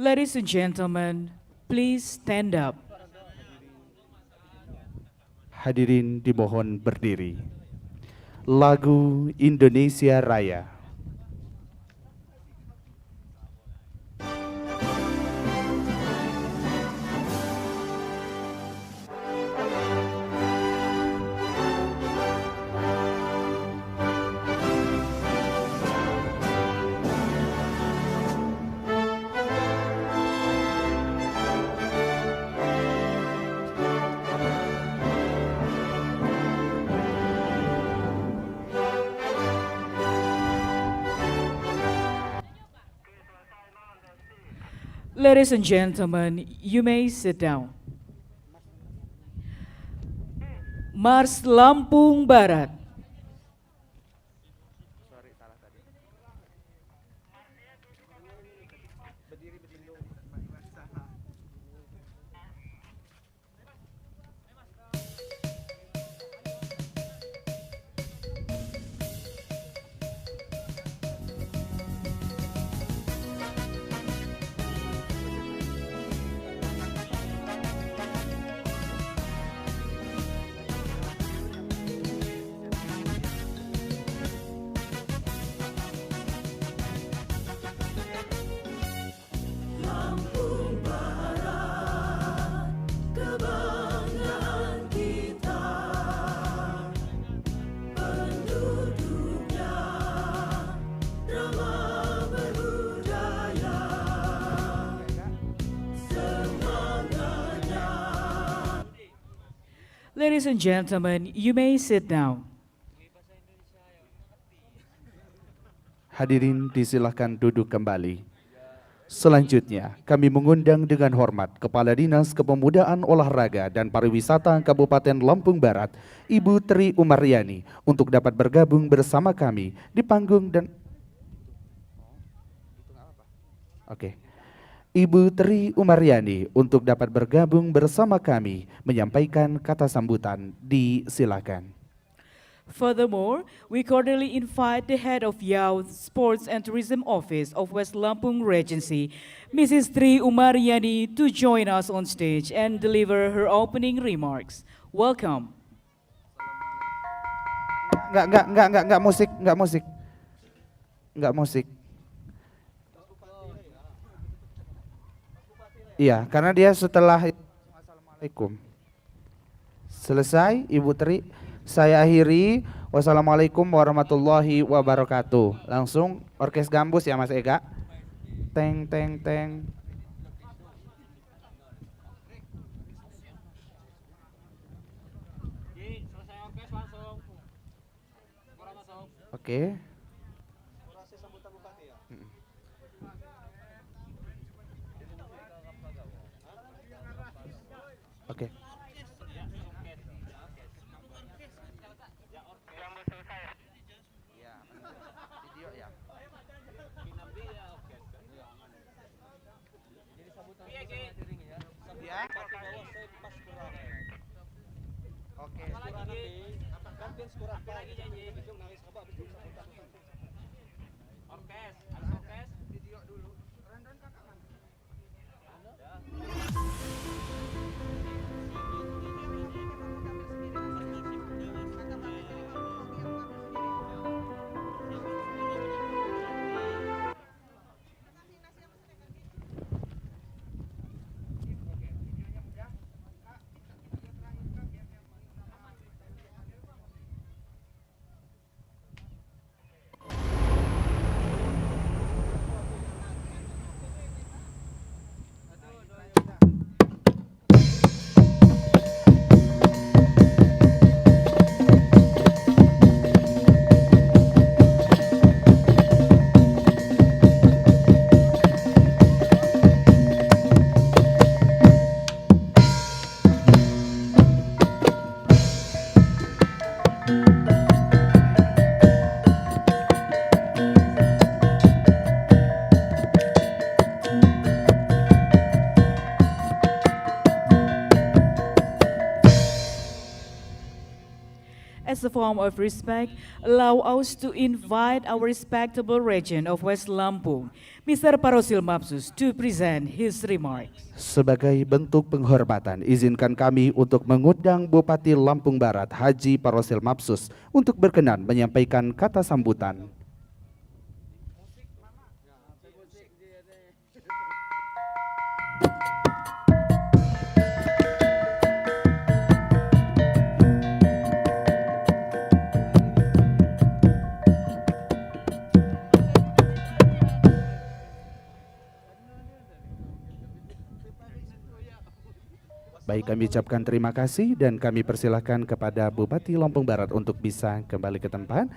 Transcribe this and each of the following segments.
Ladies and gentlemen, please stand up. Hadirin dimohon berdiri. Lagu Indonesia Raya. Ladies and gentlemen, you may sit down. Mars Lampung Barat. Ladies and gentlemen, you may sit down. Hadirin disilahkan duduk kembali. Selanjutnya, kami mengundang dengan hormat Kepala Dinas Kepemudaan Olahraga dan Pariwisata Kabupaten Lampung Barat, Ibu Tri Umaryani, untuk dapat bergabung bersama kami di panggung dan... Oke. Ibu Tri Umaryani untuk dapat bergabung bersama kami menyampaikan kata sambutan. Disilakan. Furthermore, we cordially invite the head of Youth, Sports and Tourism Office of West Lampung Regency, Mrs. Tri Umaryani, to join us on stage and deliver her opening remarks. Welcome. Enggak musik. Iya, karena dia setelah Assalamualaikum. Selesai, Ibu Tri, saya akhiri. Wassalamualaikum warahmatullahi wabarakatuh. Langsung orkes gambus ya Mas Ega. Teng teng teng. Oke. Oke. as a form of respect, allow us to invite our respectable region of West Lampung, Mr. Parosil Mapsus, to present his remarks. Sebagai bentuk penghormatan, izinkan kami untuk mengundang Bupati Lampung Barat Haji Parosil Mapsus untuk berkenan menyampaikan kata sambutan. Baik, kami ucapkan terima kasih dan kami persilahkan kepada Bupati Lampung Barat untuk bisa kembali ke tempat.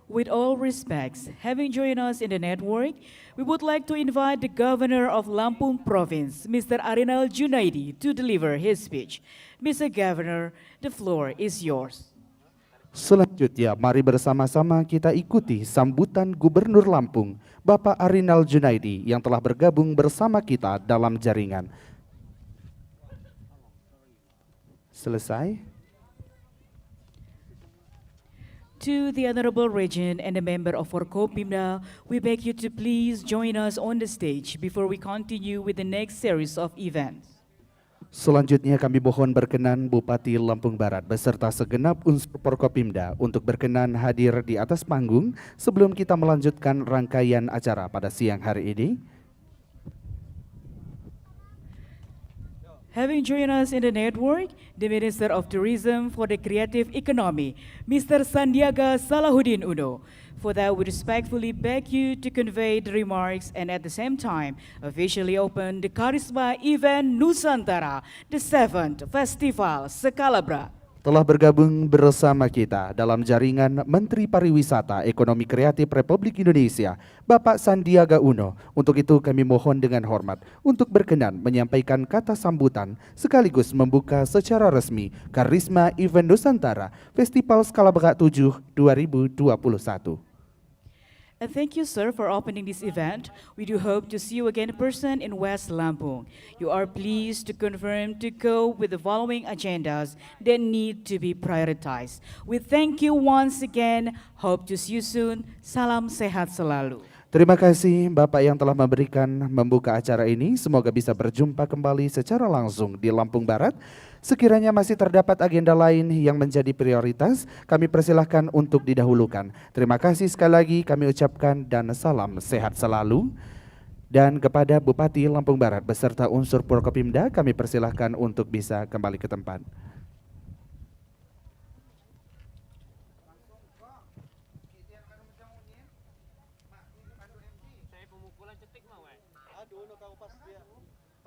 With all respects, having joined us in the network, we would like to invite the Governor of Lampung Province, Mr. Arinal Junaidi, to deliver his speech. Mr. Governor, the floor is yours. Selanjutnya, mari bersama-sama kita ikuti sambutan Gubernur Lampung, Bapak Arinal Junaidi yang telah bergabung bersama kita dalam jaringan. Selesai. To the Honorable Regent and the member of Forkopimda, we beg you to please join us on the stage before we continue with the next series of events. Selanjutnya kami mohon berkenan Bupati Lampung Barat beserta segenap unsur Forkopimda untuk berkenan hadir di atas panggung sebelum kita melanjutkan rangkaian acara pada siang hari ini. Having joined us in the network, the Minister of Tourism for the Creative Economy, Mr. Sandiaga Salahuddin Uno. For that, we respectfully beg you to convey the remarks and at the same time officially open the Karisma Event Nusantara, the 7th Festival Sekalabra. Telah bergabung bersama kita dalam jaringan Menteri Pariwisata Ekonomi Kreatif Republik Indonesia, Bapak Sandiaga Uno. Untuk itu kami mohon dengan hormat untuk berkenan menyampaikan kata sambutan sekaligus membuka secara resmi Karisma Event Nusantara Festival Sekalabra 7 2021. And thank you, sir, for opening this event. We do hope to see you again in person in West Lampung. You are pleased to confirm to go with the following agendas that need to be prioritized. We thank you once again. Hope to see you soon. Salam sehat selalu. Terima kasih Bapak yang telah membuka acara ini. Semoga bisa berjumpa kembali secara langsung di Lampung Barat. Sekiranya masih terdapat agenda lain yang menjadi prioritas, kami persilahkan untuk didahulukan. Terima kasih sekali lagi kami ucapkan dan salam sehat selalu. Dan kepada Bupati Lampung Barat beserta unsur Forkopimda kami persilahkan untuk bisa kembali ke tempat.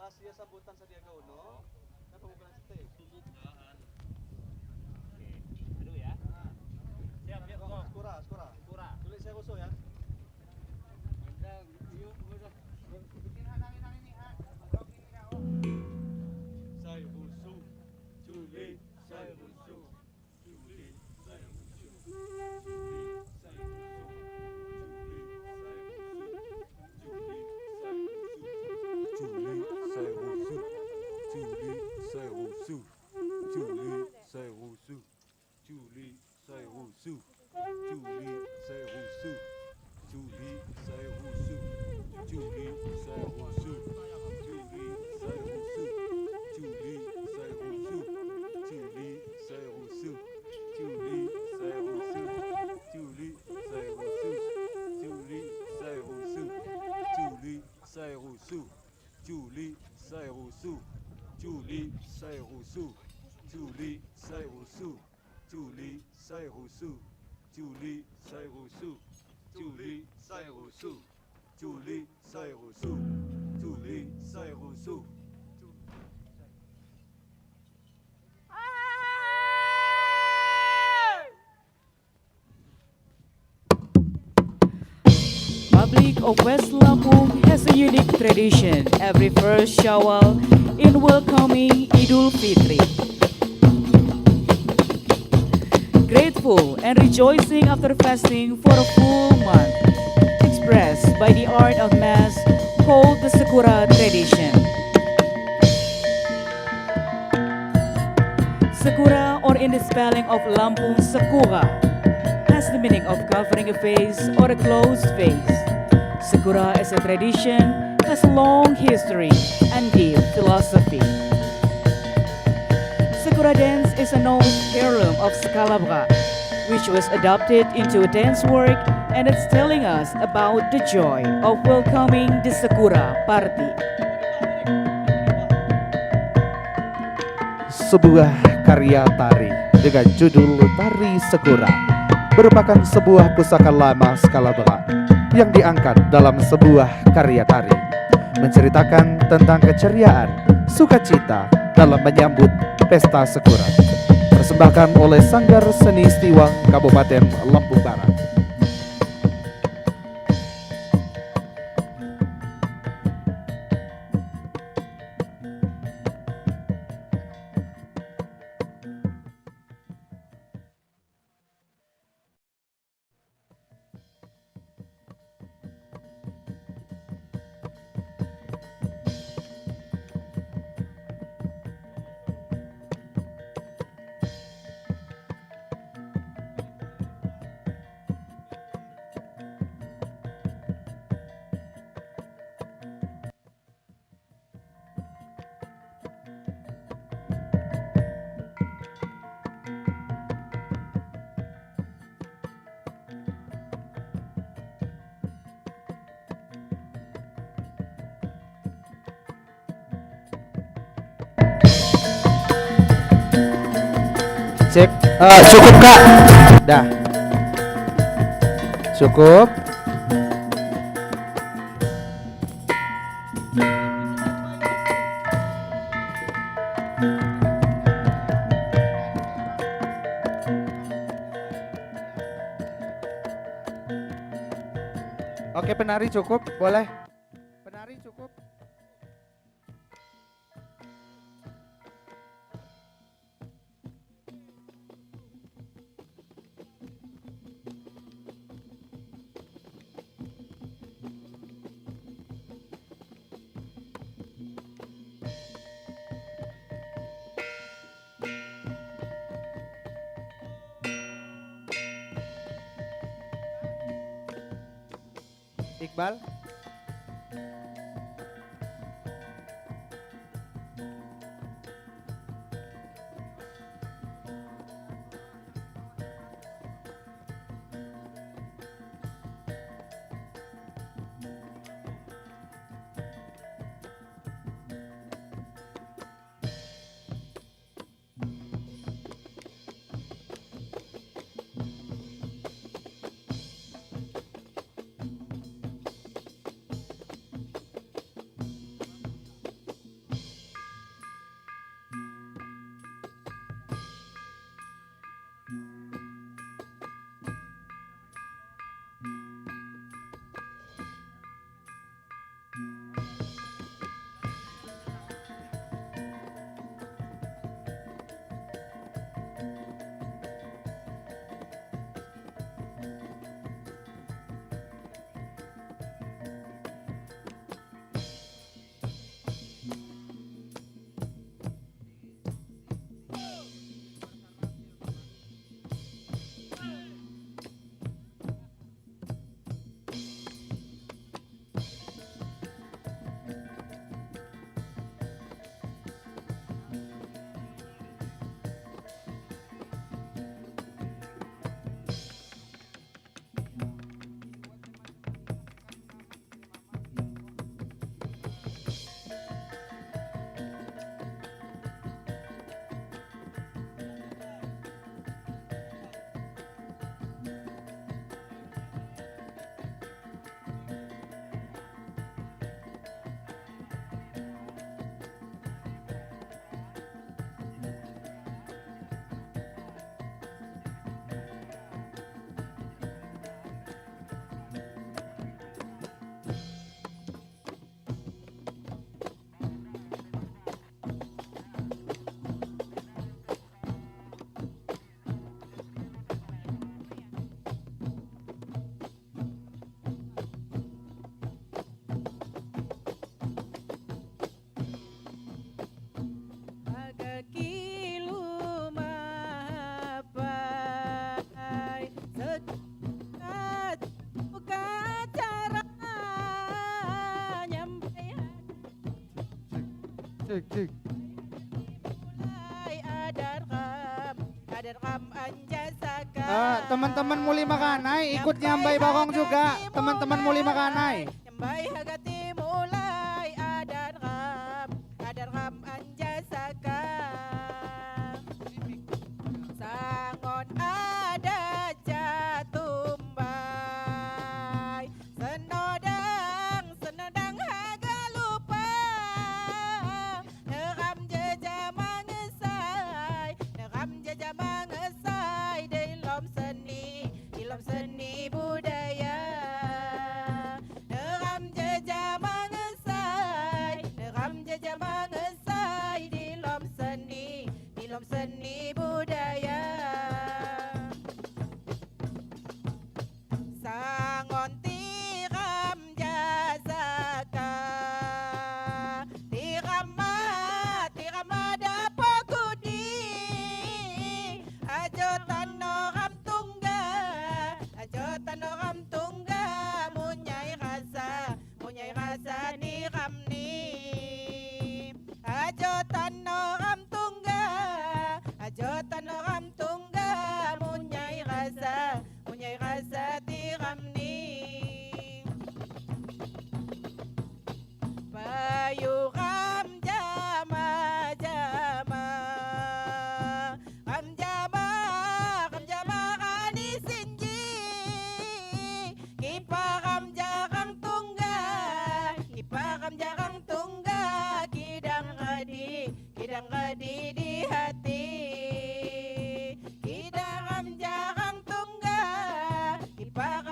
Pas dia sambutan Sandiaga Uno, kan pemukulan setik. Aduh ya. Siap, siap, skora. Tulis saya kosong ya. Saya busu, Juli, saya busu, Juli, saya busu. Public of West Lampung has a unique tradition. Every first Shawwal, in welcoming Idul Fitri. Grateful and rejoicing after fasting for a full month, expressed by the art of mass called the Sakura tradition. Sakura, or in the spelling of Lampung Sakura, has the meaning of covering a face or a closed face. Sakura as a tradition has a long history and deep philosophy. Sakura dance is an old heirloom of Scalabra, which was adopted into a dance work, and it's telling us about the joy of welcoming the Sakura party. Sebuah karya tari dengan judul Tari Sakura merupakan sebuah pusaka lama Scalabra yang diangkat dalam sebuah karya tari, menceritakan tentang keceriaan, sukacita dalam menyambut pesta Sakura, persembahkan oleh Sanggar Seni Stiwang Kabupaten Lampung Barat. Cek, cukup Kak. Dah. Cukup. Oke, penari cukup, boleh. Penari cukup. Iqbal. Cek, cek. Mulai adarkam anjasaka. Teman-teman Muli Makanai ikut nyambai bakong juga. Teman-teman Muli Makanai. Nyambai hagati mulai adarkam anjasaka. Sangon ada catumbai, senodang haga lupa. Neram jeja mangesai di lom seni budaya. Neram jeja mangesai di lom seni budaya. Sangon tiram jasaka, tirama dapakudi. Ajo tanoram tungga, munyai rasa niram ni. Ajo tanoram tungga, munyai rasa tiram ni. Payuram jama ani sinji. Kiparam jarang tungga, kidang radi di hati. Kiparam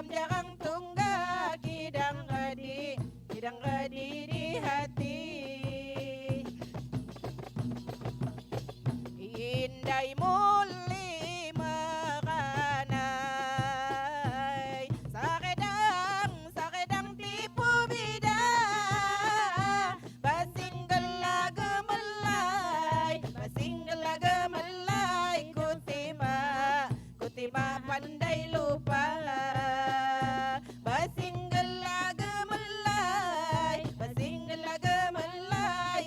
jarang tungga, kidang radi di hati. Indai muli makanai, sakedang tipu bida. Basinggala gemelai, kutima pandai lupa. Basinggala gemelai,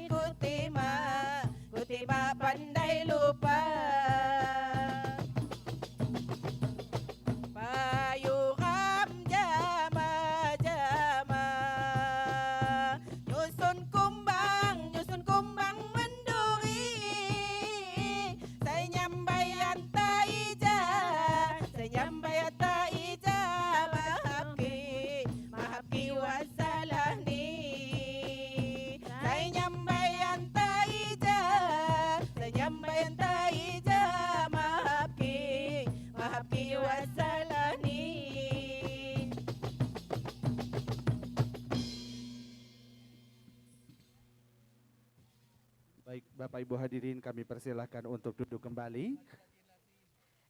kutima pandai lupa. Payuram jama, nyusun kumbang menduri. Saya nyambai anta ija, maafki wasalah ni. Saya nyambai anta ija, maafki wasalah ni. Baik, Bapak Ibu hadirin kami persilahkan untuk duduk kembali.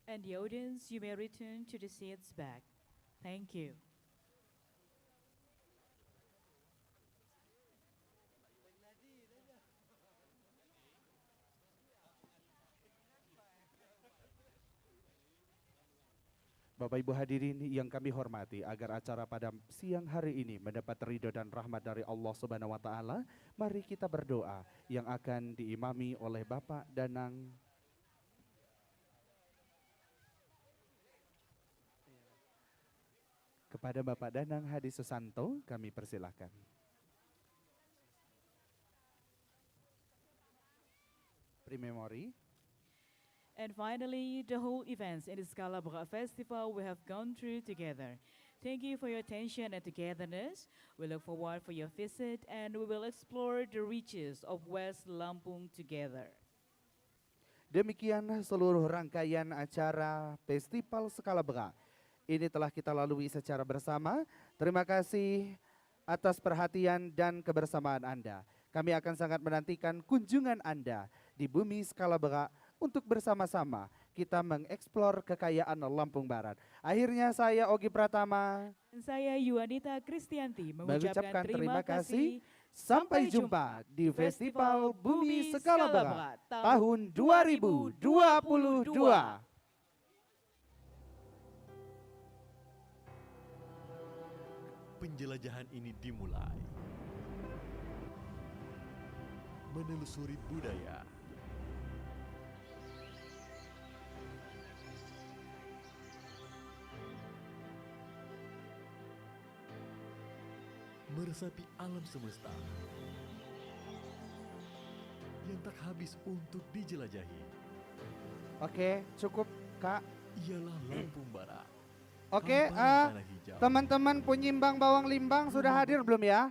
And the audience, you may return to the seats back. Thank you. Bapak Ibu hadirin yang kami hormati, agar acara pada siang hari ini mendapat ridho dan rahmat dari Allah Subhanahu wa taala, mari kita berdoa yang akan diimami oleh Bapak Danang. Kepada Bapak Danang Hadi Susanto kami persilahkan. Pre-memory. And finally, the whole events in the Scalabra Festival we have gone through together. Thank you for your attention and togetherness. We look forward for your visit and we will explore the riches of West Lampung together. Demikian seluruh rangkaian acara Festival Scalabra. Ini telah kita lalui secara bersama. Terima kasih atas perhatian dan kebersamaan Anda. Kami akan sangat menantikan kunjungan Anda di bumi Scalabra untuk bersama-sama kita mengeksplor kekayaan Lampung Barat. Akhirnya saya Ogi Pratama. Dan saya Yuanita Kristianti mengucapkan terima kasih. Sampai jumpa di Festival Bumi Scalabra tahun 2022. Penjelajahan ini dimulai menelusuri budaya. Meresapi alam semesta yang tak habis untuk dijelajahi. Oke, cukup Kak. Ialah Lampung Barat. Oke, Hamparan tanah hijau. teman-teman penyimbang bawang limbang sudah hadir belum ya?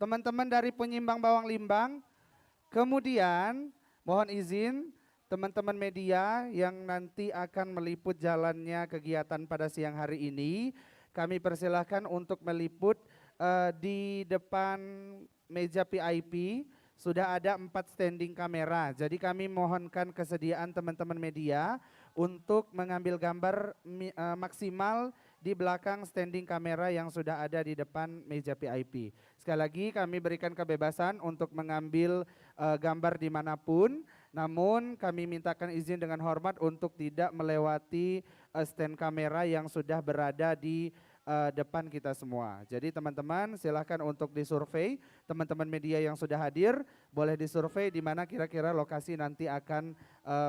Teman-teman dari penyimbang bawang limbang. Kemudian mohon izin teman-teman media yang nanti akan meliput jalannya kegiatan pada siang hari ini. Kami persilahkan untuk meliput di depan meja VIP. Sudah ada 4 standing kamera, jadi kami mohonkan kesediaan teman-teman media untuk mengambil gambar maksimal di belakang standing kamera yang sudah ada di depan meja VIP. Sekali lagi kami berikan kebebasan untuk mengambil gambar dimanapun, namun kami mintakan izin dengan hormat untuk tidak melewati stand kamera yang sudah berada di depan kita semua. Jadi teman-teman silahkan untuk disurvei, teman-teman media yang sudah hadir boleh disurvei di mana kira-kira lokasi nanti akan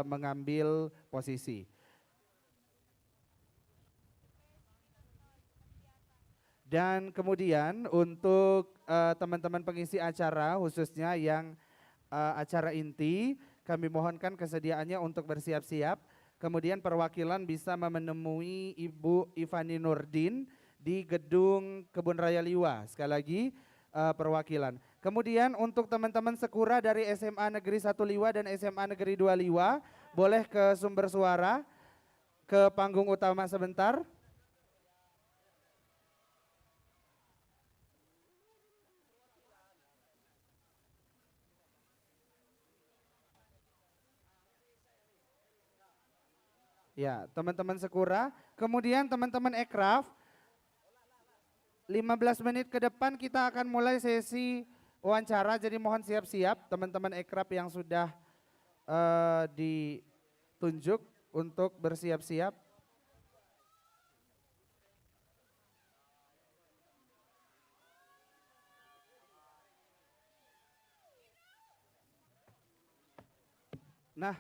mengambil posisi. Dan kemudian untuk teman-teman pengisi acara khususnya yang acara inti, kami mohonkan kesediaannya untuk bersiap-siap. Kemudian perwakilan bisa menemui Ibu Ivani Nurdin di Gedung Kebun Raya Liwa. Sekali lagi perwakilan. Kemudian untuk teman-teman sekura dari SMA Negeri 1 Liwa dan SMA Negeri 2 Liwa, boleh ke sumber suara, ke panggung utama sebentar. Ya, teman-teman sekura. Kemudian teman-teman ekraf, 15 menit ke depan kita akan mulai sesi wawancara, jadi mohon siap-siap teman-teman ekraf yang sudah ditunjuk untuk bersiap-siap. Nah,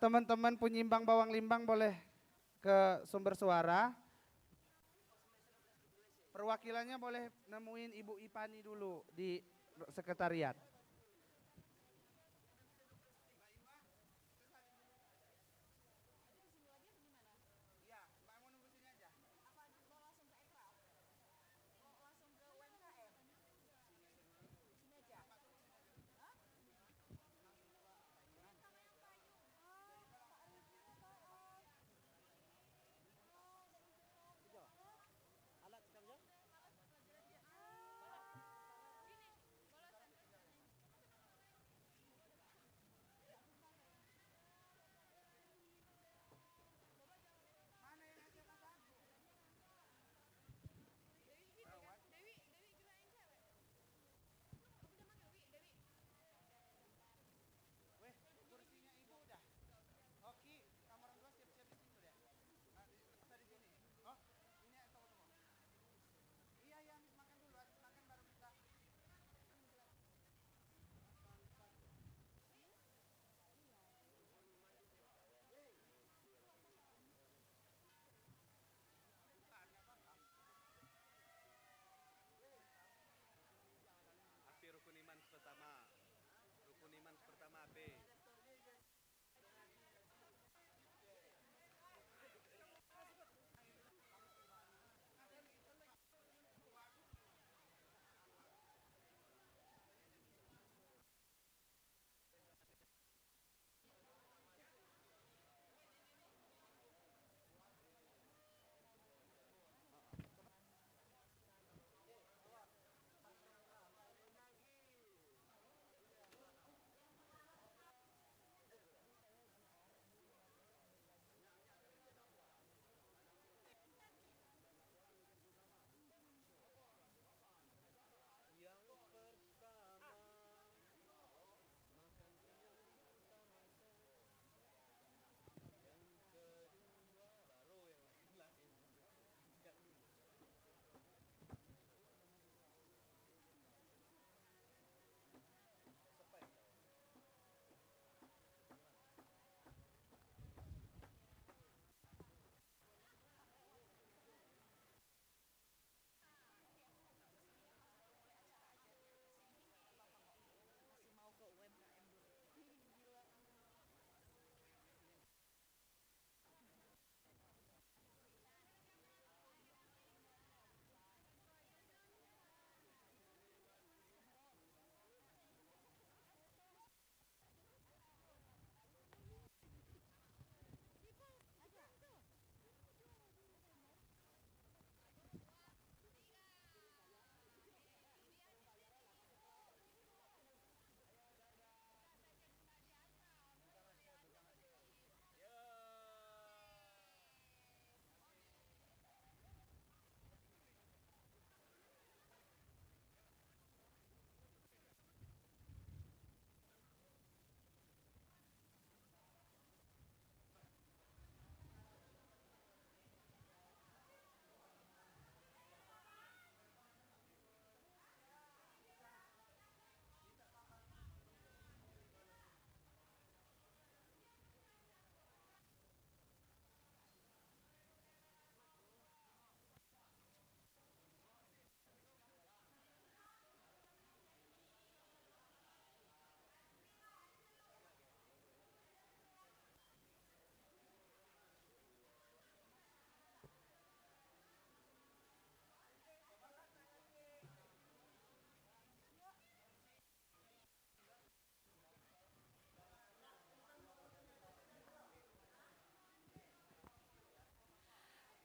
teman-teman penyimbang bawang limbang boleh ke sumber suara. Perwakilannya boleh nemuin Ibu Ipani dulu di sekretariat. Api rukun iman pertama. Rukun iman pertama B.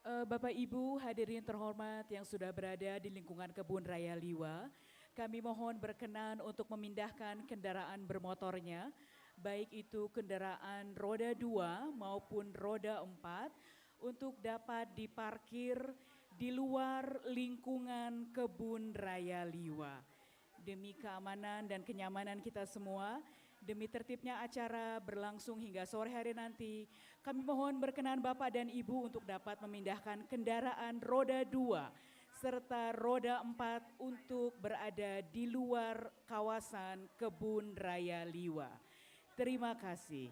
Bapak Ibu hadirin terhormat yang sudah berada di lingkungan Kebun Raya Liwa, kami mohon berkenan untuk memindahkan kendaraan bermotornya, baik itu kendaraan roda 2 maupun roda 4, untuk dapat diparkir di luar lingkungan Kebun Raya Liwa. Demi keamanan dan kenyamanan kita semua, demi tertibnya acara berlangsung hingga sore hari nanti, kami mohon berkenan Bapak dan Ibu untuk dapat memindahkan kendaraan roda 2 serta roda 4 untuk berada di luar kawasan Kebun Raya Liwa. Terima kasih.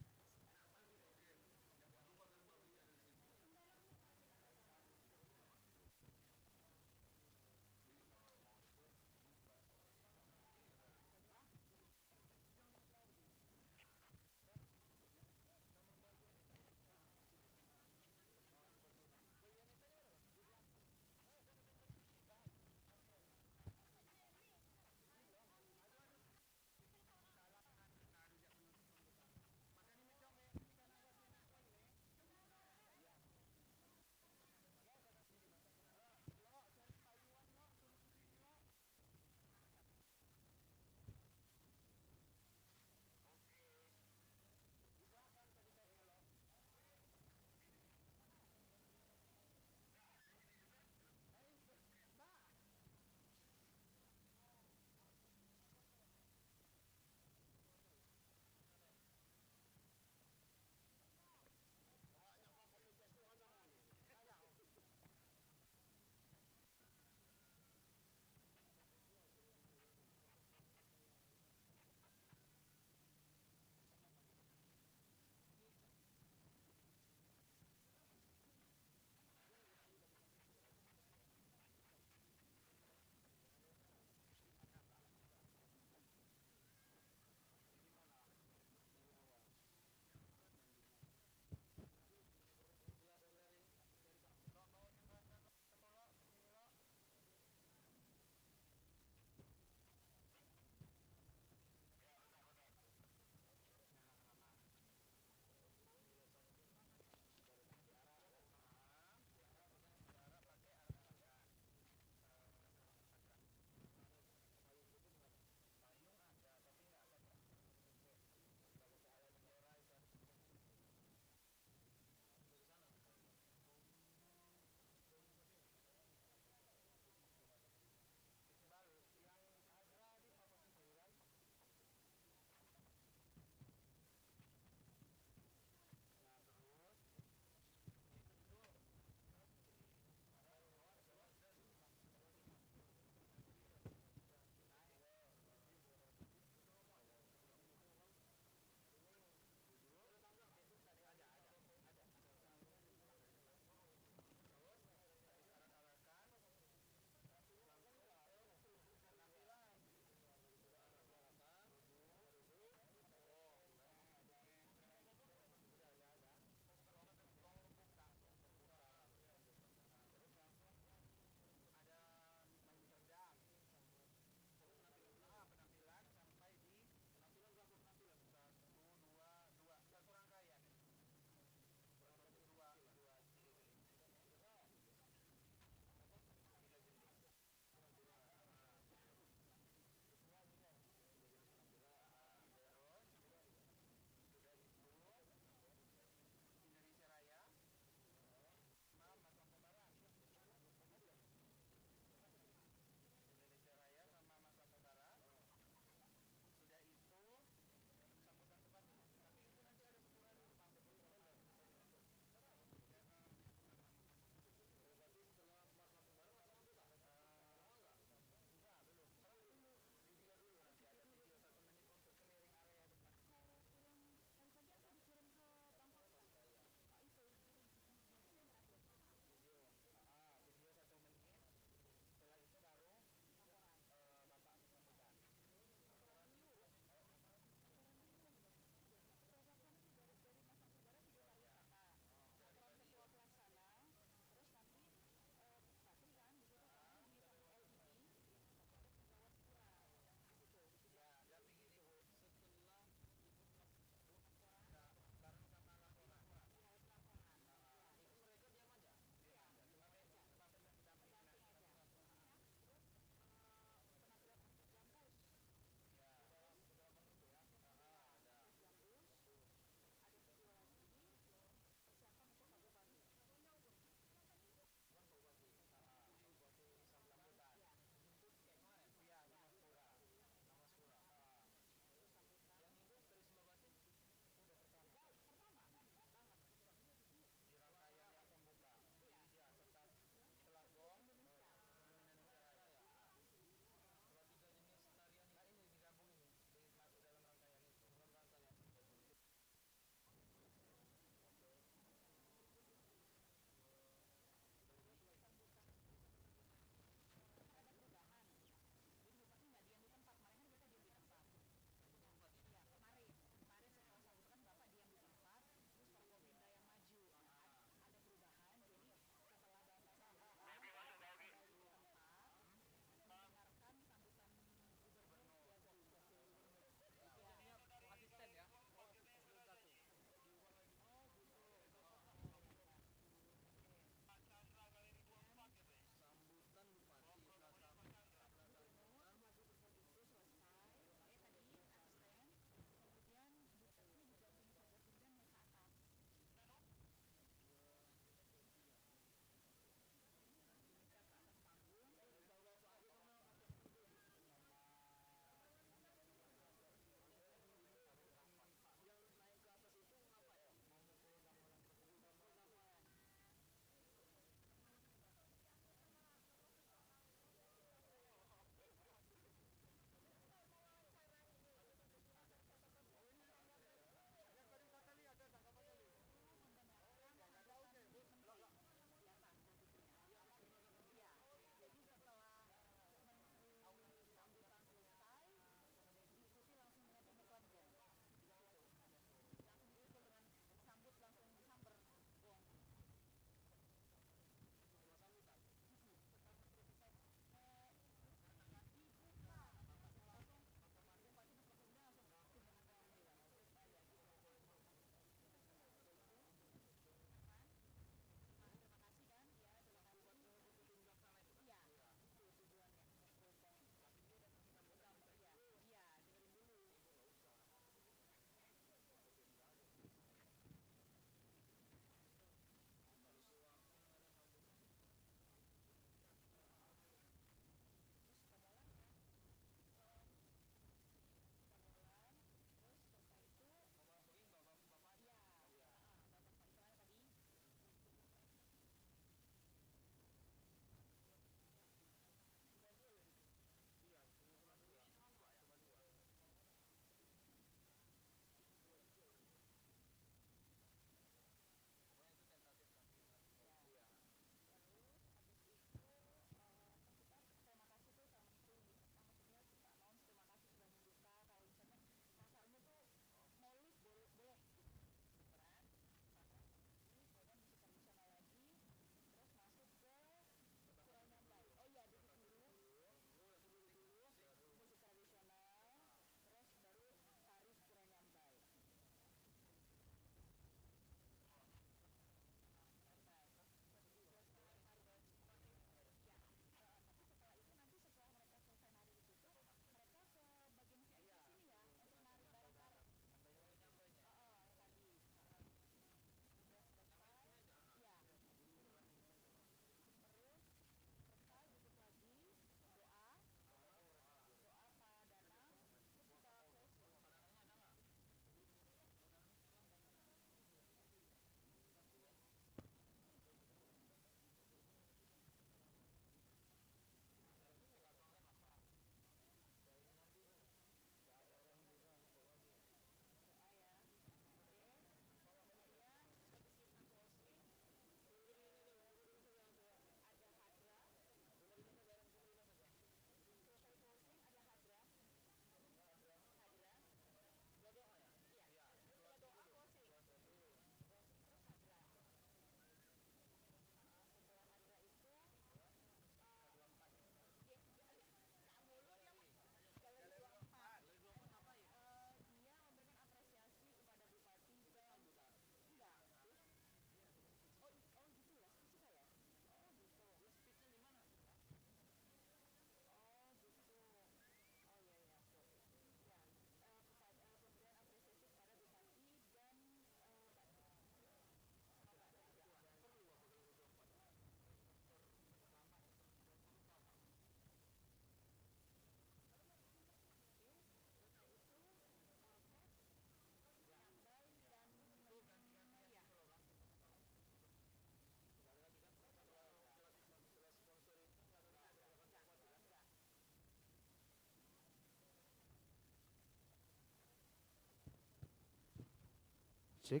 Cek,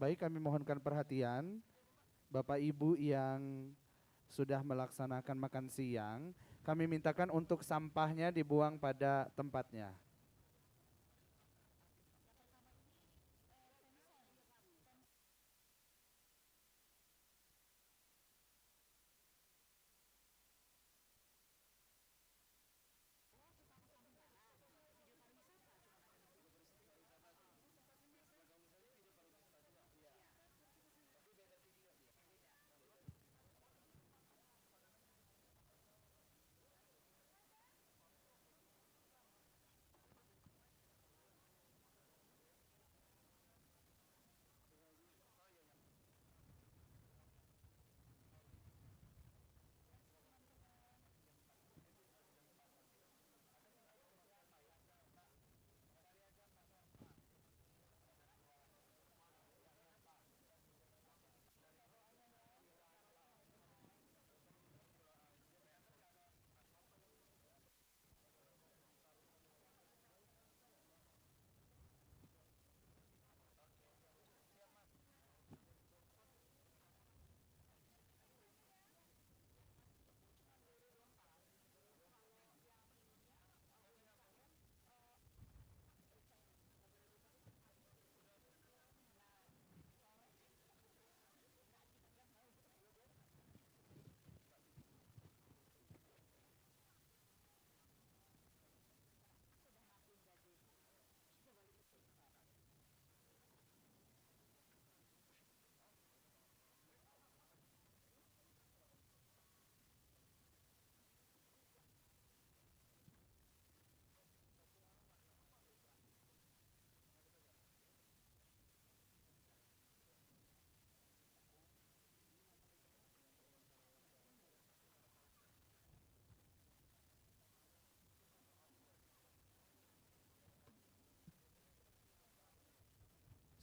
baik kami mohonkan perhatian Bapak Ibu yang sudah melaksanakan makan siang, kami mintakan untuk sampahnya dibuang pada tempatnya.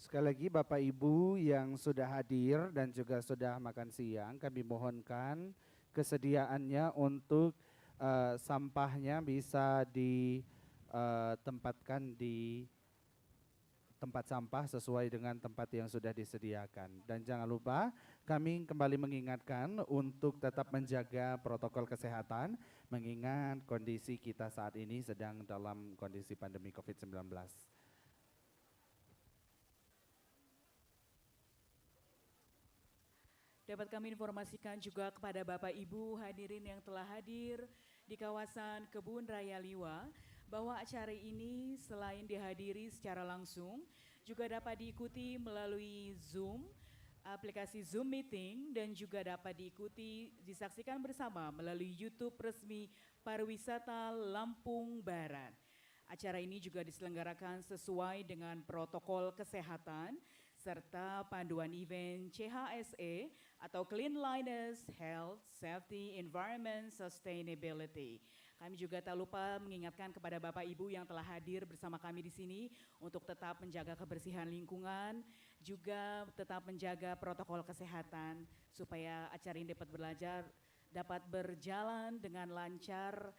Sekali lagi Bapak Ibu yang sudah hadir dan juga sudah makan siang, kami mohonkan kesediaannya untuk sampahnya bisa ditempatkan di tempat sampah sesuai dengan tempat yang sudah disediakan. Dan jangan lupa kami kembali mengingatkan untuk tetap menjaga protokol kesehatan mengingat kondisi kita saat ini sedang dalam kondisi pandemi COVID-19. Dapat kami informasikan juga kepada Bapak Ibu hadirin yang telah hadir di kawasan Kebun Raya Liwa bahwa acara ini selain dihadiri secara langsung juga dapat diikuti melalui Zoom, aplikasi Zoom Meeting dan juga dapat disaksikan bersama melalui YouTube resmi Pariwisata Lampung Barat. Acara ini juga diselenggarakan sesuai dengan protokol kesehatan serta panduan event CHSE atau Cleanliness, Health, Safety, Environment, Sustainability. Kami juga tak lupa mengingatkan kepada Bapak Ibu yang telah hadir bersama kami di sini untuk tetap menjaga kebersihan lingkungan, juga tetap menjaga protokol kesehatan supaya acara ini dapat berjalan dengan lancar,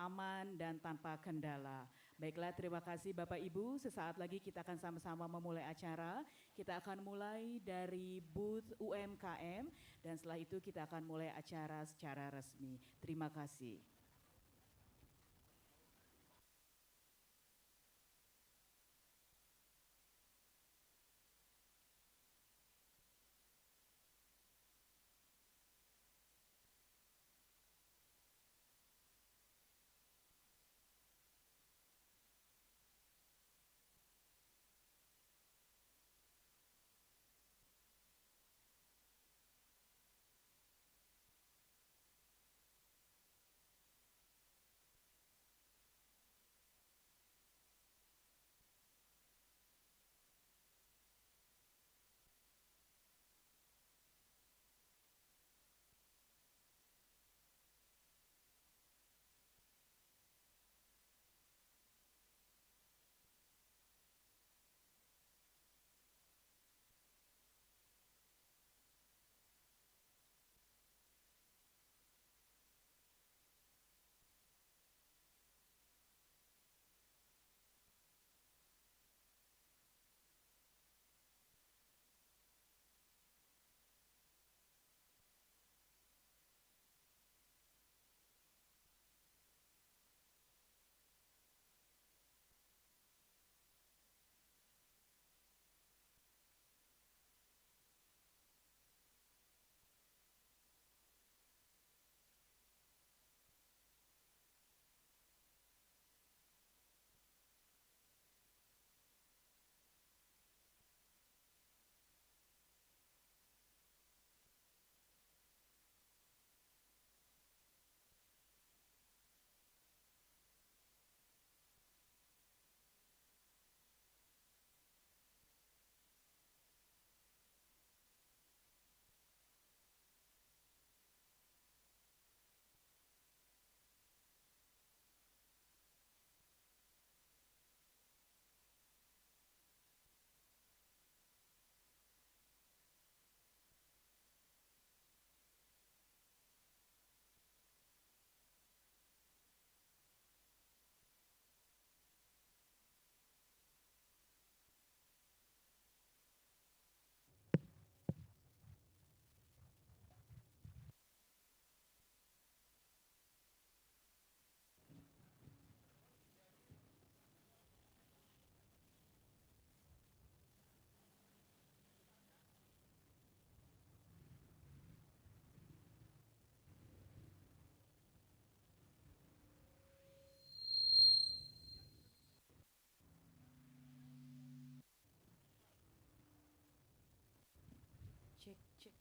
aman dan tanpa kendala. Baiklah, terima kasih Bapak Ibu. Sesaat lagi kita akan sama-sama memulai acara. Kita akan mulai dari booth UMKM dan setelah itu kita akan mulai acara secara resmi. Terima kasih. Cek, cek.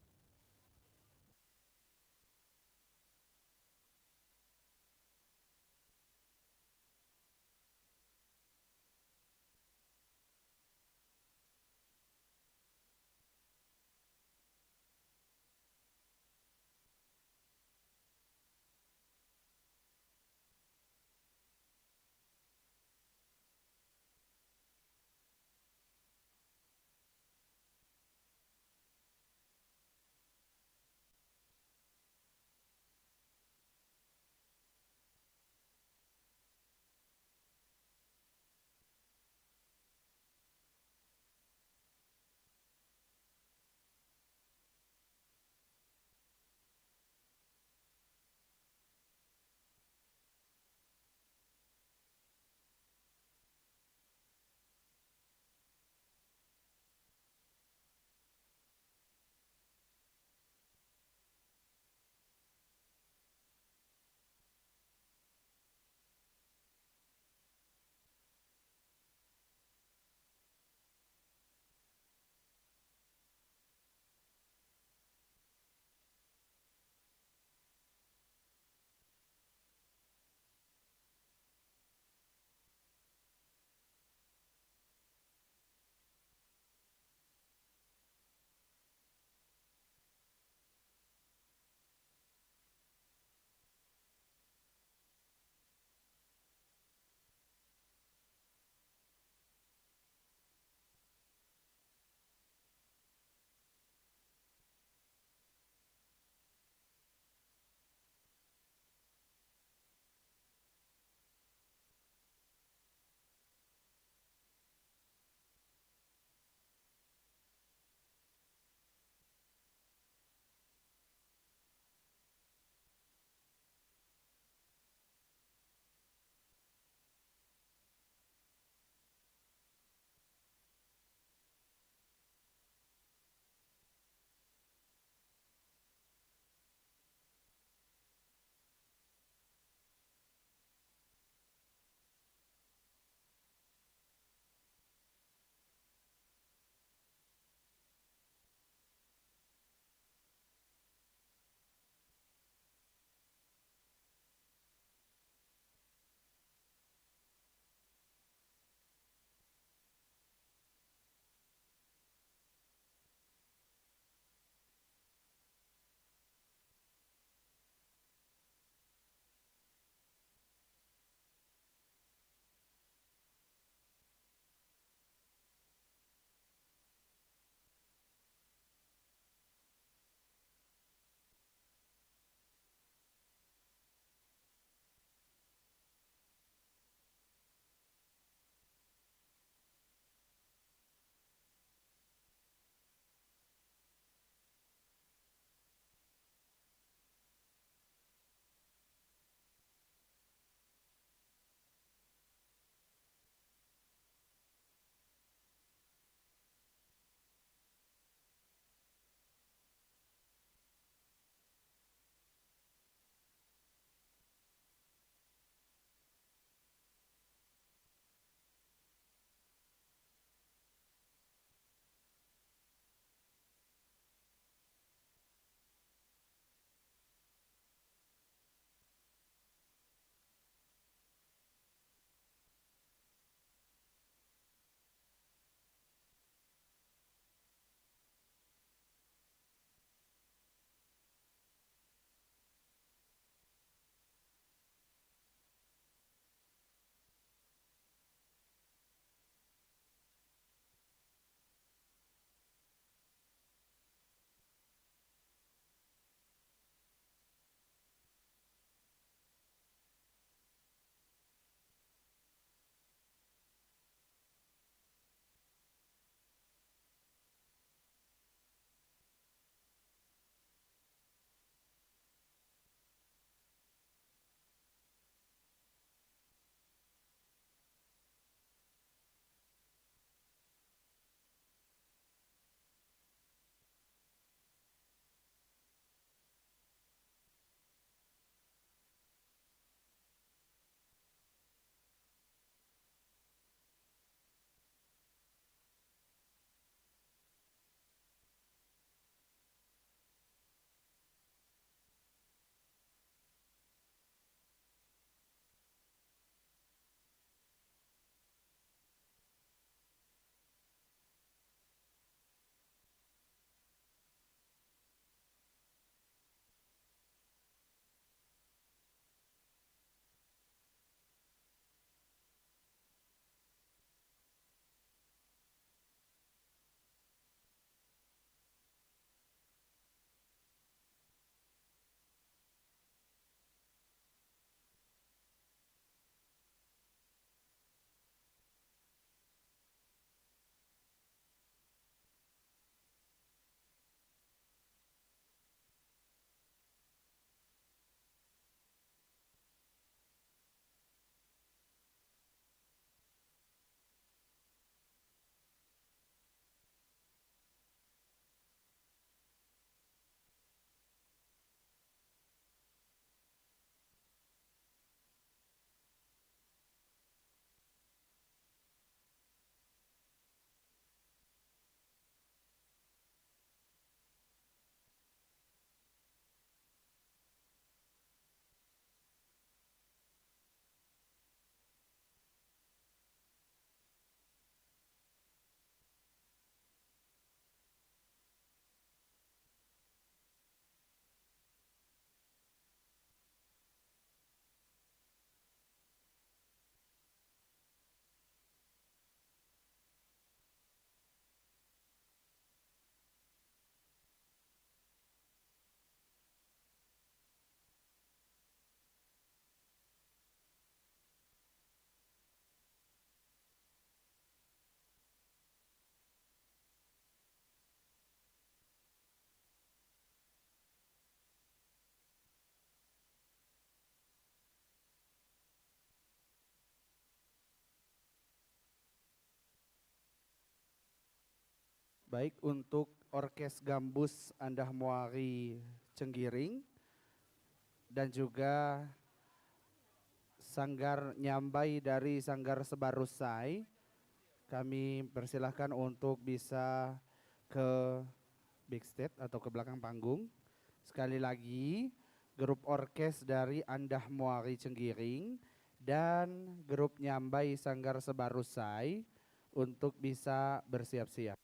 Baik, untuk Orkes Gambus Andah Muari Cenggiring dan juga Sanggar Nyambai dari Sanggar Sebarusai, kami persilahkan untuk bisa ke backstage atau ke belakang panggung. Sekali lagi, grup orkes dari Andah Muari Cenggiring dan grup Nyambai Sanggar Sebarusai untuk bisa bersiap-siap.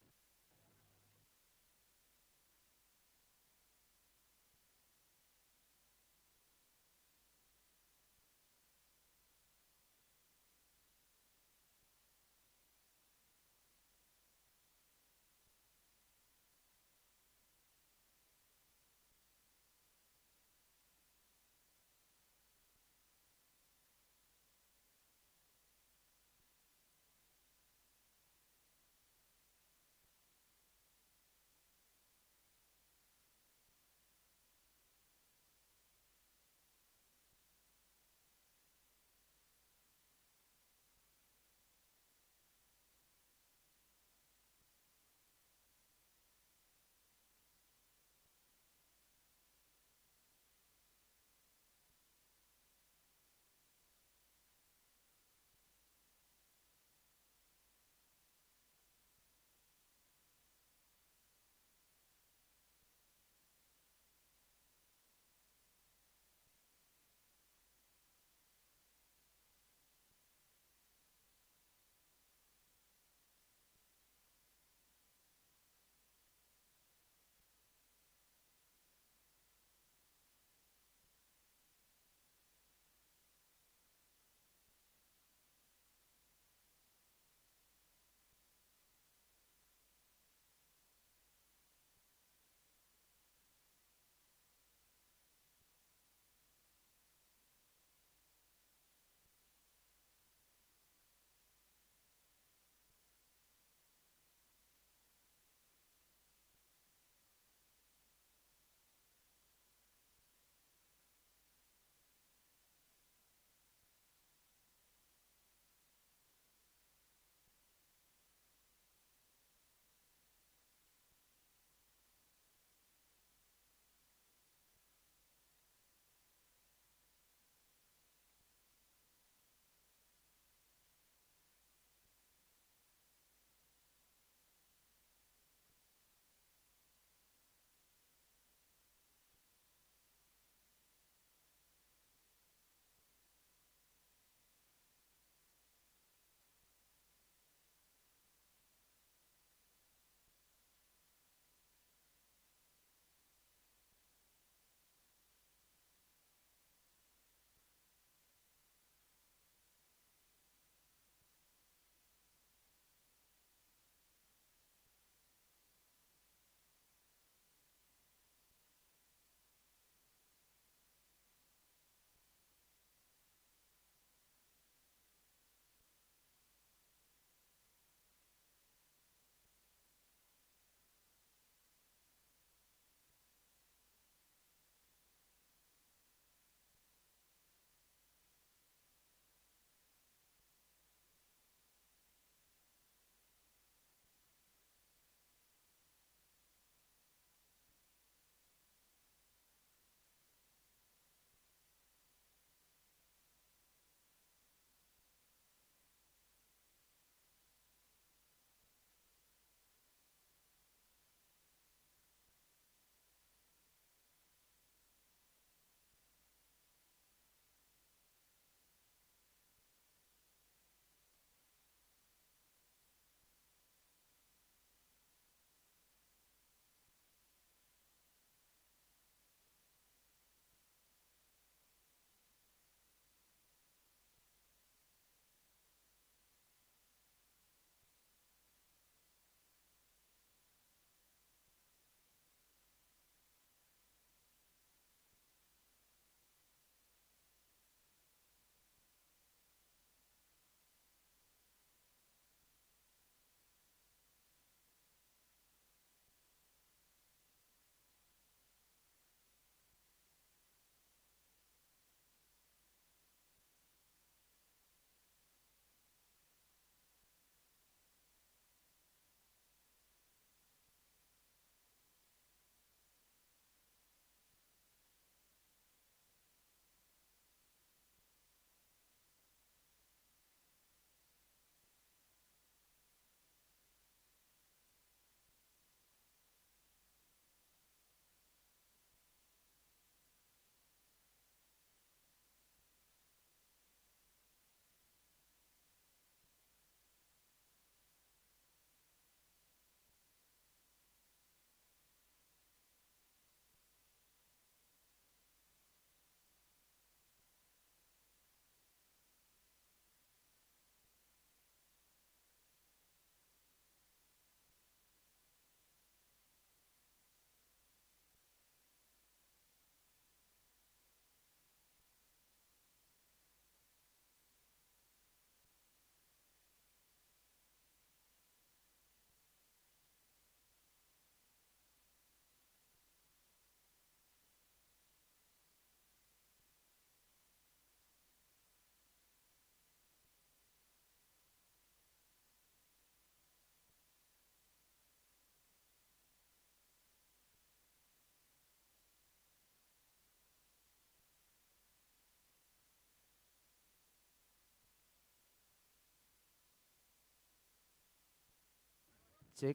Cek.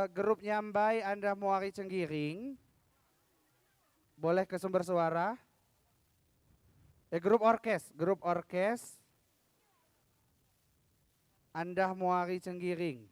Grup Nyambai Anda Muari Cenggiring. Boleh ke sumber suara. Grup orkes. Anda Muari Cenggiring.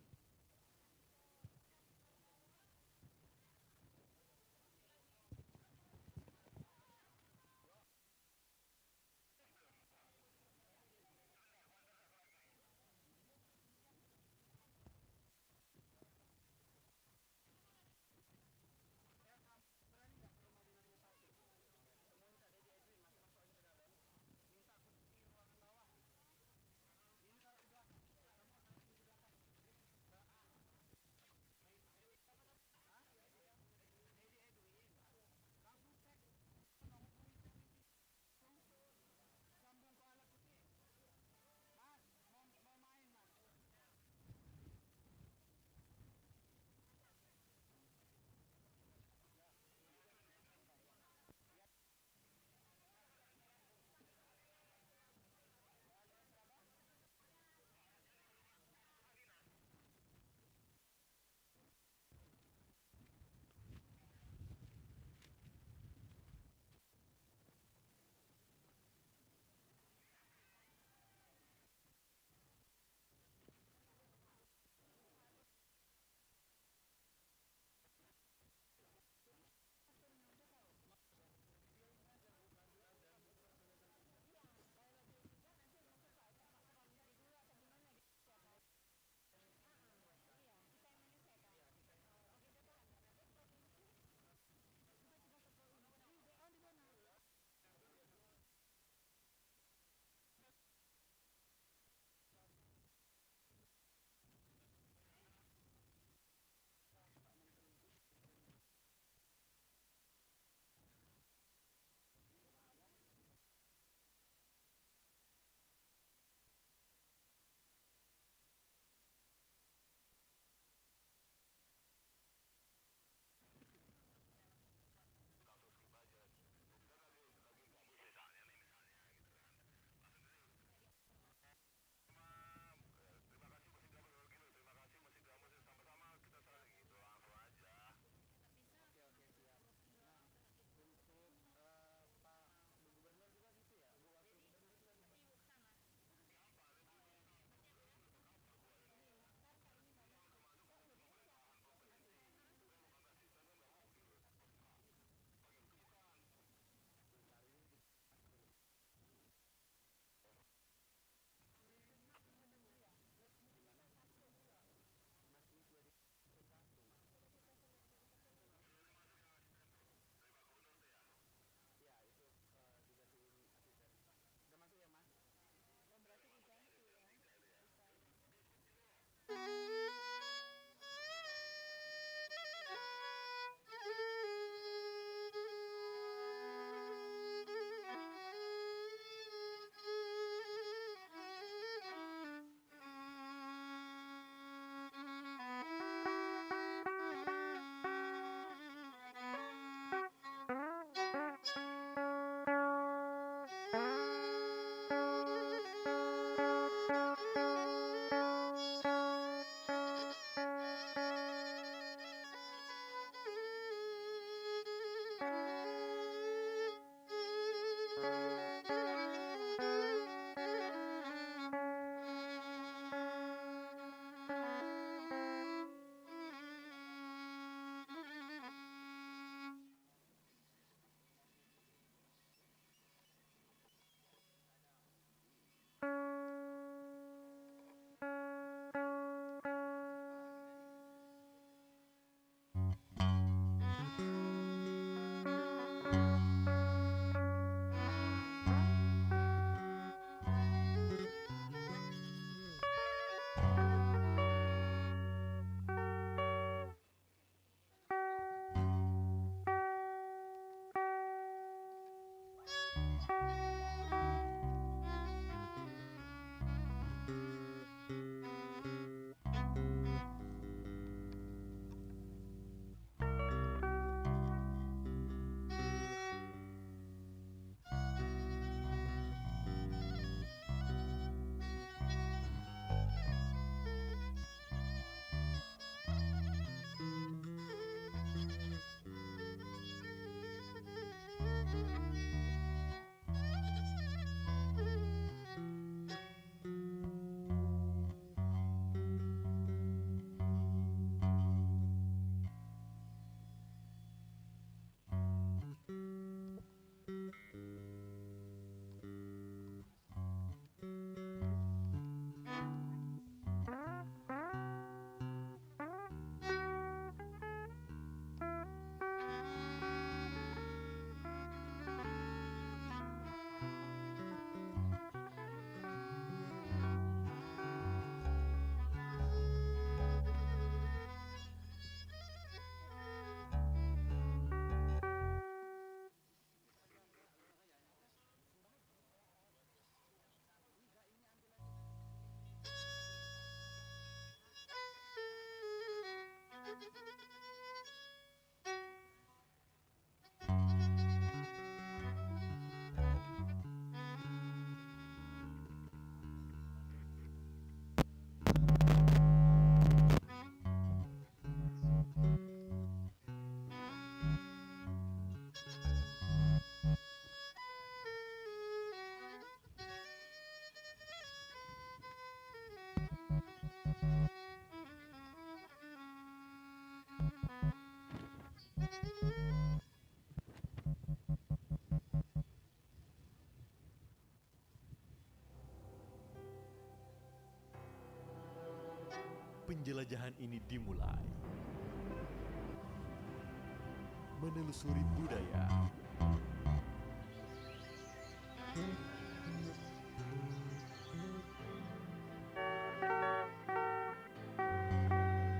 penjelajahan ini dimulai. Menelusuri budaya,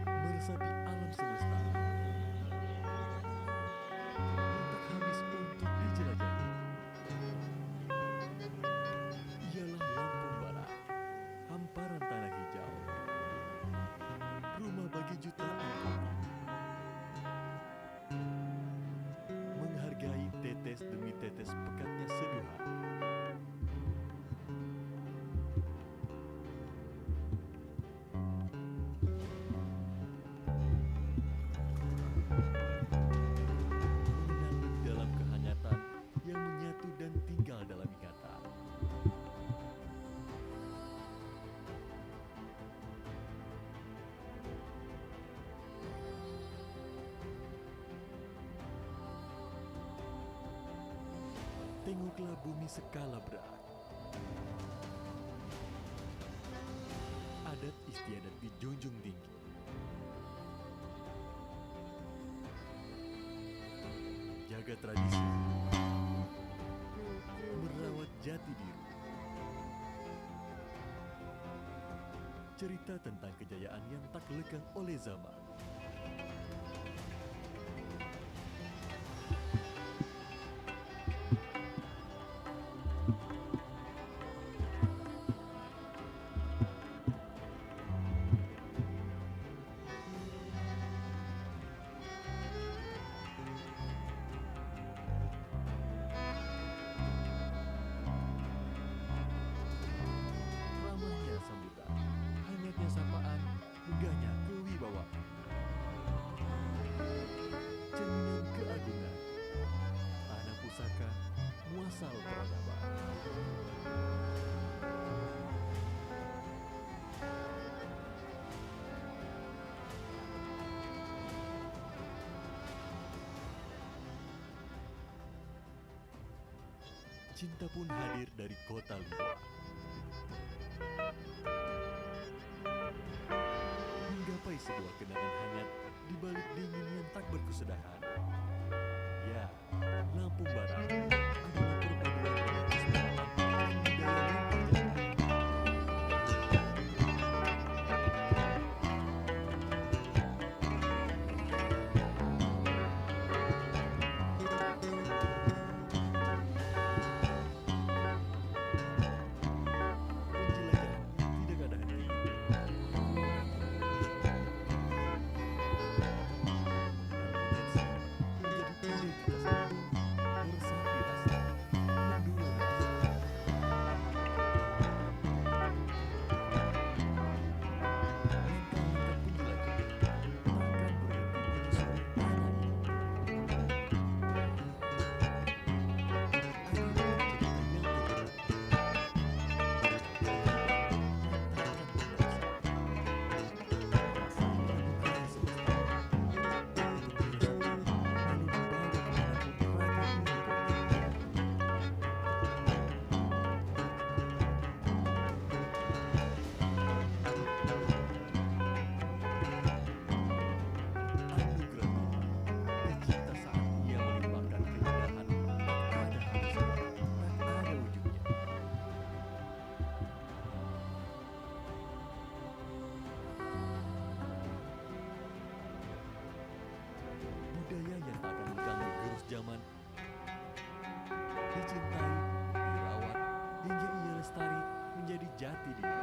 meresapi alam semesta yang tak habis untuk dijelajahi. Ialah Lampung Barat, hamparan tanah hijau, rumah bagi jutaan kopi. Menghargai tetes demi tetes pekatnya seduha. Menandung dalam kehangatan yang menyatu dan tinggal dalam ingatan. Tengoklah bumi skala berat. Adat istiadat dijunjung tinggi. Jaga tradisi. Merawat jati diri. Cerita tentang kejayaan yang tak lekang oleh zaman. Ramahnya sambutan, hangatnya sapaan, megahnya kewibawaan. Cerminan keagungan, tanah pusaka, muasal peradaban. Cinta pun hadir dari kota luar. Menggapai sebuah kenangan hangat di balik dingin yang tak berkesudahan. Ya, Lampung Barat adalah perpaduan romantisme alam dan budaya yang berjaya. Penjelajahan yang tidak ada henti. Mengenal potensi, menjadi identitas baru, meresapi rasa, mendulur rasa. Langkah-langkah penjelajah takkan berhenti menyusuri tanah ini. Tercipta saat ia melimpahkan keindahan tak ada habisnya, tak ada ujungnya. Budaya yang tak akan lekang di gerus zaman, dicintai, dirawat, hingga ia lestari menjadi jati diri.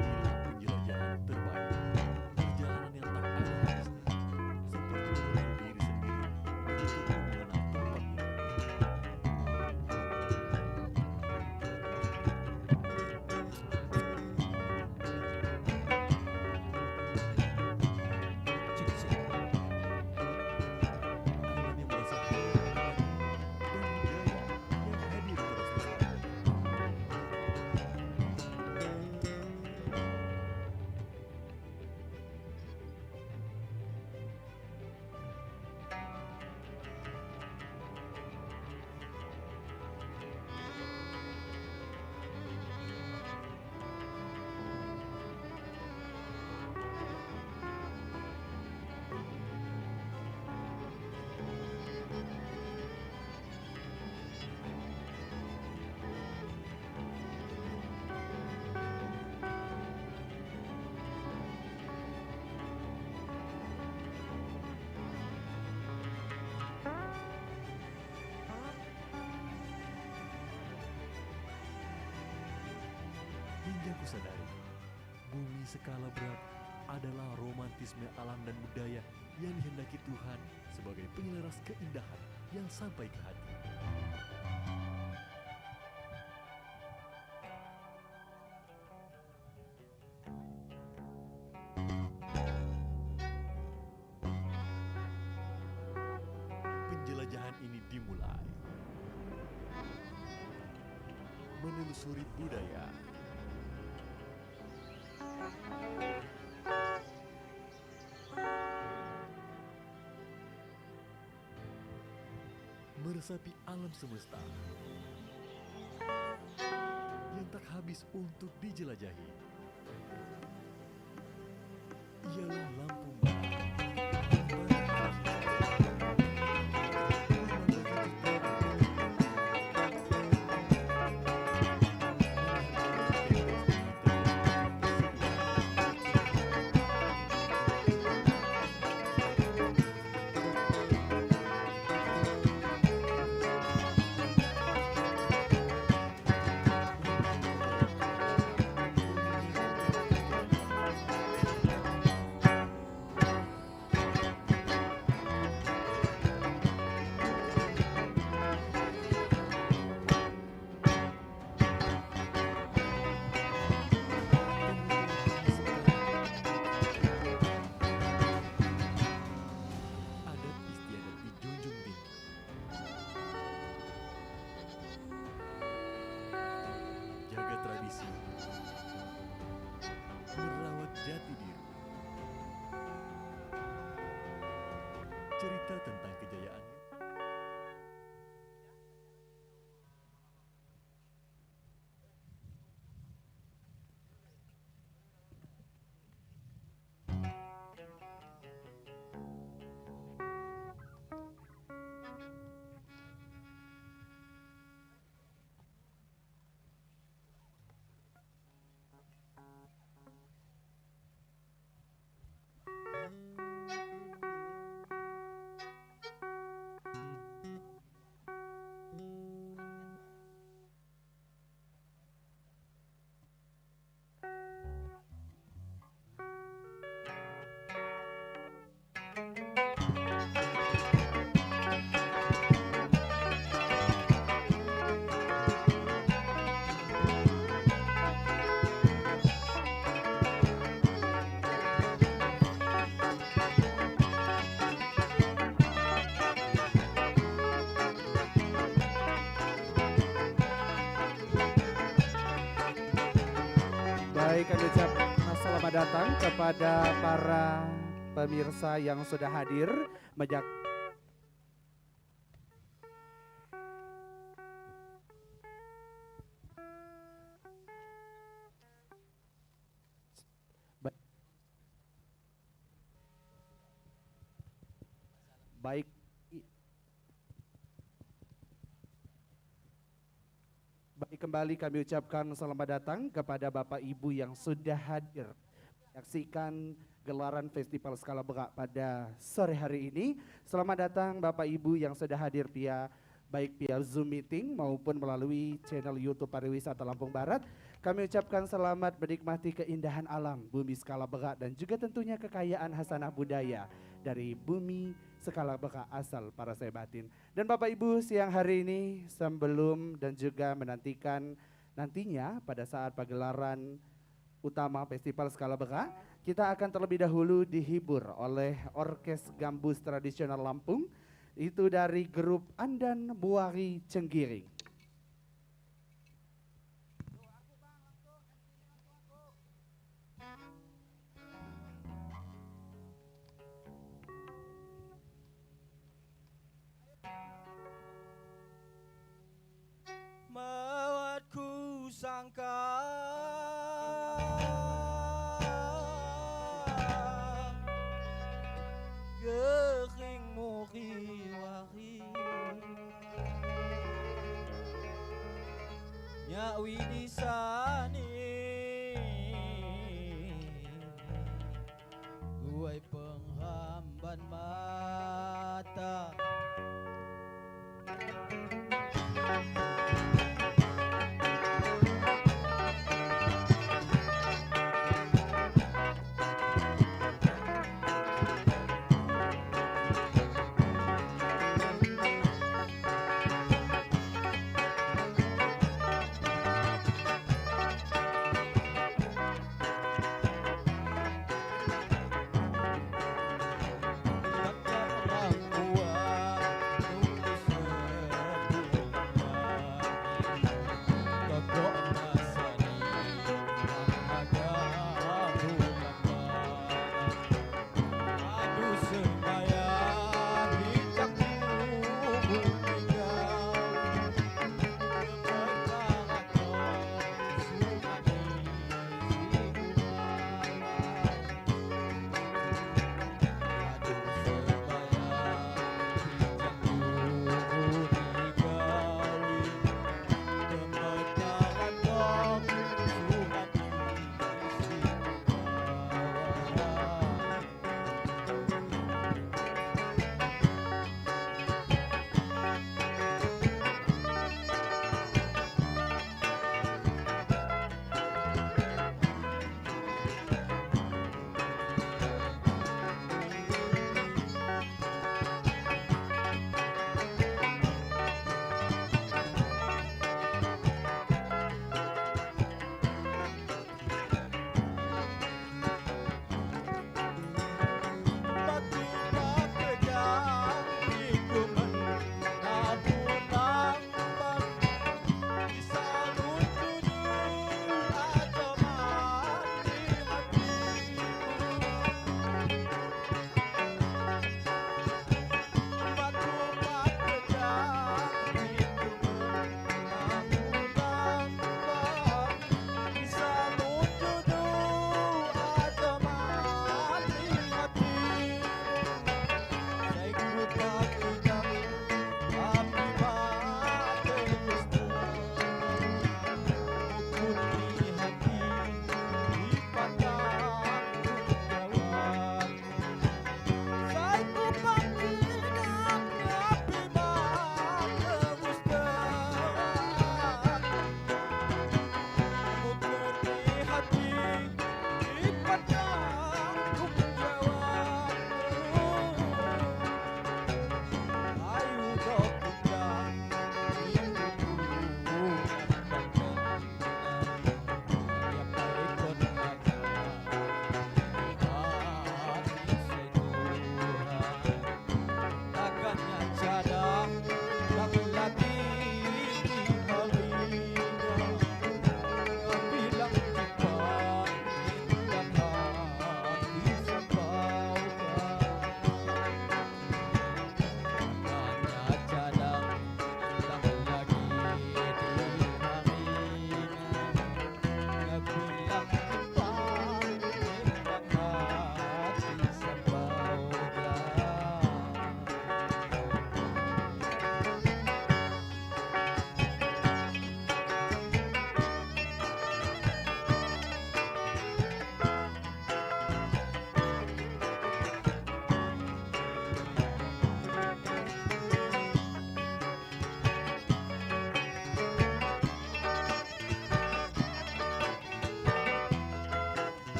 Inilah penjelajahan terbaik, perjalanan yang tak ada habisnya, seperti mengenal diri sendiri untuk mengenal tempat ini. Alam yang merasa dan budaya yang hadir terus di sana. Hingga kusadari, bumi skala berat adalah romantisme alam dan budaya yang dihendaki Tuhan sebagai penyelaras keindahan yang sampai ke hati. Penjelajahan ini dimulai menelusuri budaya, meresapi alam semesta yang tak habis untuk dijelajahi. Ialah Lampung Barat. Adat istiadat dijunjung tinggi. Jaga tradisi, merawat jati diri. Cerita tentang kejayaan Baik, kami ucapkan selamat datang kepada para pemirsa yang sudah hadir. Baik. Baik, kembali kami ucapkan selamat datang kepada Bapak Ibu yang sudah hadir menyaksikan gelaran Festival Skala Berak pada sore hari ini. Selamat datang Bapak Ibu yang sudah hadir via baik via Zoom meeting maupun melalui channel YouTube Pariwisata Lampung Barat. Kami ucapkan selamat menikmati keindahan alam bumi skala berat dan juga tentunya kekayaan hasanah budaya dari bumi skala berat asal para sebatin. Dan Bapak Ibu, siang hari ini sebelum dan juga menantikan nantinya pada saat pagelaran utama Festival Skala Beka, kita akan terlebih dahulu dihibur oleh Orkes Gambus Tradisional Lampung, itu dari grup Andan Buari Cenggiring. Mawatku sangka geringmu riwari nyawi disani gue penghamban mata. Rakyat Lampung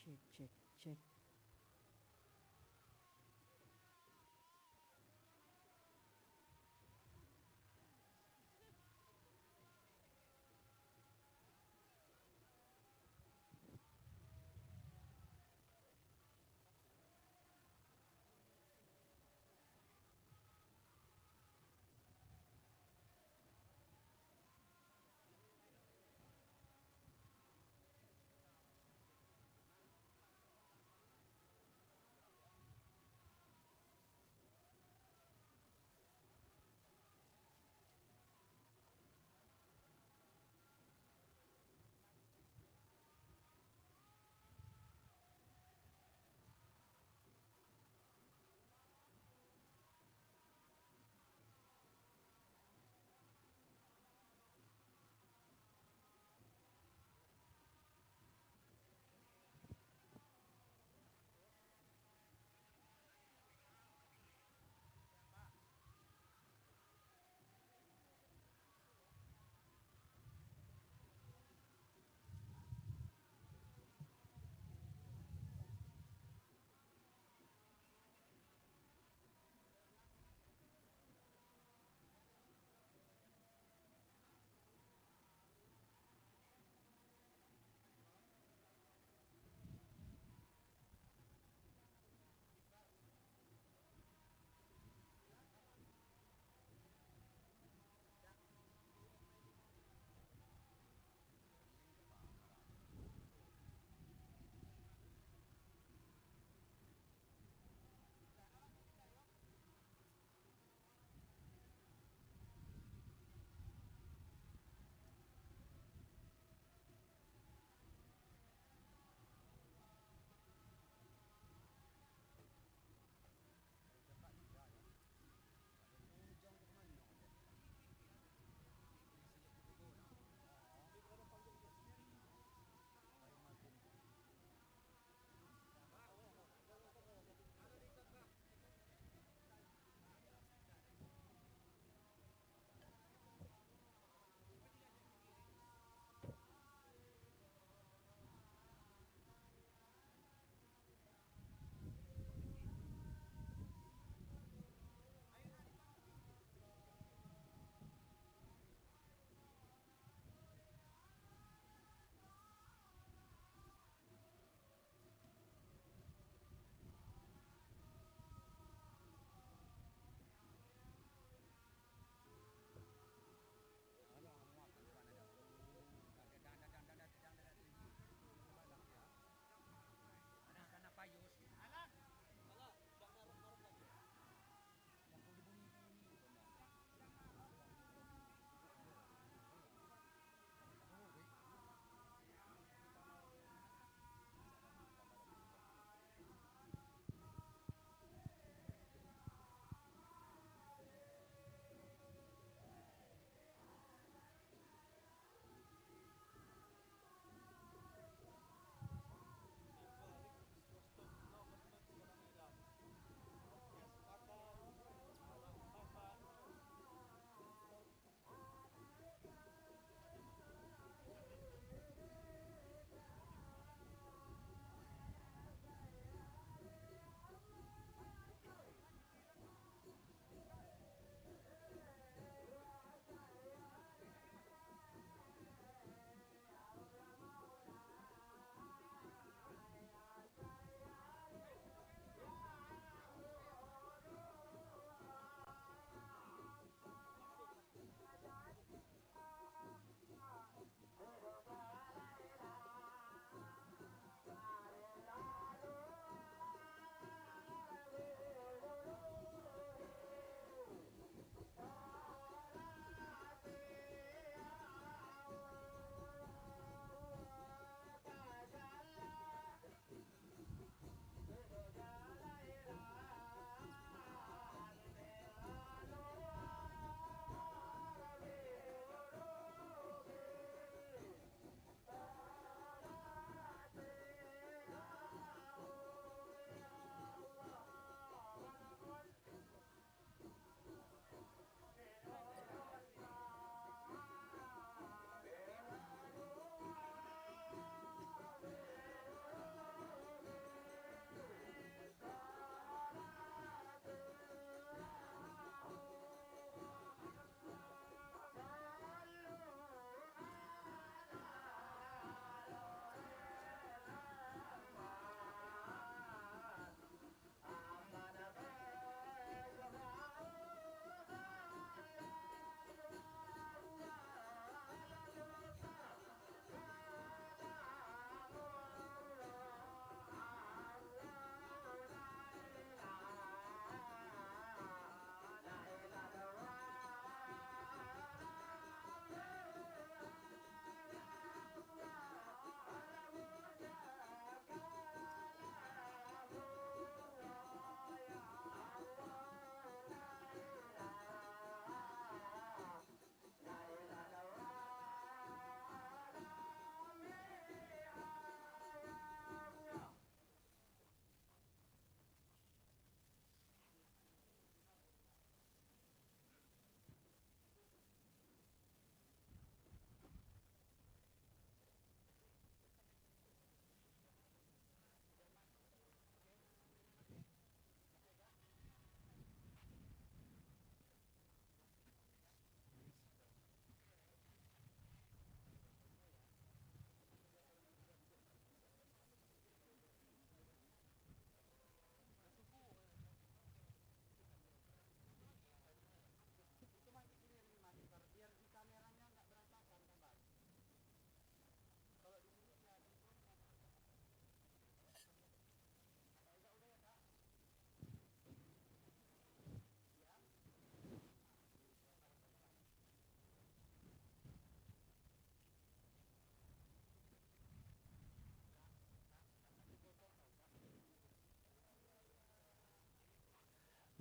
Cek, cek, cek.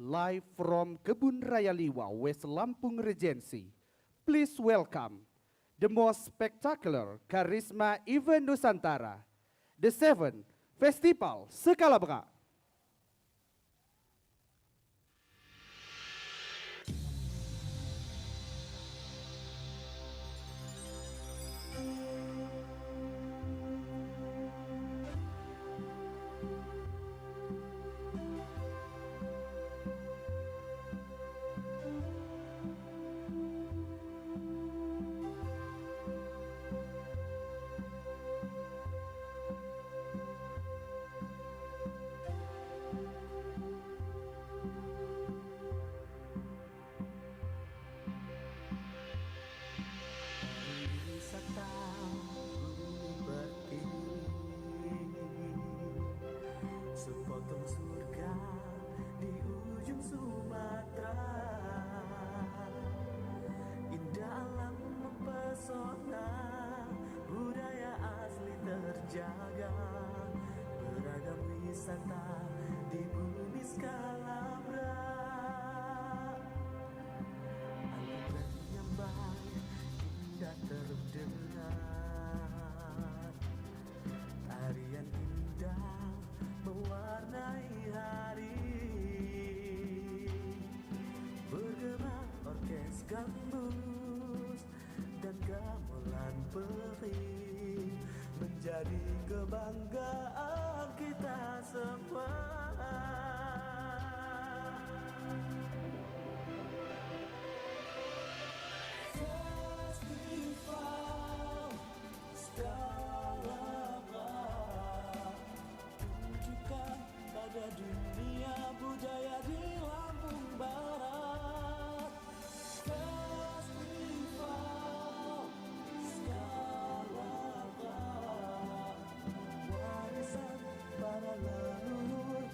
live from Kebun Raya Liwa, West Lampung Regency. Please welcome the most spectacular charisma event Nusantara, the 7th Festival Sekalabra. Sepotong surga di ujung Sumatera, indah alam mempesona, budaya asli terjaga, beragam wisata di bumi Skalabra. Alunan nyambang indah terdengar, tarian indah mewarnai hari, bergerak orkes gambus dan gamelan peri, menjadi kebanggaan kita semua. Festival Skalabra tunjukkan pada dunia budaya di Lampung Barat. Festival Skalabra, warisan para leluhur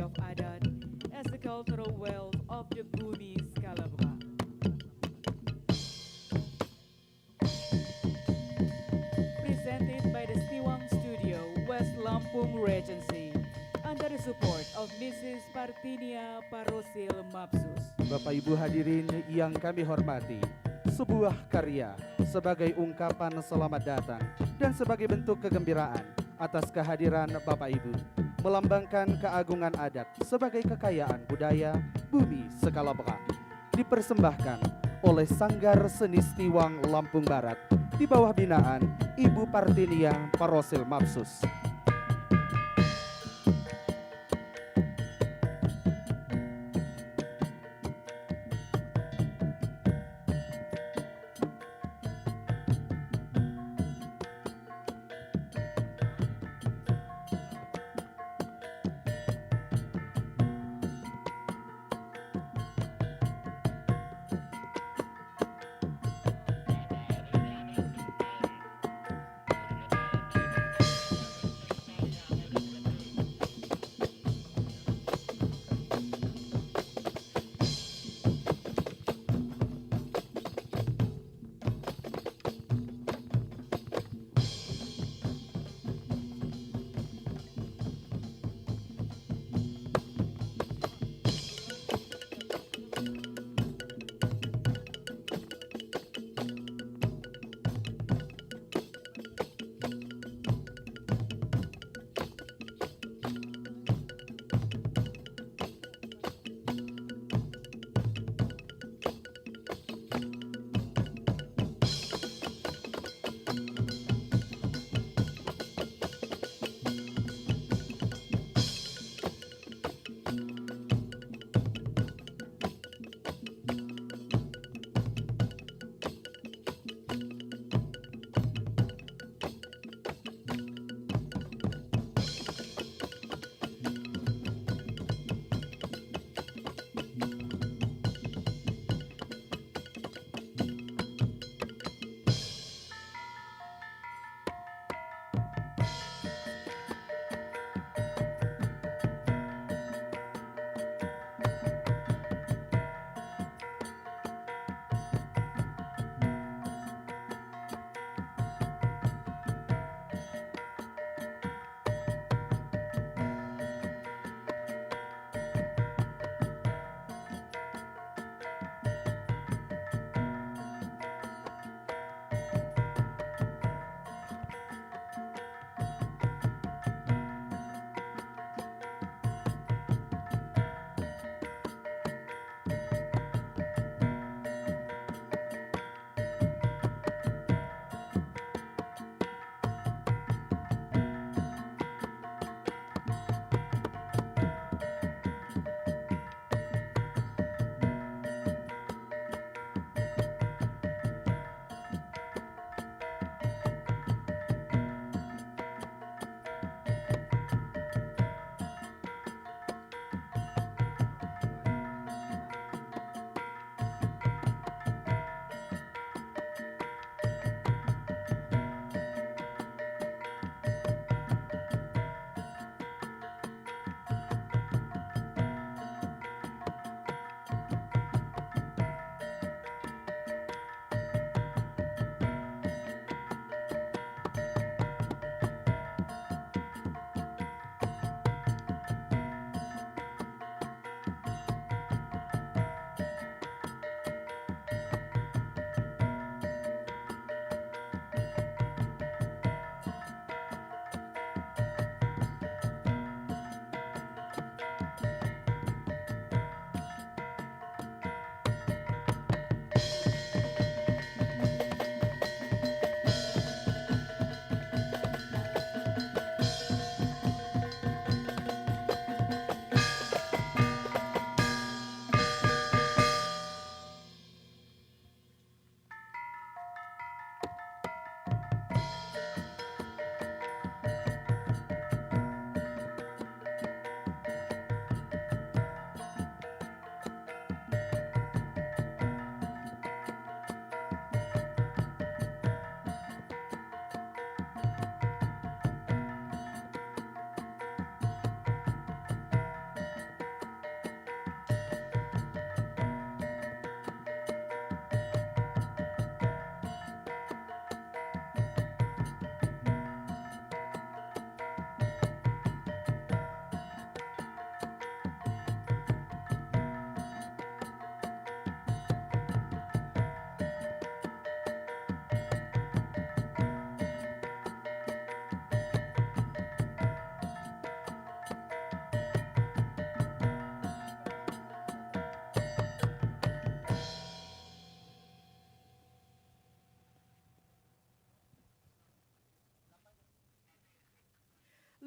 of Adat as the cultural wealth of the Bumi Skalabra. Presented by the Stiwang Studio, West Lampung Regency, under the support of Mrs. Partinia Parosil Mapsus. Bapak Ibu hadirin yang kami hormati, sebuah karya sebagai ungkapan selamat datang dan sebagai bentuk kegembiraan atas kehadiran Bapak Ibu, melambangkan keagungan adat sebagai kekayaan budaya bumi Skalabra, dipersembahkan oleh Sanggar Seni Stiwang Lampung Barat di bawah binaan Ibu Partinia Parosil Mapsus.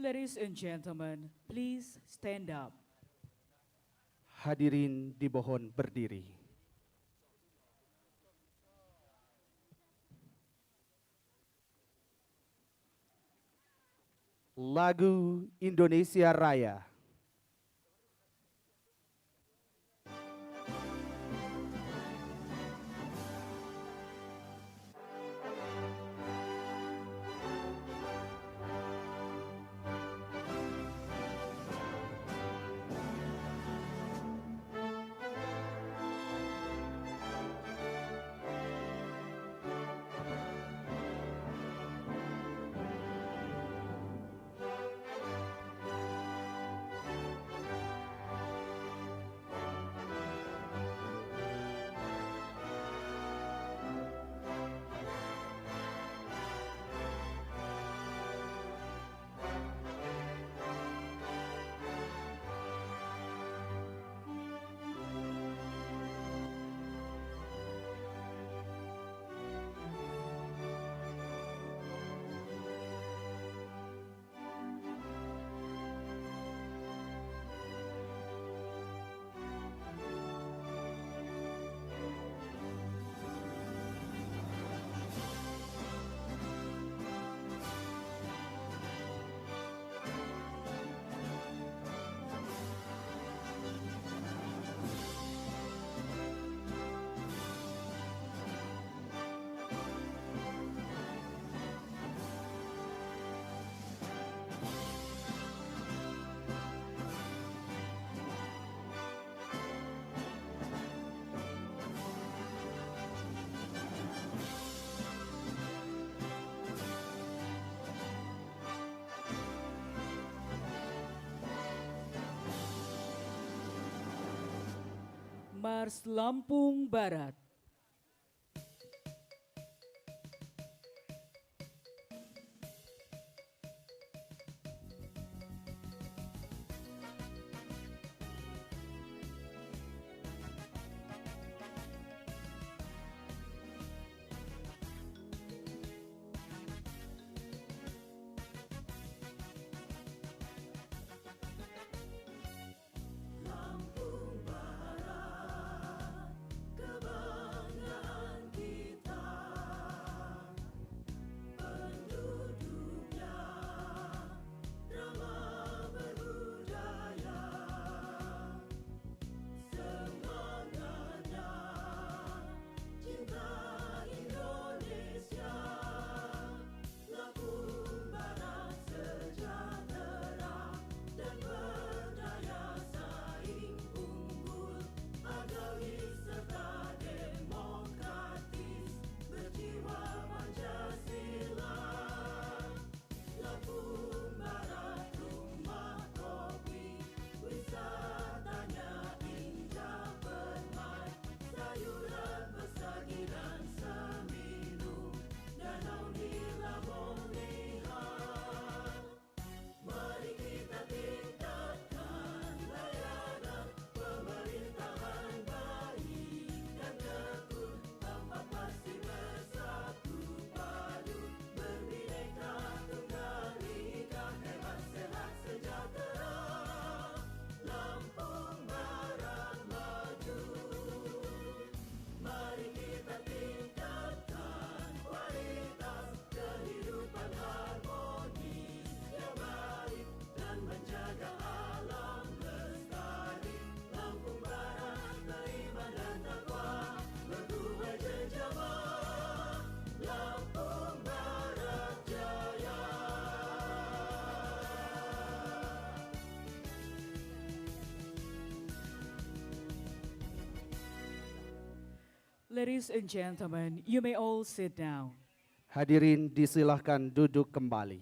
Ladies and gentlemen, please stand up. Hadirin dimohon berdiri. Lagu Indonesia Raya. Mars Lampung Barat. Ladies and gentlemen, you may all sit down. Hadirin disilahkan duduk kembali.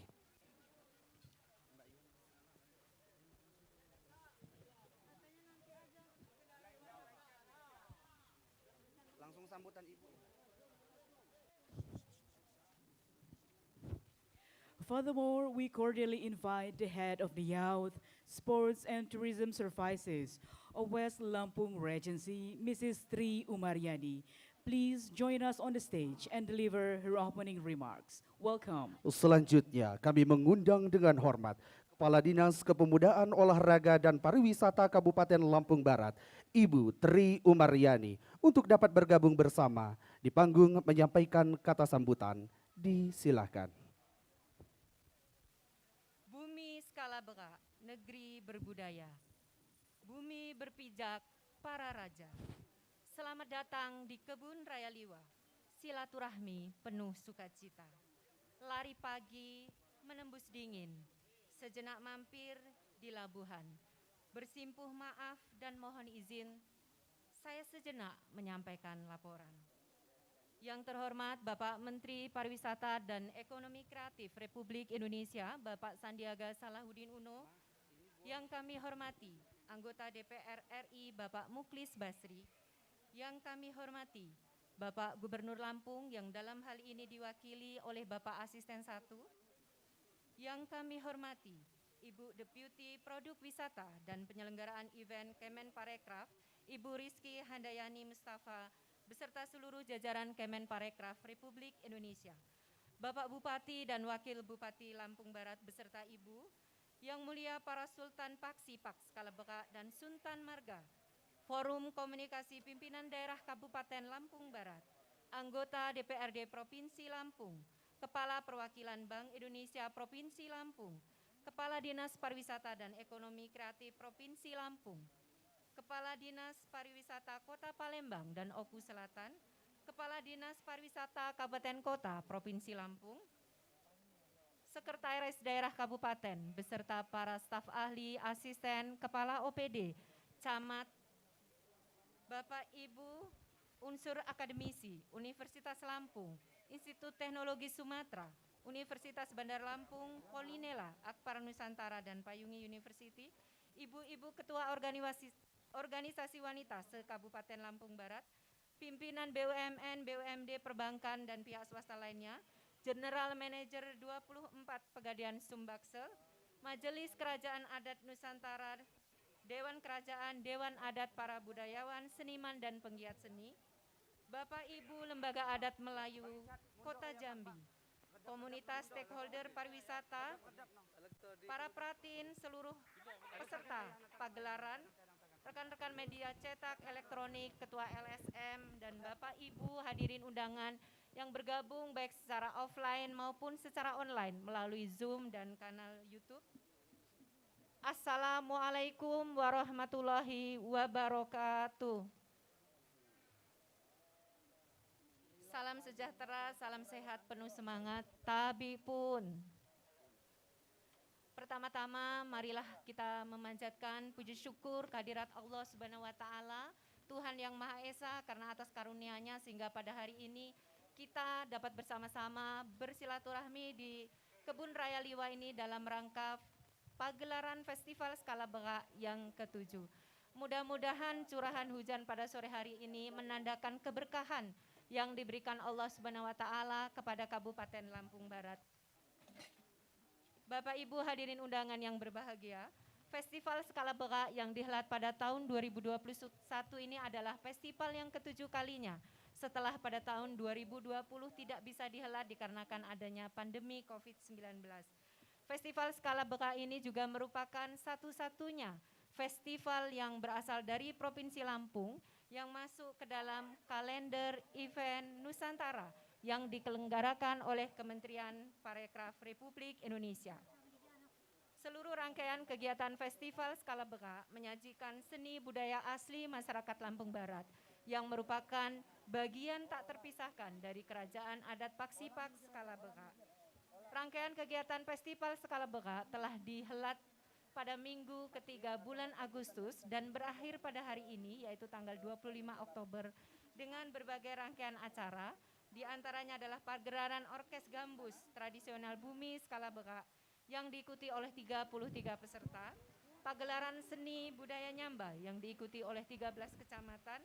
Langsung sambutan Ibu. Furthermore, we cordially invite the head of the Youth, Sports and Tourism Services of West Lampung Regency, Mrs. Tri Umaryani. Please join us on the stage and deliver her opening remarks. Welcome. Selanjutnya kami mengundang dengan hormat Kepala Dinas Kepemudaan Olahraga dan Pariwisata Kabupaten Lampung Barat, Ibu Tri Umaryani, untuk dapat bergabung bersama di panggung menyampaikan kata sambutan. Disilahkan. Bumi skala beka, negeri berbudaya. Bumi berpijak, para raja. Selamat datang di Kebun Raya Liwa. Silaturahmi penuh sukacita. Lari pagi, menembus dingin. Sejenak mampir di Labuhan. Bersimpuh maaf dan mohon izin, saya sejenak menyampaikan laporan. Yang terhormat Bapak Menteri Pariwisata dan Ekonomi Kreatif Republik Indonesia, Bapak Sandiaga Salahuddin Uno. Yang kami hormati anggota DPR RI Bapak Muklis Basri. Yang kami hormati Bapak Gubernur Lampung yang dalam hal ini diwakili oleh Bapak Asisten 1. Yang kami hormati Ibu Deputi Produk Wisata dan Penyelenggaraan Event Kemenparekraf, Ibu Rizky Handayani Mustafa, beserta seluruh jajaran Kemenparekraf Republik Indonesia. Bapak Bupati dan Wakil Bupati Lampung Barat beserta Ibu, yang mulia para Sultan Paksi Paks Kalabeka dan Sultan Marga, Forum Komunikasi Pimpinan Daerah Kabupaten Lampung Barat, anggota DPRD Provinsi Lampung, Kepala Perwakilan Bank Indonesia Provinsi Lampung, Kepala Dinas Pariwisata dan Ekonomi Kreatif Provinsi Lampung, Kepala Dinas Pariwisata Kota Palembang dan Oku Selatan, Kepala Dinas Pariwisata Kabupaten Kota Provinsi Lampung, Sekretaris Daerah Kabupaten beserta para staf ahli, asisten, kepala OPD, camat, Bapak Ibu, unsur akademisi, Universitas Lampung, Institut Teknologi Sumatera, Universitas Bandar Lampung, Polinela, Akpar Nusantara dan Payungi University, ibu-ibu ketua organisasi wanita se-Kabupaten Lampung Barat, pimpinan BUMN, BUMD, perbankan dan pihak swasta lainnya, General Manager 24 Pegadaian Sumbaksel, Majelis Kerajaan Adat Nusantara, Dewan Kerajaan, Dewan Adat para Budayawan, Seniman dan Penggiat Seni, Bapak Ibu Lembaga Adat Melayu Kota Jambi, komunitas stakeholder pariwisata, para pratin, seluruh peserta pagelaran, rekan-rekan media cetak, elektronik, ketua LSM, dan Bapak Ibu hadirin undangan yang bergabung baik secara offline maupun secara online melalui Zoom dan kanal YouTube. Assalamualaikum warahmatullahi wabarakatuh. Salam sejahtera, salam sehat, penuh semangat, tabi pun. Pertama-tama marilah kita memanjatkan puji syukur kehadirat Allah Subhanahu wa taala, Tuhan yang Maha Esa, karena atas karunia-Nya sehingga pada hari ini kita dapat bersama-sama bersilaturahmi di Kebun Raya Liwa ini dalam rangka pagelaran Festival Skala Beka yang ke-7. Mudah-mudahan curahan hujan pada sore hari ini menandakan keberkahan yang diberikan Allah Subhanahu wa taala kepada Kabupaten Lampung Barat. Bapak Ibu hadirin undangan yang berbahagia, Festival Skala Beka yang dihelat pada tahun 2021 ini adalah festival yang ke-7 kalinya setelah pada tahun 2020 tidak bisa dihelat dikarenakan adanya pandemi COVID-19. Festival Skala Beka ini juga merupakan satu-satunya festival yang berasal dari Provinsi Lampung yang masuk ke dalam kalender event Nusantara yang diselenggarakan oleh Kementerian Parekraf Republik Indonesia. Seluruh rangkaian kegiatan Festival Skala Beka menyajikan seni budaya asli masyarakat Lampung Barat yang merupakan bagian tak terpisahkan dari Kerajaan Adat Paksi Paks Skala Beka. Rangkaian kegiatan Festival Skala Beka telah dihelat pada minggu ketiga bulan Agustus dan berakhir pada hari ini yaitu tanggal 25 Oktober dengan berbagai rangkaian acara, di antaranya adalah pagelaran Orkes Gambus Tradisional Bumi Skala Beka yang diikuti oleh 33 peserta, pagelaran seni budaya Nyamba yang diikuti oleh 13 kecamatan,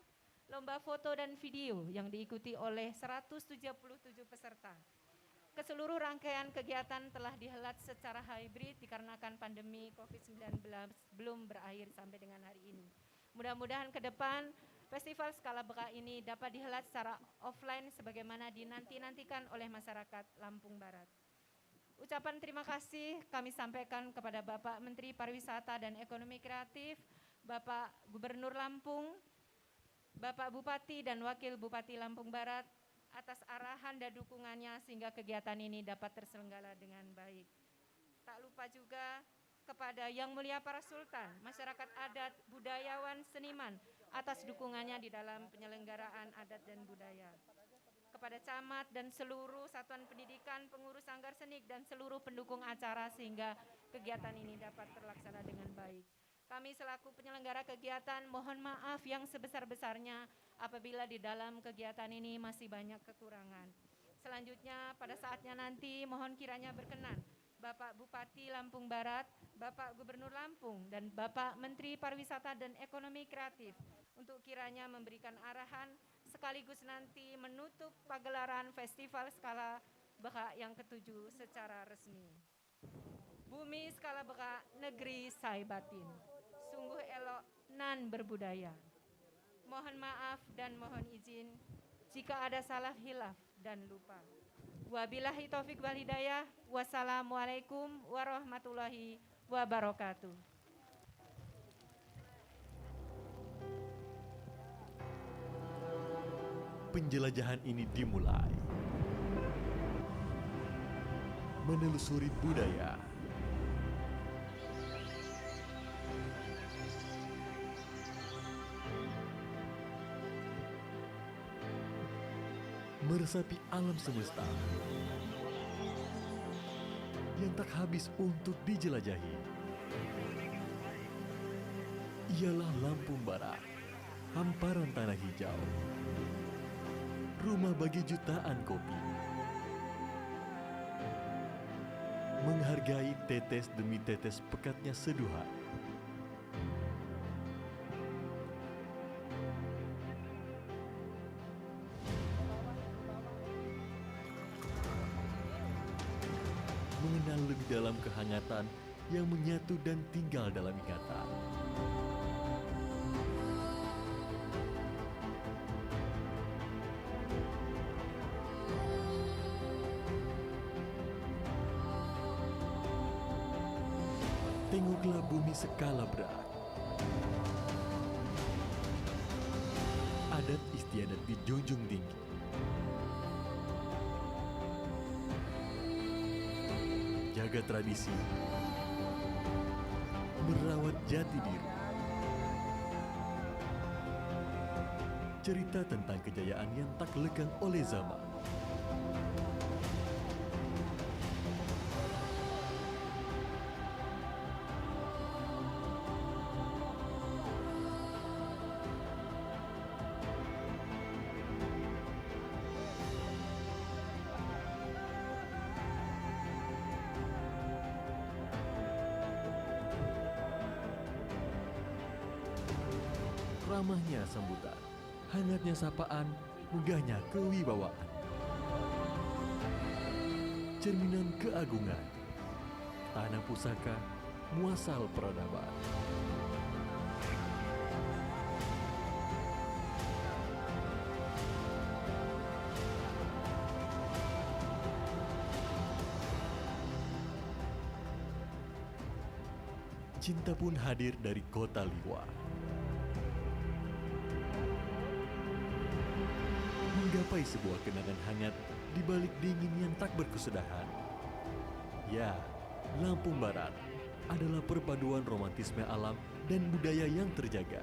lomba foto dan video yang diikuti oleh 177 peserta. Keseluruh rangkaian kegiatan telah dihelat secara hybrid dikarenakan pandemi COVID-19 belum berakhir sampai dengan hari ini. Mudah-mudahan ke depan Festival Skala Beka ini dapat dihelat secara offline sebagaimana dinanti-nantikan oleh masyarakat Lampung Barat. Ucapan terima kasih kami sampaikan kepada Bapak Menteri Pariwisata dan Ekonomi Kreatif, Bapak Gubernur Lampung, Bapak Bupati dan Wakil Bupati Lampung Barat atas arahan dan dukungannya sehingga kegiatan ini dapat terselenggara dengan baik. Tak lupa juga kepada Yang Mulia para Sultan, masyarakat adat, budayawan, seniman atas dukungannya di dalam penyelenggaraan adat dan budaya. Kepada camat dan seluruh satuan pendidikan, pengurus sanggar seni dan seluruh pendukung acara sehingga kegiatan ini dapat terlaksana dengan baik. Kami selaku penyelenggara kegiatan mohon maaf yang sebesar-besarnya apabila di dalam kegiatan ini masih banyak kekurangan. Selanjutnya pada saatnya nanti mohon kiranya berkenan Bapak Bupati Lampung Barat, Bapak Gubernur Lampung dan Bapak Menteri Pariwisata dan Ekonomi Kreatif untuk kiranya memberikan arahan sekaligus nanti menutup pagelaran Festival Skala Beka yang ke-7 secara resmi. Bumi Skala Beka, negeri Sai Batin, sungguh elok nan berbudaya. Mohon maaf dan mohon izin jika ada salah hilaf dan lupa. Wabillahi taufik wal hidayah. Wassalamualaikum warahmatullahi wabarakatuh. Penjelajahan ini dimulai. Menelusuri budaya. Meresapi alam semesta yang tak habis untuk dijelajahi. Ialah Lampung Barat, hamparan tanah hijau, rumah bagi jutaan kopi. Menghargai tetes demi tetes pekatnya seduhan. Mengenal lebih dalam kehangatan yang menyatu dan tinggal dalam ikatan. Tengoklah bumi skala berat. Adat istiadat dijunjung tinggi. Jaga tradisi, merawat jati diri. Cerita tentang kejayaan yang tak lekang oleh zaman. Ramahnya sambutan, hangatnya sapaan, megahnya kewibawaan. Cerminan keagungan, tanah pusaka, muasal peradaban. Cinta pun hadir dari kota Liwa. Menggapai sebuah kenangan hangat di balik dingin yang tak berkesudahan. Ya, Lampung Barat adalah perpaduan romantisme alam dan budaya yang terjaga.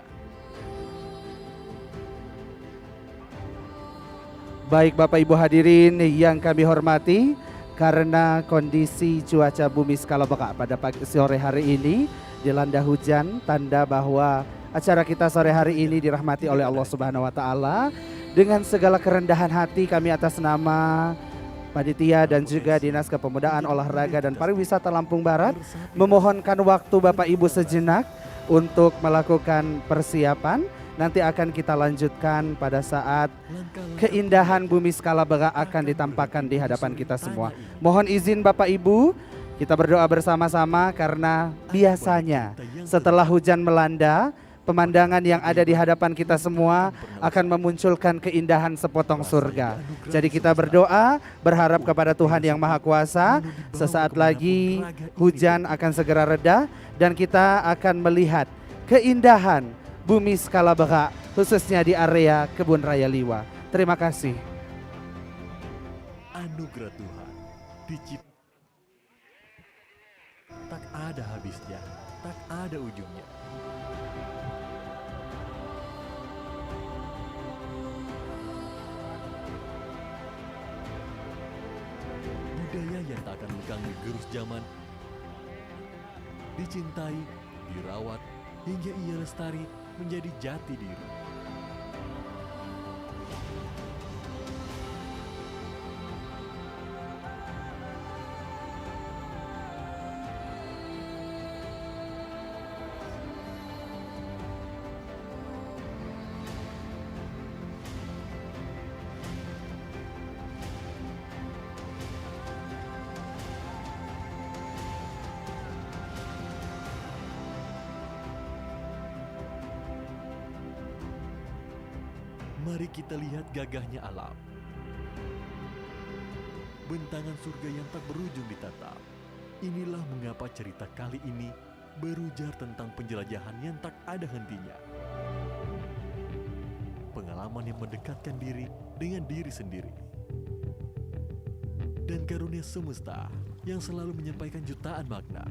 Baik Bapak Ibu hadirin yang kami hormati, karena kondisi cuaca bumi skala beka pada pagi sore hari ini dilanda hujan, tanda bahwa acara kita sore hari ini dirahmati oleh Allah Subhanahu wa taala. Dengan segala kerendahan hati kami atas nama panitia dan juga Dinas Kepemudaan Olahraga dan Pariwisata Lampung Barat memohonkan waktu Bapak Ibu sejenak untuk melakukan persiapan. Nanti akan kita lanjutkan pada saat keindahan bumi skala beka akan ditampakkan di hadapan kita semua. Mohon izin Bapak Ibu, kita berdoa bersama-sama karena biasanya setelah hujan melanda pemandangan yang ada di hadapan kita semua akan memunculkan keindahan sepotong surga. Jadi kita berdoa, berharap kepada Tuhan Yang Maha Kuasa, sesaat lagi hujan akan segera reda dan kita akan melihat keindahan bumi skala Beka, khususnya di area Kebun Raya Liwa. Terima kasih. Anugerah Tuhan dicipta tak ada habisnya, tak ada ujungnya. Budaya yang tak akan lekang di gerus zaman, dicintai, dirawat, hingga ia lestari menjadi jati diri. Mari kita lihat gagahnya alam. Bentangan surga yang tak berujung ditatap. Inilah mengapa cerita kali ini berujar tentang penjelajahan yang tak ada hentinya. Pengalaman yang mendekatkan diri dengan diri sendiri. Dan karunia semesta yang selalu menyampaikan jutaan makna.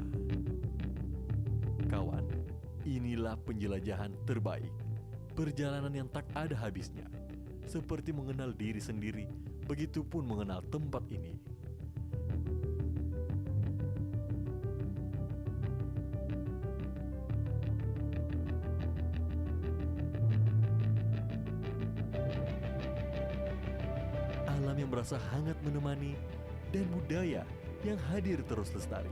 Kawan, inilah penjelajahan terbaik. Perjalanan yang tak ada habisnya, seperti mengenal diri sendiri, begitupun mengenal tempat ini. Alam yang merasa hangat menemani, dan budaya yang hadir terus lestari.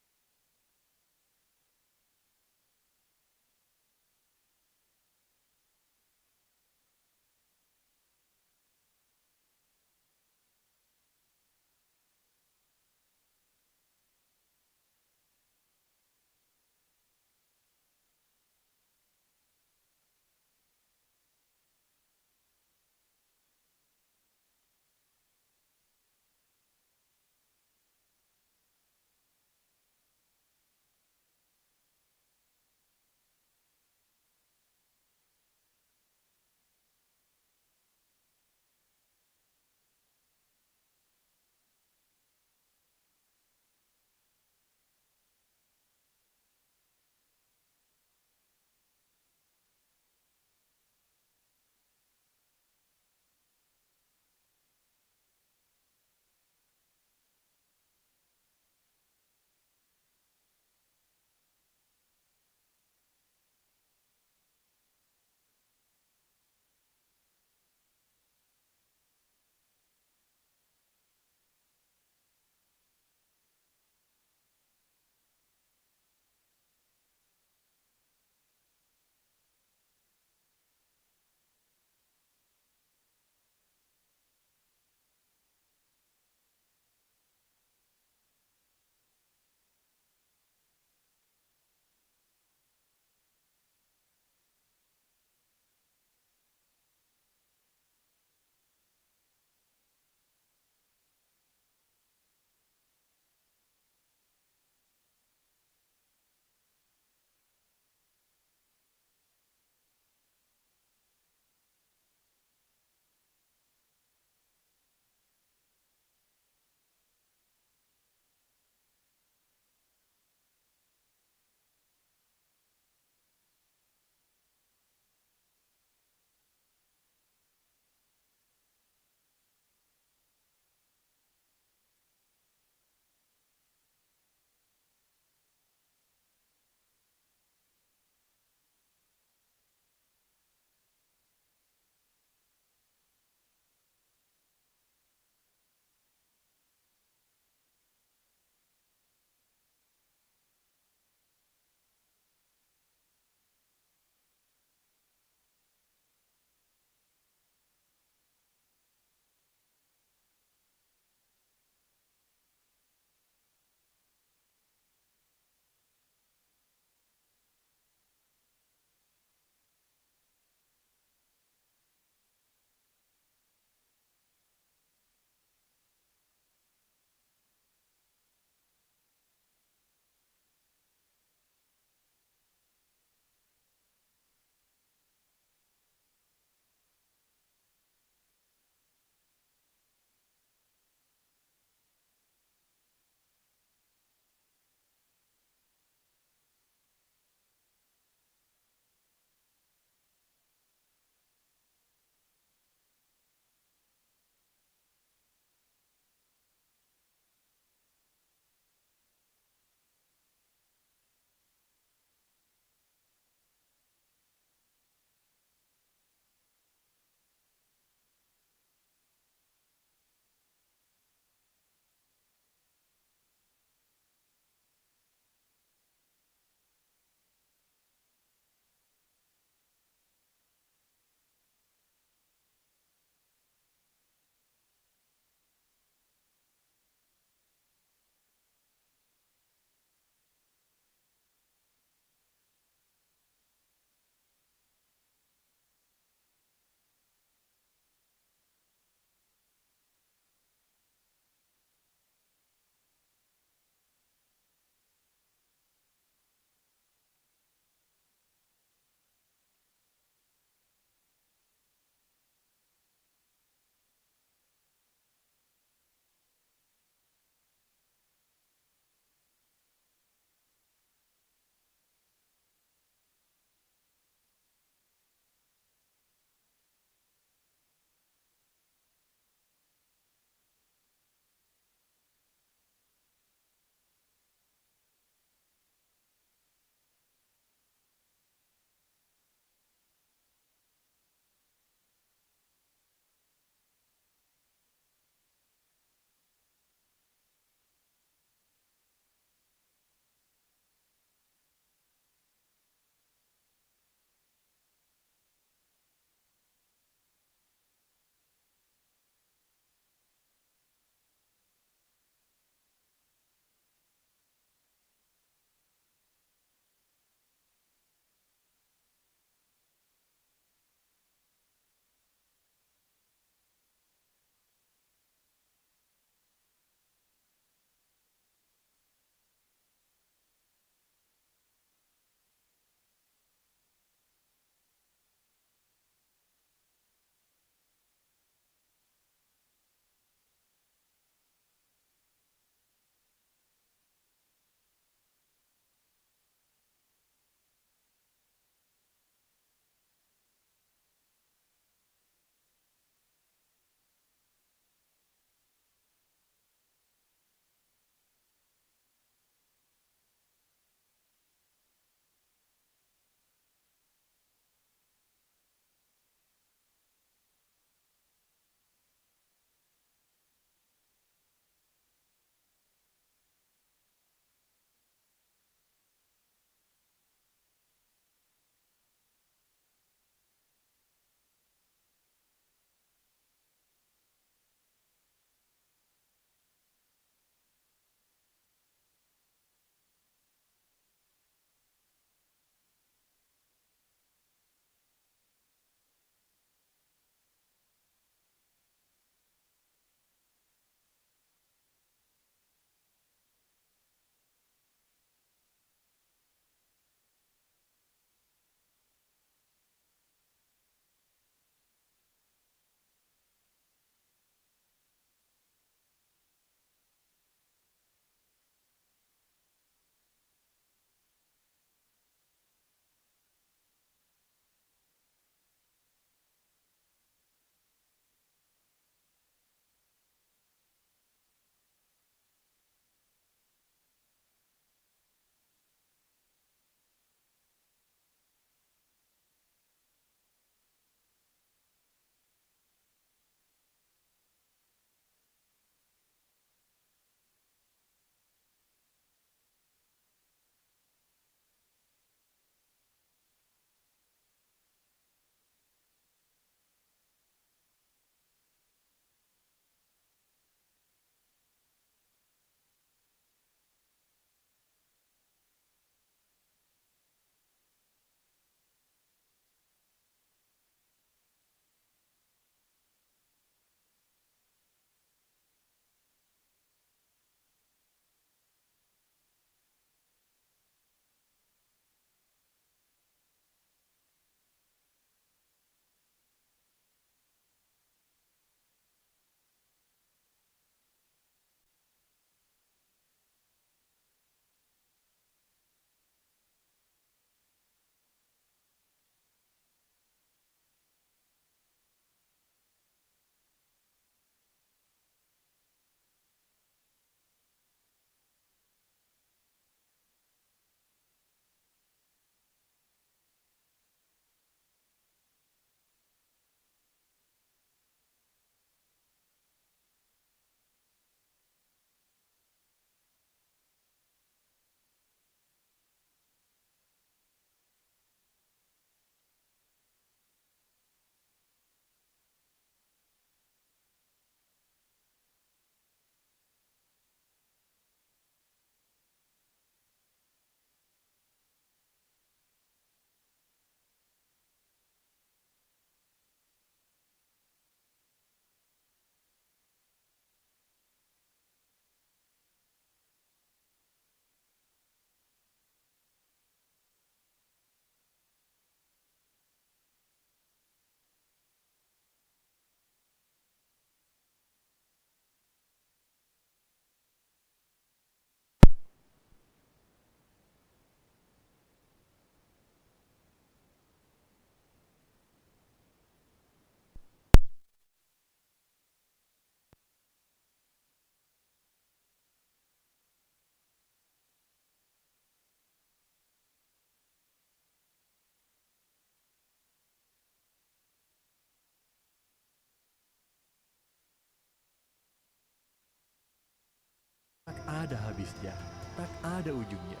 ada habisnya, tak ada ujungnya.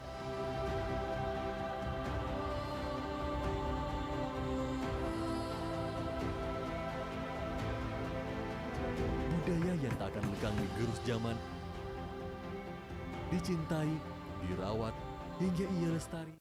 Budaya yang tak akan lekang di gerus zaman, dicintai, dirawat, hingga ia lestari.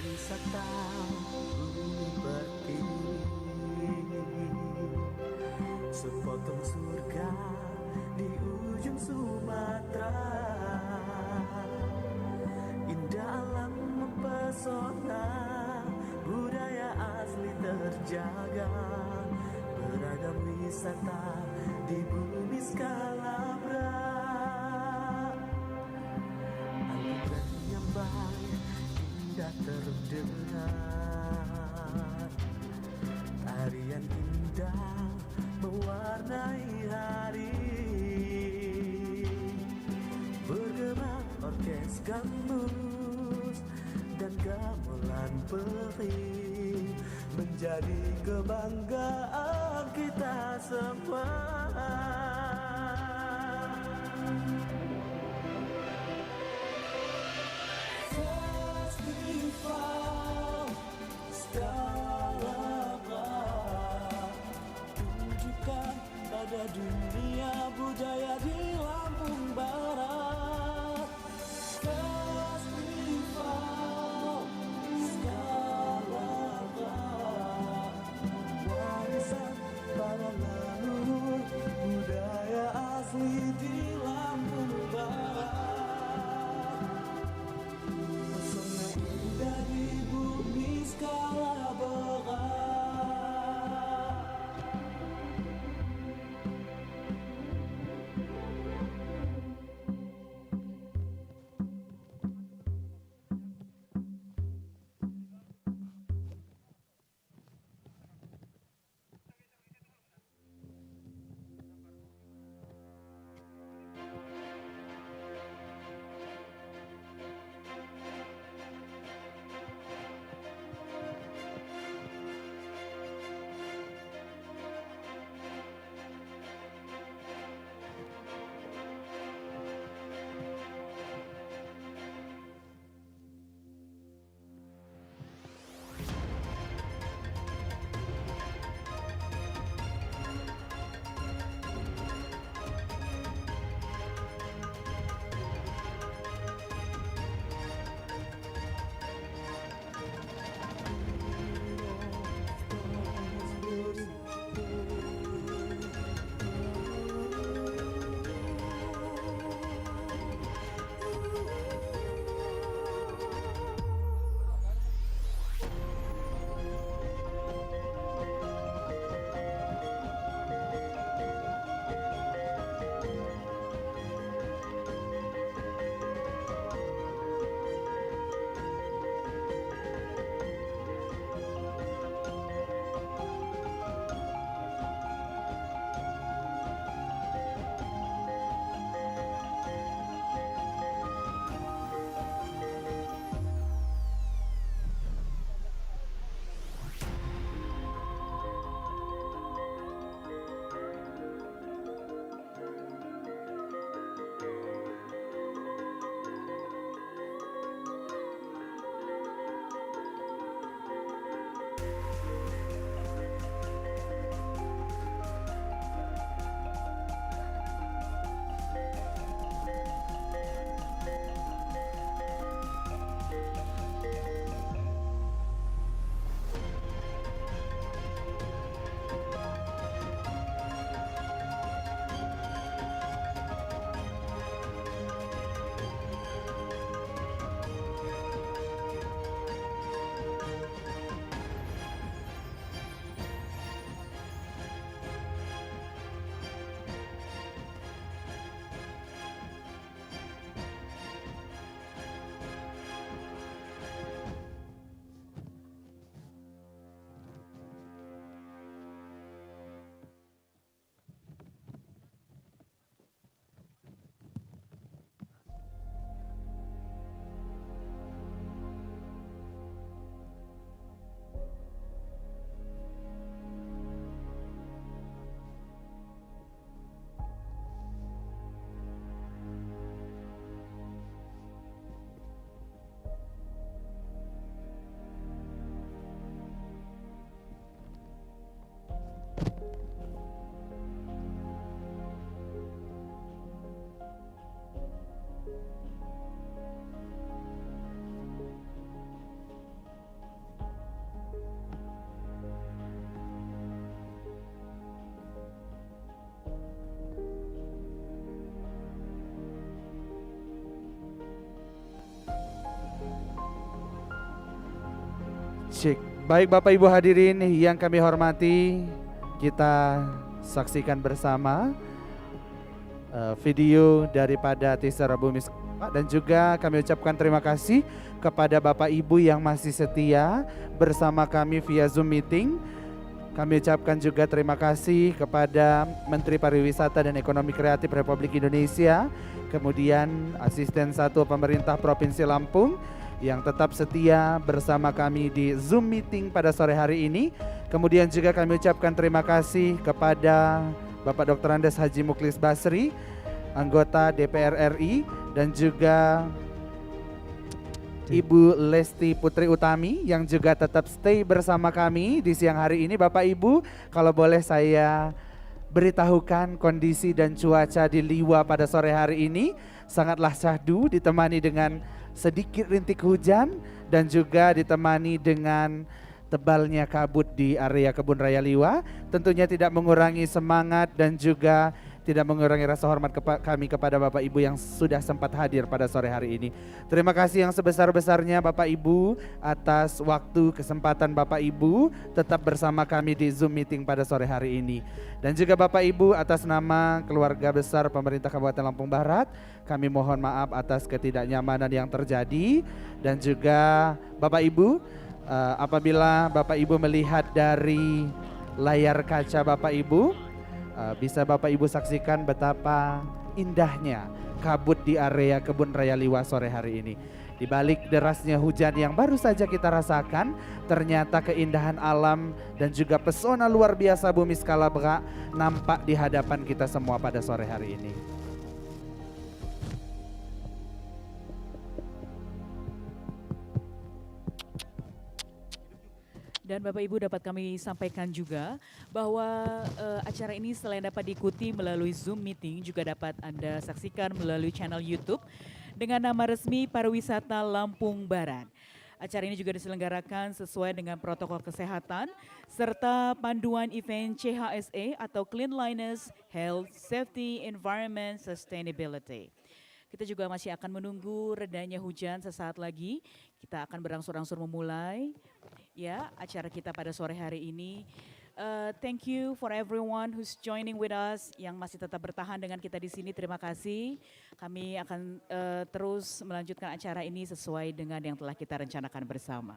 Wisata bumi pertiwi, sepotong surga di ujung Sumatera. Indah alam mempesona, budaya asli terjaga, beragam wisata di bumi Skalabra. Anggun menyambar indah terdengar, tarian indah mewarnai hari, bergerak orkes gambus dan gamelan peri, menjadi kebanggaan kita semua. Festival Skalabra, tunjukkan pada dunia budaya di Lampung Barat. Festival Skalabra, warisan para leluhur budaya. Cik. Baik Bapak Ibu hadirin yang kami hormati, kita saksikan bersama video daripada teaser Bumi Skala, dan juga kami ucapkan terima kasih kepada Bapak Ibu yang masih setia bersama kami via Zoom meeting. Kami ucapkan juga terima kasih kepada Menteri Pariwisata dan Ekonomi Kreatif Republik Indonesia, kemudian Asisten 1 Pemerintah Provinsi Lampung yang tetap setia bersama kami di Zoom meeting pada sore hari ini. Kemudian juga kami ucapkan terima kasih kepada Bapak Dr. Andes Haji Muklis Basri, anggota DPR RI, dan juga Ibu Lesti Putri Utami yang juga tetap stay bersama kami di siang hari ini. Bapak Ibu, kalau boleh saya beritahukan kondisi dan cuaca di Liwa pada sore hari ini sangatlah syahdu, ditemani dengan sedikit rintik hujan dan juga ditemani dengan tebalnya kabut di area Kebun Raya Liwa. Tentunya tidak mengurangi semangat dan juga tidak mengurangi rasa hormat kami kepada Bapak Ibu yang sudah sempat hadir pada sore hari ini. Terima kasih yang sebesar-besarnya Bapak Ibu atas waktu kesempatan Bapak Ibu tetap bersama kami di Zoom meeting pada sore hari ini. Dan juga Bapak Ibu atas nama keluarga besar pemerintah Kabupaten Lampung Barat, kami mohon maaf atas ketidaknyamanan yang terjadi. Dan juga Bapak Ibu, apabila Bapak Ibu melihat dari layar kaca Bapak Ibu, bisa Bapak Ibu saksikan betapa indahnya kabut di area Kebun Raya Liwa sore hari ini. Di balik derasnya hujan yang baru saja kita rasakan, ternyata keindahan alam dan juga pesona luar biasa Bumi Skala Beka nampak di hadapan kita semua pada sore hari ini. Dan Bapak Ibu dapat kami sampaikan juga bahwa acara ini selain dapat diikuti melalui Zoom meeting juga dapat Anda saksikan melalui channel YouTube dengan nama resmi Pariwisata Lampung Barat. Acara ini juga diselenggarakan sesuai dengan protokol kesehatan serta panduan event CHSE atau Cleanliness, Health, Safety, Environment, Sustainability. Kita juga masih akan menunggu redanya hujan sesaat lagi. Kita akan berangsur-angsur memulai ya acara kita pada sore hari ini. Thank you for everyone who's joining with us, yang masih tetap bertahan dengan kita di sini. Terima kasih. Kami akan terus melanjutkan acara ini sesuai dengan yang telah kita rencanakan bersama.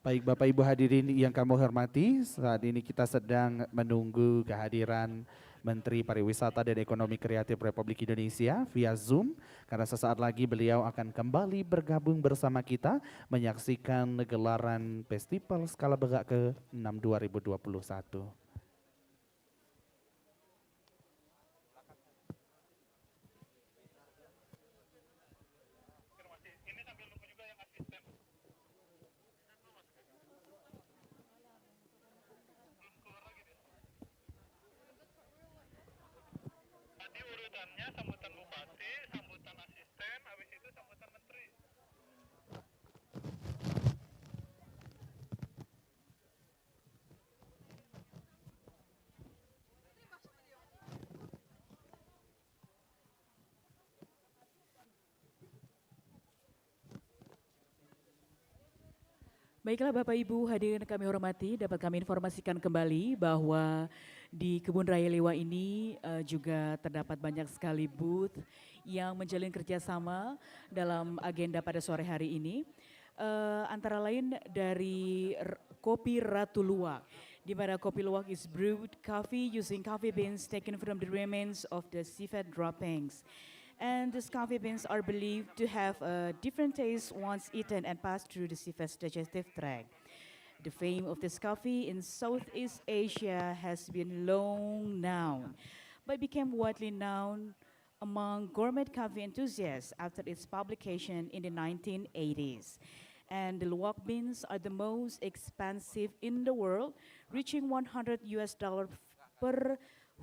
Baik Bapak Ibu hadirin yang kami hormati, saat ini kita sedang menunggu kehadiran Menteri Pariwisata dan Ekonomi Kreatif Republik Indonesia via Zoom, karena sesaat lagi beliau akan kembali bergabung bersama kita menyaksikan gelaran Festival Skala Beka ke-6 2021. Sambutan bupati, sambutan asisten, habis itu sambutan menteri. Baiklah Bapak Ibu hadirin kami hormati, dapat kami informasikan kembali bahwa di Kebun Raya Liwa ini juga terdapat banyak sekali booth yang menjalin kerjasama dalam agenda pada sore hari ini. Antara lain dari Kopi Ratu Luwak, di mana kopi luwak is brewed coffee using coffee beans taken from the remains of the seafood droppings. And these coffee beans are believed to have a different taste once eaten and passed through the seafood's digestive tract. The fame of this coffee in Southeast Asia has been long known, but became widely known among gourmet coffee enthusiasts after its publication in the 1980s. And the luwak beans are the most expensive in the world, reaching $100 per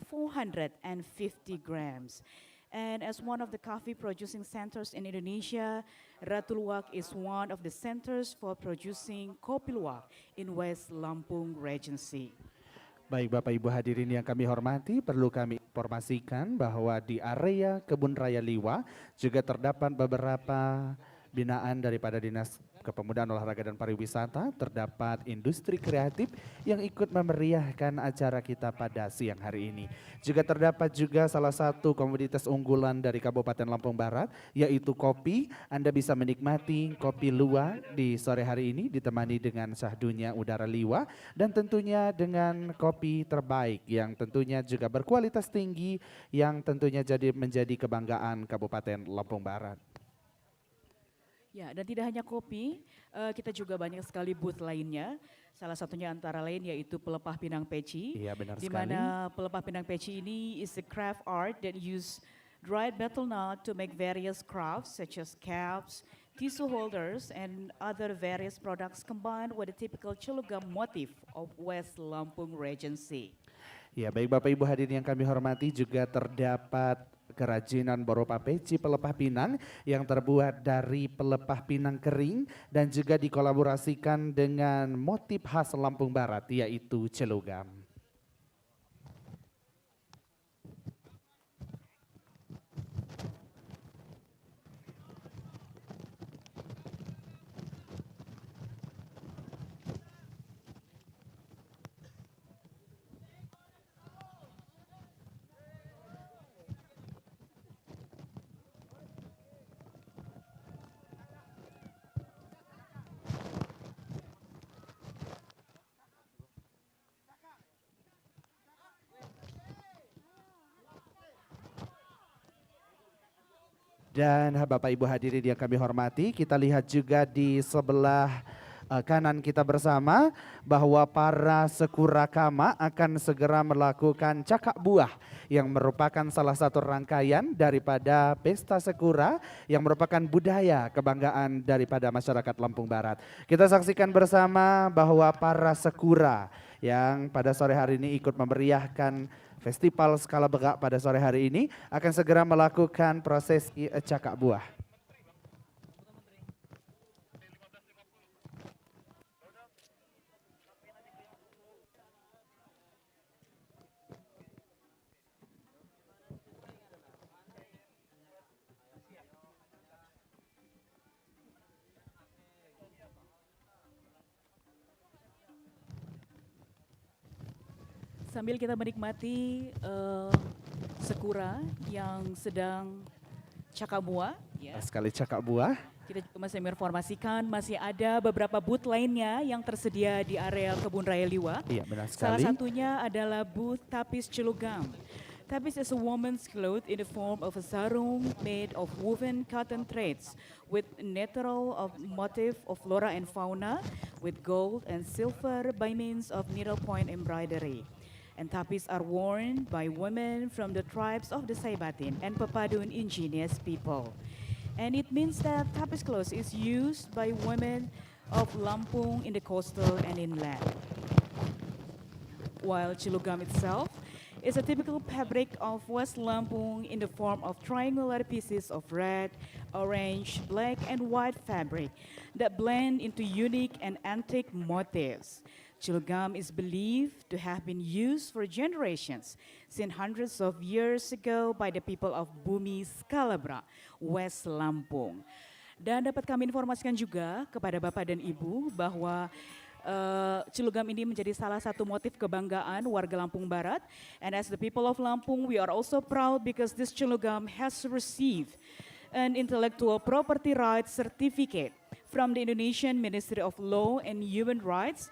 450 grams. And as one of the coffee producing centers in Indonesia, Ratu Luwak is one of the centers for producing kopi luwak in West Lampung Regency. Baik Bapak Ibu hadirin yang kami hormati, perlu kami informasikan bahwa di area Kebun Raya Liwa juga terdapat beberapa binaan daripada Dinas Kepemudaan Olahraga dan Pariwisata, terdapat industri kreatif yang ikut memeriahkan acara kita pada siang hari ini. Juga terdapat juga salah satu komoditas unggulan dari Kabupaten Lampung Barat, yaitu kopi. Anda bisa menikmati kopi luwak di sore hari ini ditemani dengan syahdunya udara Liwa dan tentunya dengan kopi terbaik yang tentunya juga berkualitas tinggi yang tentunya menjadi kebanggaan Kabupaten Lampung Barat. Ya, dan tidak hanya kopi, kita juga banyak sekali booth lainnya. Salah satunya antara lain yaitu pelepah pinang peci. Iya, benar Di sekali. mana pelepah pinang peci ini is a craft art that use dried betel nut to make various crafts such as caps, tissue holders, and other various products combined with the typical Celugam motif of West Lampung Regency. Ya, baik Bapak Ibu hadirin yang kami hormati, juga terdapat kerajinan berupa peci pelepah pinang yang terbuat dari pelepah pinang kering dan juga dikolaborasikan dengan motif khas Lampung Barat yaitu celugam. Dan Bapak Ibu hadirin yang kami hormati, kita lihat juga di sebelah kanan kita bersama bahwa para sekurakama akan segera melakukan cakak buah yang merupakan salah satu rangkaian daripada pesta sekura yang merupakan budaya kebanggaan daripada masyarakat Lampung Barat. Kita saksikan bersama bahwa para sekura yang pada sore hari ini ikut memeriahkan Festival Skala Begak pada sore hari ini akan segera melakukan prosesi cakak buah. Sambil kita menikmati sekura yang sedang cakak buah, ya. Sekali cakak buah. Kita juga masih menginformasikan masih ada beberapa booth lainnya yang tersedia di area Kebun Raya Liwa. Iya, benar Salah sekali. satunya adalah booth Tapis Celugam. Tapis is a woman's cloth in the form of a sarung made of woven cotton threads with natural of motif of flora and fauna with gold and silver by means of needlepoint embroidery. And tapis are worn by women from the tribes of the Saibatin and Papadun indigenous people. And it means that tapis cloth is used by women of Lampung in the coastal and inland. While Celugam itself is a typical fabric of West Lampung in the form of triangular pieces of red, orange, black, and white fabric that blend into unique and antique motifs. Celugam is believed to have been used for generations since hundreds of years ago by the people of Bumi Skalabra, West Lampung. Dan dapat kami informasikan juga kepada Bapak dan Ibu bahwa Celugam ini menjadi salah satu motif kebanggaan warga Lampung Barat. And as the people of Lampung, we are also proud because this Celugam has received an intellectual property rights certificate from the Indonesian Ministry of Law and Human Rights,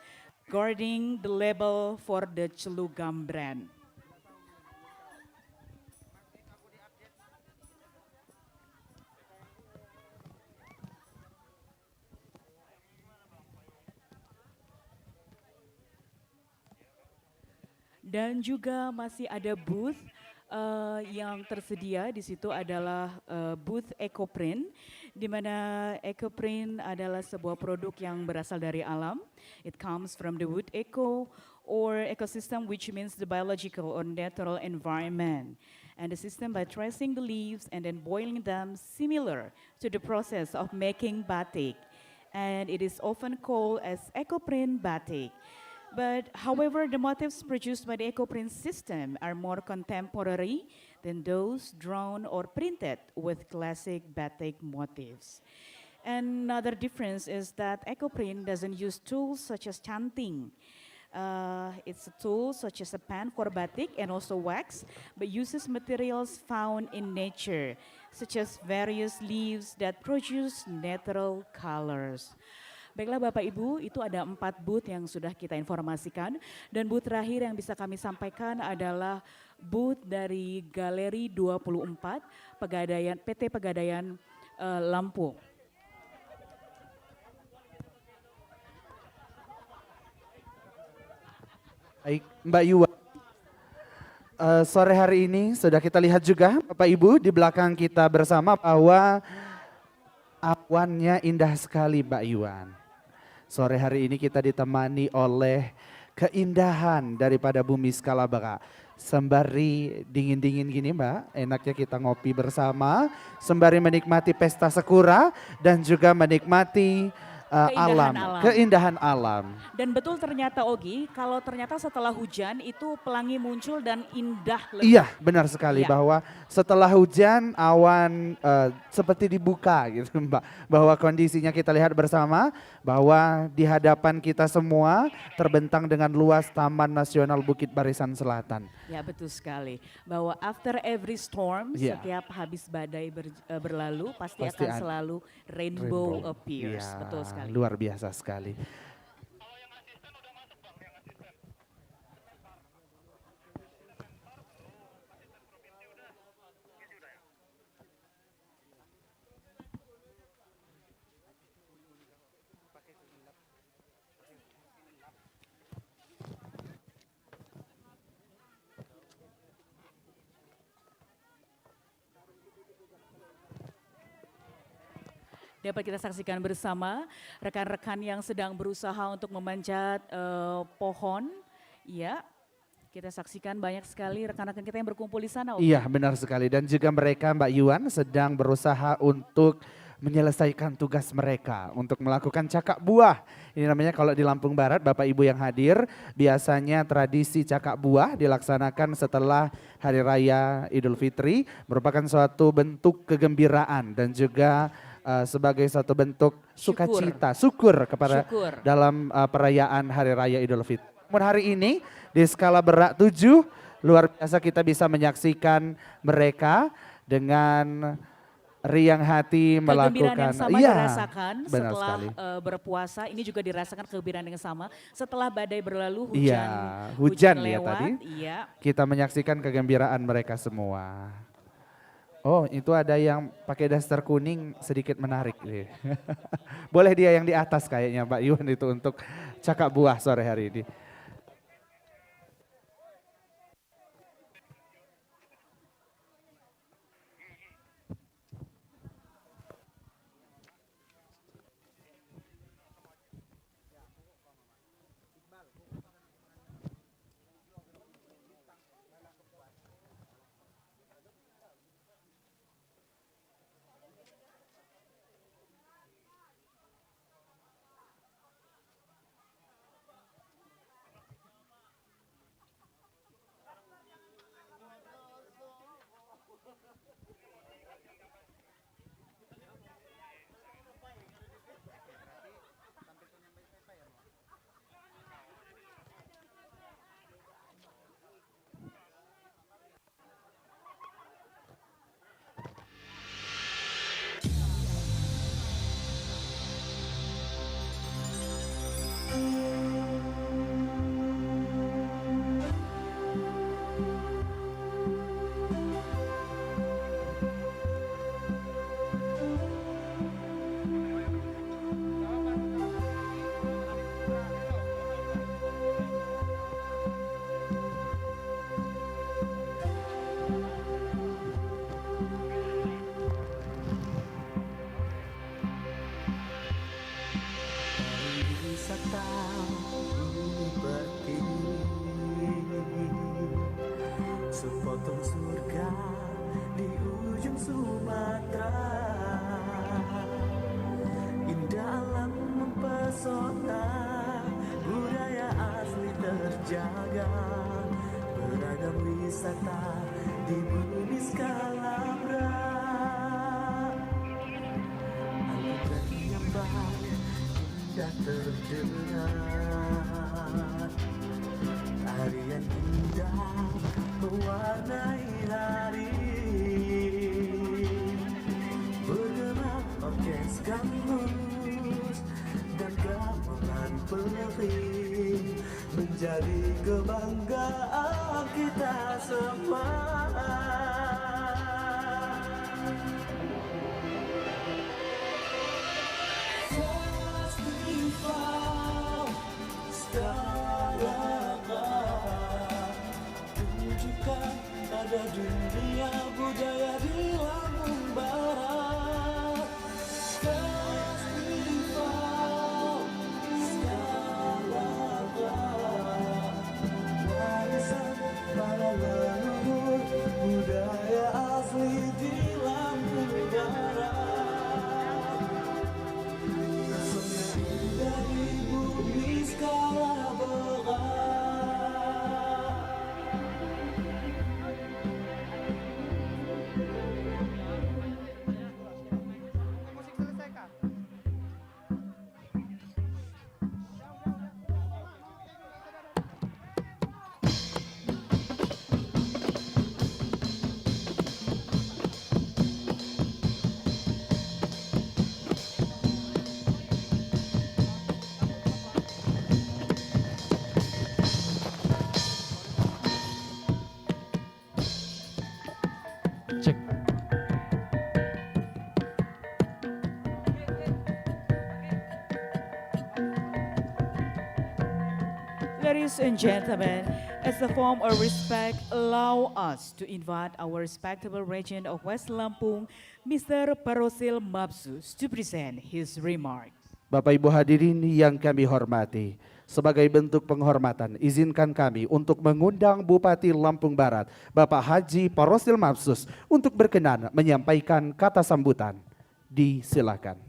guarding the label for the Celugam brand. Dan juga masih ada booth yang tersedia di situ adalah booth EcoPrint, di mana ecoprint adalah sebuah produk yang berasal dari alam. It comes from the wood eco or ecosystem, which means the biological or natural environment. And the system by tracing the leaves and then boiling them similar to the process of making batik. And it is often called as ecoprint batik. But however, the motifs produced by the ecoprint system are more contemporary than those drawn or printed with classic batik motifs. Another difference is that ecoprint doesn't use tools such as canting. It's a tool such as a pen for batik and also wax, but uses materials found in nature, such as various leaves that produce natural colors. Baiklah Bapak Ibu, itu ada 4 booth yang sudah kita informasikan. Dan booth terakhir yang bisa kami sampaikan adalah booth dari Galeri 24 Pegadaian, PT Pegadaian Lampung. Baik, Mbak Yuwa. Sore hari ini sudah kita lihat juga Bapak Ibu di belakang kita bersama bahwa awannya indah sekali Mbak Yuan. Sore hari ini kita ditemani oleh keindahan daripada bumi Skalabaka. Sembari dingin-dingin gini Mbak, enaknya kita ngopi bersama. Sembari menikmati pesta sakura dan juga menikmati keindahan alam. Dan betul ternyata Ogi, kalau ternyata setelah hujan itu pelangi muncul dan indah lebih. Iya benar sekali Iya. bahwa setelah hujan awan seperti dibuka gitu Mbak. Bahwa kondisinya kita lihat bersama bahwa di hadapan kita semua terbentang dengan luas Taman Nasional Bukit Barisan Selatan. Ya betul sekali, bahwa after every storm, Iya. setiap habis badai berlalu pasti Pasti akan ada selalu rainbow appears, Iya, betul sekali. luar biasa sekali. Dapat kita saksikan bersama rekan-rekan yang sedang berusaha untuk memanjat pohon. Ya, kita saksikan banyak sekali rekan-rekan kita yang berkumpul di sana. Iya benar sekali dan juga mereka Mbak Yuan sedang berusaha untuk menyelesaikan tugas mereka untuk melakukan cakak buah. Ini namanya kalau di Lampung Barat Bapak Ibu yang hadir biasanya tradisi cakak buah dilaksanakan setelah Hari Raya Idul Fitri merupakan suatu bentuk kegembiraan dan juga sebagai satu bentuk sukacita, syukur kepada dalam perayaan Hari Raya Idul Fitri. Namun hari ini di skala berat 7 luar biasa kita bisa menyaksikan mereka dengan riang hati melakukan. Kegembiraan yang sama dirasakan benar setelah sekali. berpuasa. Ini juga dirasakan kegembiraan yang sama setelah badai berlalu, Iya, hujan ya lewat. tadi. Iya. Kita menyaksikan kegembiraan mereka semua. Oh itu ada yang pakai daster kuning sedikit menarik. Boleh dia yang di atas kayaknya Mbak Yuan itu untuk cakak buah sore hari ini. menjaga beragam wisata di bumi Skalabra. Alunan nyambang indah terdengar, tarian indah mewarnai hari. Bergerak orkes gambus dan gamelan penting menjadi kebanggaan kita semua. Festival Skalabra tunjukkan pada dunia budaya di Lampung Barat. Festival Skalabra, warisan para leluhur budaya asli di Lampung Barat. Pesona indah di bumi Skalabra. Musik selesai kah? Ladies and gentlemen, as a form of respect, allow us to invite our respectable regent of West Lampung, Mr. Parosil Mapsus, to present his remark. Bapak Ibu hadirin yang kami hormati, sebagai bentuk penghormatan, izinkan kami untuk mengundang Bupati Lampung Barat, Bapak Haji Parosil Mapsus, untuk berkenan menyampaikan kata sambutan. Disilakan.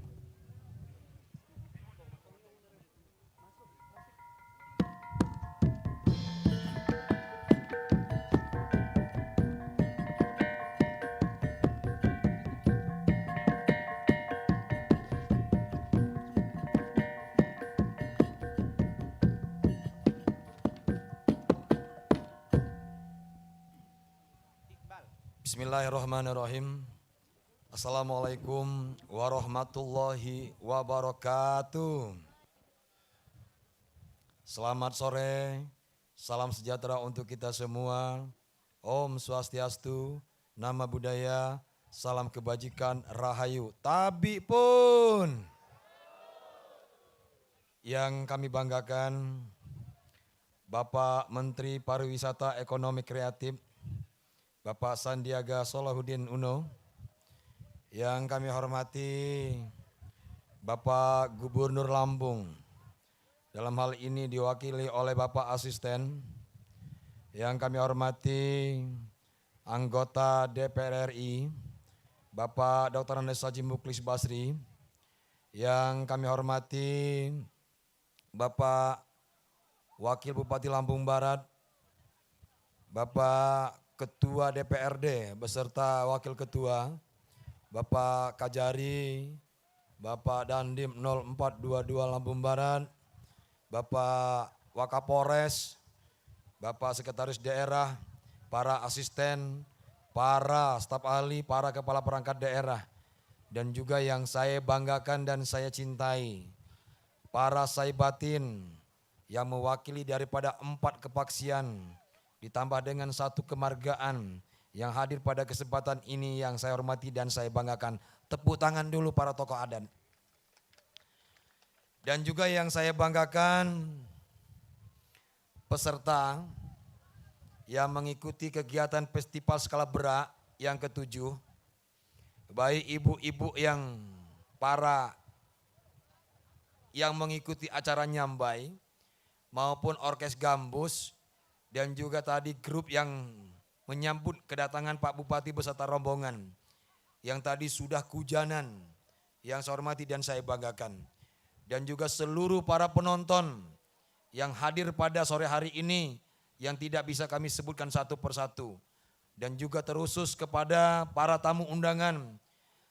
Bismillahirrahmanirrahim. Assalamualaikum warahmatullahi wabarakatuh. Selamat sore, salam sejahtera untuk kita semua. Om Swastiastu, nama budaya, salam kebajikan, rahayu. Tabi pun yang kami banggakan, Bapak Menteri Pariwisata Ekonomi Kreatif, Bapak Sandiaga Salahuddin Uno, yang kami hormati Bapak Gubernur Lampung, dalam hal ini diwakili oleh Bapak Asisten, yang kami hormati anggota DPR RI, Bapak Dr. Andes Haji Muklis Basri, yang kami hormati Bapak Wakil Bupati Lampung Barat, Bapak Ketua DPRD beserta Wakil Ketua, Bapak Kajari, Bapak Dandim 0422 Lampung Barat, Bapak Wakapolres, Bapak Sekretaris Daerah, para asisten, para staf ahli, para kepala perangkat daerah, dan juga yang saya banggakan dan saya cintai, para saibatin yang mewakili daripada 4 kepaksian, ditambah dengan 1 kemargaan yang hadir pada kesempatan ini yang saya hormati dan saya banggakan. Tepuk tangan dulu para tokoh adat. Dan juga yang saya banggakan peserta yang mengikuti kegiatan Festival Skalabra yang ke-7. Baik ibu-ibu yang mengikuti acara nyambai maupun orkes gambus, dan juga tadi grup yang menyambut kedatangan Pak Bupati beserta rombongan yang tadi sudah kehujanan, yang saya hormati dan saya banggakan. Dan juga seluruh para penonton yang hadir pada sore hari ini yang tidak bisa kami sebutkan satu persatu. Dan juga terusus kepada para tamu undangan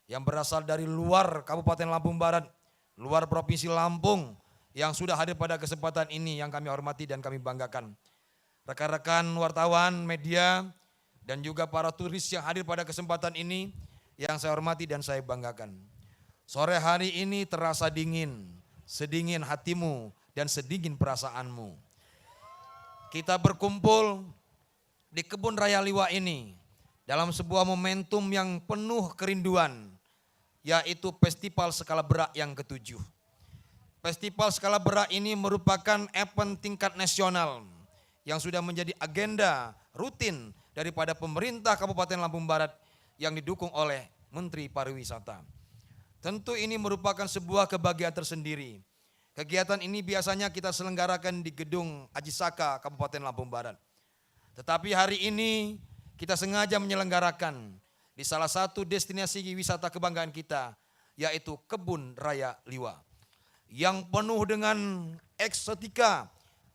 yang berasal dari luar Kabupaten Lampung Barat, luar Provinsi Lampung yang sudah hadir pada kesempatan ini yang kami hormati dan kami banggakan. Rekan-rekan wartawan, media, dan juga para turis yang hadir pada kesempatan ini yang saya hormati dan saya banggakan. Sore hari ini terasa dingin, sedingin hatimu dan sedingin perasaanmu. Kita berkumpul di Kebun Raya Liwa ini dalam sebuah momentum yang penuh kerinduan, yaitu Festival Skala Berak yang ke-7. Festival Skala Berak ini merupakan event tingkat nasional yang sudah menjadi agenda rutin daripada pemerintah Kabupaten Lampung Barat yang didukung oleh Menteri Pariwisata. Tentu ini merupakan sebuah kebahagiaan tersendiri. Kegiatan ini biasanya kita selenggarakan di Gedung Aji Saka Kabupaten Lampung Barat. Tetapi hari ini kita sengaja menyelenggarakan di salah satu destinasi wisata kebanggaan kita, yaitu Kebun Raya Liwa. Yang penuh dengan eksotika,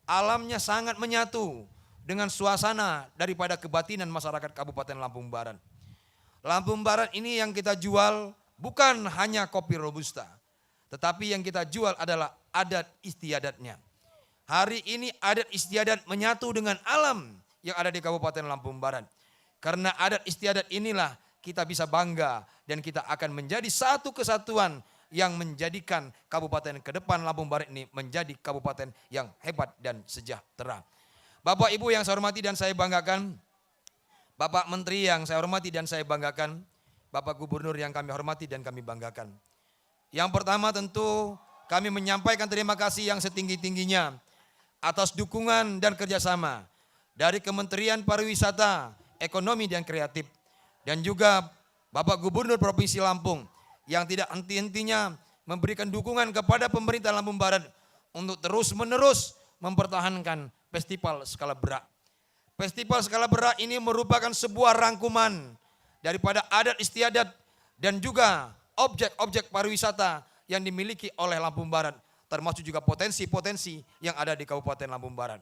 alamnya sangat menyatu dengan suasana daripada kebatinan masyarakat Kabupaten Lampung Barat. Lampung Barat ini yang kita jual bukan hanya kopi robusta, tetapi yang kita jual adalah adat istiadatnya. Hari ini adat istiadat menyatu dengan alam yang ada di Kabupaten Lampung Barat. Karena adat istiadat inilah kita bisa bangga dan kita akan menjadi satu kesatuan yang menjadikan kabupaten ke depan Lampung Barat ini menjadi kabupaten yang hebat dan sejahtera. Bapak Ibu yang saya hormati dan saya banggakan, Bapak Menteri yang saya hormati dan saya banggakan, Bapak Gubernur yang kami hormati dan kami banggakan. Yang pertama tentu kami menyampaikan terima kasih yang setinggi-tingginya atas dukungan dan kerjasama dari Kementerian Pariwisata, Ekonomi dan Kreatif, dan juga Bapak Gubernur Provinsi Lampung yang tidak henti-hentinya memberikan dukungan kepada pemerintah Lampung Barat untuk terus-menerus mempertahankan Festival Skala Berak. Festival Skala Berak ini merupakan sebuah rangkuman daripada adat istiadat dan juga objek-objek pariwisata yang dimiliki oleh Lampung Barat, termasuk juga potensi-potensi yang ada di Kabupaten Lampung Barat.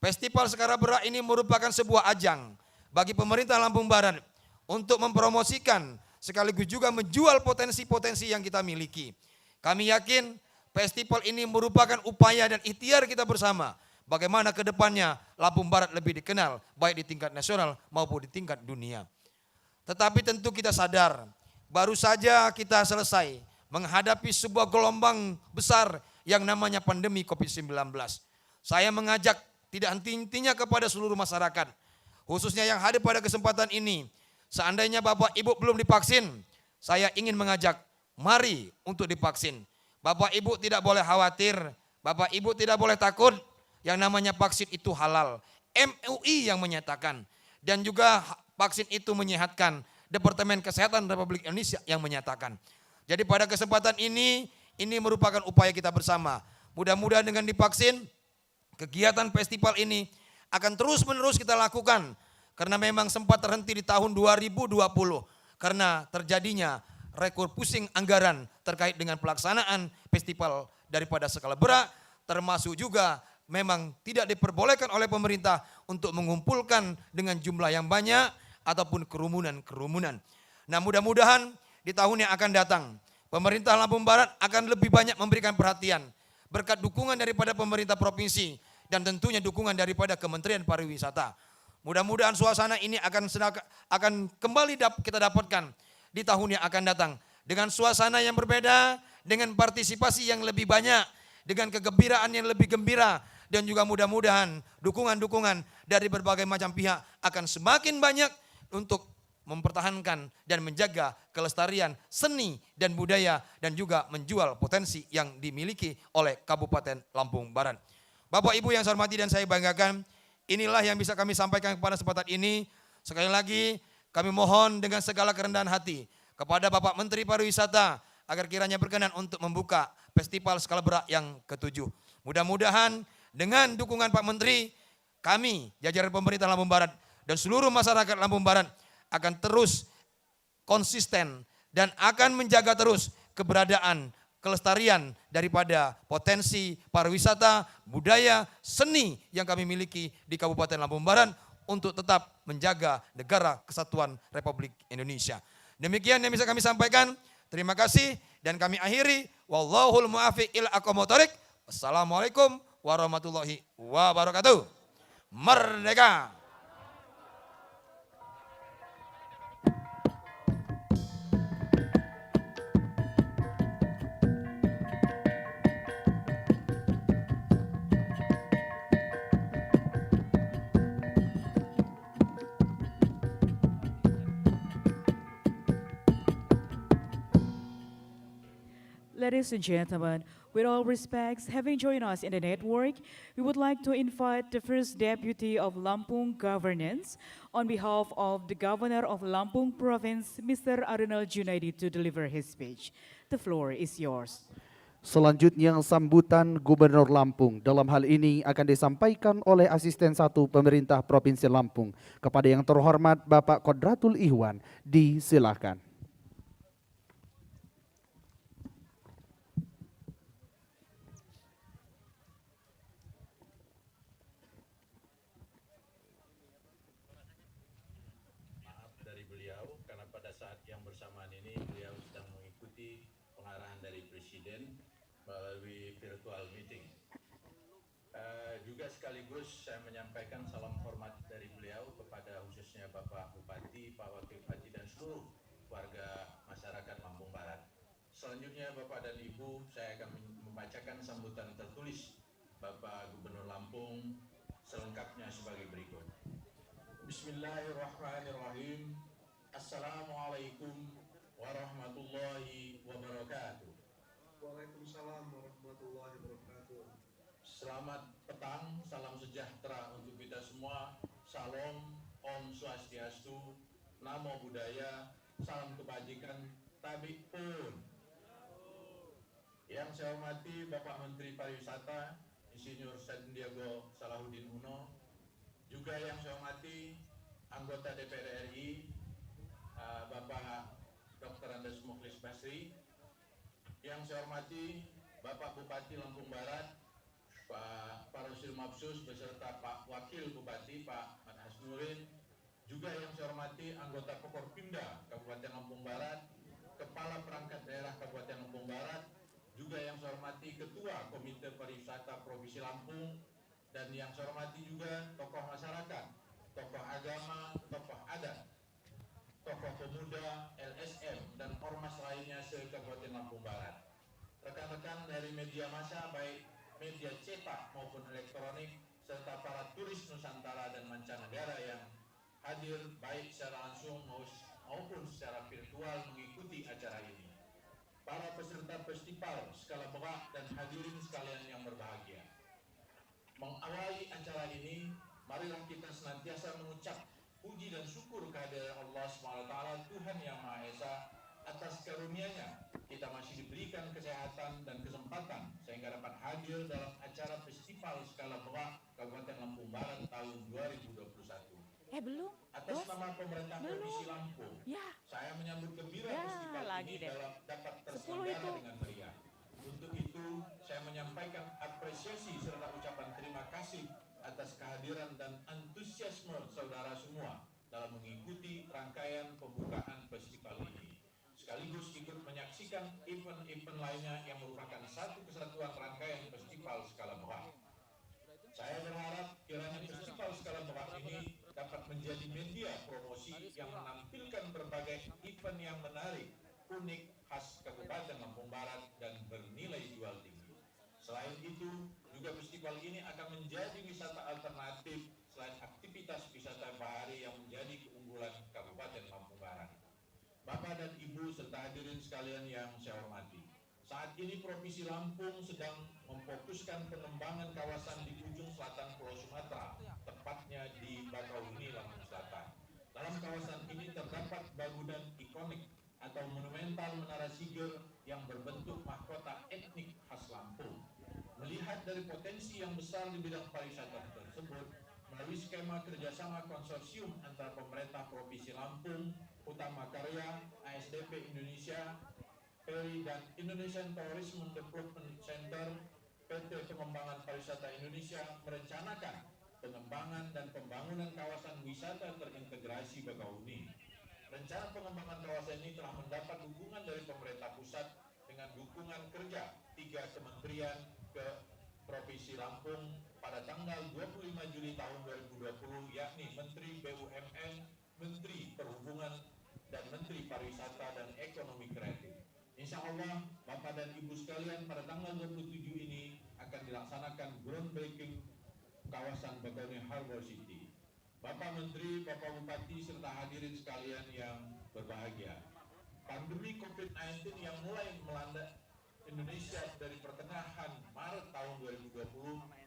Festival Skala Berak ini merupakan sebuah ajang bagi pemerintah Lampung Barat untuk mempromosikan sekaligus juga menjual potensi-potensi yang kita miliki. Kami yakin festival ini merupakan upaya dan ikhtiar kita bersama bagaimana ke depannya Lampung Barat lebih dikenal baik di tingkat nasional maupun di tingkat dunia. Tetapi tentu kita sadar baru saja kita selesai menghadapi sebuah gelombang besar yang namanya pandemi COVID-19. Saya mengajak tidak henti-hentinya kepada seluruh masyarakat, khususnya yang hadir pada kesempatan ini. Seandainya Bapak Ibu belum divaksin, saya ingin mengajak, mari untuk divaksin. Bapak Ibu tidak boleh khawatir, Bapak Ibu tidak boleh takut, yang namanya vaksin itu halal. MUI yang menyatakan, dan juga vaksin itu menyehatkan, Departemen Kesehatan Republik Indonesia yang menyatakan. Jadi pada kesempatan ini merupakan upaya kita bersama. Mudah-mudahan dengan divaksin, kegiatan festival ini akan terus-menerus kita lakukan. Karena memang sempat terhenti di tahun 2020 karena terjadinya rekor pusing anggaran terkait dengan pelaksanaan festival daripada Skala Berak, termasuk juga memang tidak diperbolehkan oleh pemerintah untuk mengumpulkan dengan jumlah yang banyak ataupun kerumunan-kerumunan. Nah, mudah-mudahan di tahun yang akan datang pemerintah Lampung Barat akan lebih banyak memberikan perhatian berkat dukungan daripada pemerintah provinsi dan tentunya dukungan daripada Kementerian Pariwisata. Mudah-mudahan suasana ini akan kembali kita dapatkan di tahun yang akan datang. Dengan suasana yang berbeda, dengan partisipasi yang lebih banyak, dengan kegembiraan yang lebih gembira. Dan juga mudah-mudahan dukungan-dukungan dari berbagai macam pihak akan semakin banyak untuk mempertahankan dan menjaga kelestarian seni dan budaya dan juga menjual potensi yang dimiliki oleh Kabupaten Lampung Barat. Bapak Ibu yang saya hormati dan saya banggakan, inilah yang bisa kami sampaikan kepada kesempatan ini. Sekali lagi kami mohon dengan segala kerendahan hati kepada Bapak Menteri Pariwisata agar kiranya berkenan untuk membuka Festival Skala Berak yang ke-7. Mudah-mudahan dengan dukungan Pak Menteri, kami jajaran pemerintah Lampung Barat dan seluruh masyarakat Lampung Barat akan terus konsisten dan akan menjaga terus keberadaan kelestarian daripada potensi pariwisata, budaya, seni yang kami miliki di Kabupaten Lampung Barat untuk tetap menjaga negara kesatuan Republik Indonesia. Demikian yang bisa kami sampaikan. Terima kasih dan kami akhiri. Wallahul muwaffiq ila aqwamit thoriq. Wassalamualaikum warahmatullahi wabarakatuh. Merdeka! Ladies and gentlemen, with all respects, having joined us in the network, we would like to invite the First Deputy of Lampung Governance on behalf of the Governor of Lampung Province, Mr. Arunal Junaidi, to deliver his speech. The floor is yours. Selanjutnya sambutan Gubernur Lampung dalam hal ini akan disampaikan oleh Asisten 1 Pemerintah Provinsi Lampung. Kepada yang terhormat Bapak Kodratul Ihwan, disilakan. Melalui virtual meeting. Juga sekaligus saya menyampaikan salam hormat dari beliau kepada khususnya Bapak Bupati, Pak Wakil Bupati dan seluruh warga masyarakat Lampung Barat. Selanjutnya Bapak dan Ibu, saya akan membacakan sambutan tertulis Bapak Gubernur Lampung selengkapnya sebagai berikut. Bismillahirrahmanirrahim. Assalamualaikum warahmatullahi wabarakatuh. Waalaikumsalam warahmatullahi wabarakatuh. Selamat petang, salam sejahtera untuk kita semua. Salam, Om Swastiastu, Namo Buddhaya, salam kebajikan, Tabi Pun. Yang saya hormati Bapak Menteri Pariwisata, Insinyur Sandiago Salahuddin Uno. Juga yang saya hormati anggota DPR RI, Bapak Dr. Andes Mukhlis Basri. Yang saya hormati Bapak Bupati Lampung Barat, Pak Parosil Mabsus beserta Pak Wakil Bupati, Pak Mat Hasnurin. Juga yang saya hormati anggota Forkopimda Kabupaten Lampung Barat, Kepala Perangkat Daerah Kabupaten Lampung Barat. Juga yang saya hormati Ketua Komite Pariwisata Provinsi Lampung. Dan yang saya hormati juga tokoh masyarakat, tokoh agama, tokoh adat, tokoh pemuda, LSM, dan ormas lainnya se-Kabupaten Lampung Barat. Rekan-rekan dari media massa, baik media cetak maupun elektronik, serta para turis Nusantara dan mancanegara yang hadir baik secara langsung maupun secara virtual mengikuti acara ini. Para peserta festival skala berat dan hadirin sekalian yang berbahagia. Mengawali acara ini, marilah kita senantiasa mengucap puji dan syukur kehadiran Allah SWT, Tuhan Yang Maha Esa, atas karunia-Nya kita masih diberikan kesehatan dan kesempatan sehingga dapat hadir dalam acara festival skala berat Kabupaten Lampung Barat tahun 2021. Belum. Atas nama pemerintah Provinsi Lampung, saya menyambut gembira festival ini dapat terselenggara dengan meriah. Untuk itu, saya menyampaikan apresiasi serta ucapan terima kasih atas kehadiran dan antusiasme saudara semua dalam mengikuti rangkaian pembukaan festival ini. Sekaligus ikut menyaksikan event-event lainnya yang merupakan satu kesatuan rangkaian festival skala berat. Saya berharap kiranya festival skala berat ini dapat menjadi media promosi yang menampilkan berbagai event yang menarik, unik, khas Kabupaten Lampung Barat dan bernilai jual tinggi. Selain itu, juga festival ini akan menjadi wisata alternatif selain aktivitas wisata bahari yang menjadi keunggulan Kabupaten Lampung Barat. Bapak dan Ibu serta hadirin sekalian yang saya hormati, saat ini Provinsi Lampung sedang memfokuskan pengembangan kawasan di ujung selatan Pulau Sumatera, tepatnya di Bakauheni, Lampung Selatan. Dalam kawasan ini terdapat bangunan ikonik atau monumental Menara Siger yang berbentuk mahkota etnik khas Lampung. Melihat dari potensi yang besar di bidang pariwisata tersebut, melalui skema kerjasama konsorsium antara pemerintah Provinsi Lampung, Utama Karya, ASDP Indonesia, Peri dan Indonesian Tourism Development Center PT Pengembangan Pariwisata Indonesia merencanakan pengembangan dan pembangunan kawasan wisata terintegrasi Bakauni. Rencana pengembangan kawasan ini telah mendapat dukungan dari pemerintah pusat dengan dukungan kerja 3 kementerian ke Provinsi Lampung pada tanggal 25 Juli tahun 2020, yakni Menteri BUMN, Menteri Perhubungan, dan Menteri Pariwisata dan Ekonomi Kreatif. Insya Allah, Bapak dan Ibu sekalian, pada tanggal 27 ini akan dilaksanakan groundbreaking kawasan Bakauni Harbor City. Bapak Menteri, Bapak Bupati, serta hadirin sekalian yang berbahagia. Pandemi COVID-19 yang mulai melanda Indonesia dari pertengahan Maret tahun 2020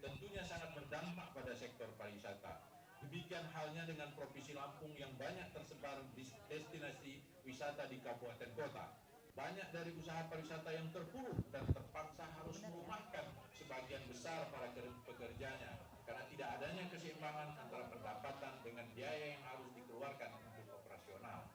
tentunya sangat berdampak pada sektor pariwisata. Demikian halnya dengan Provinsi Lampung yang banyak tersebar di destinasi wisata di kabupaten kota. Banyak dari usaha pariwisata yang terpuruk dan terpaksa harus merumahkan sebagian besar para pekerjanya karena tidak adanya keseimbangan antara pendapatan dengan biaya yang harus dikeluarkan untuk operasional.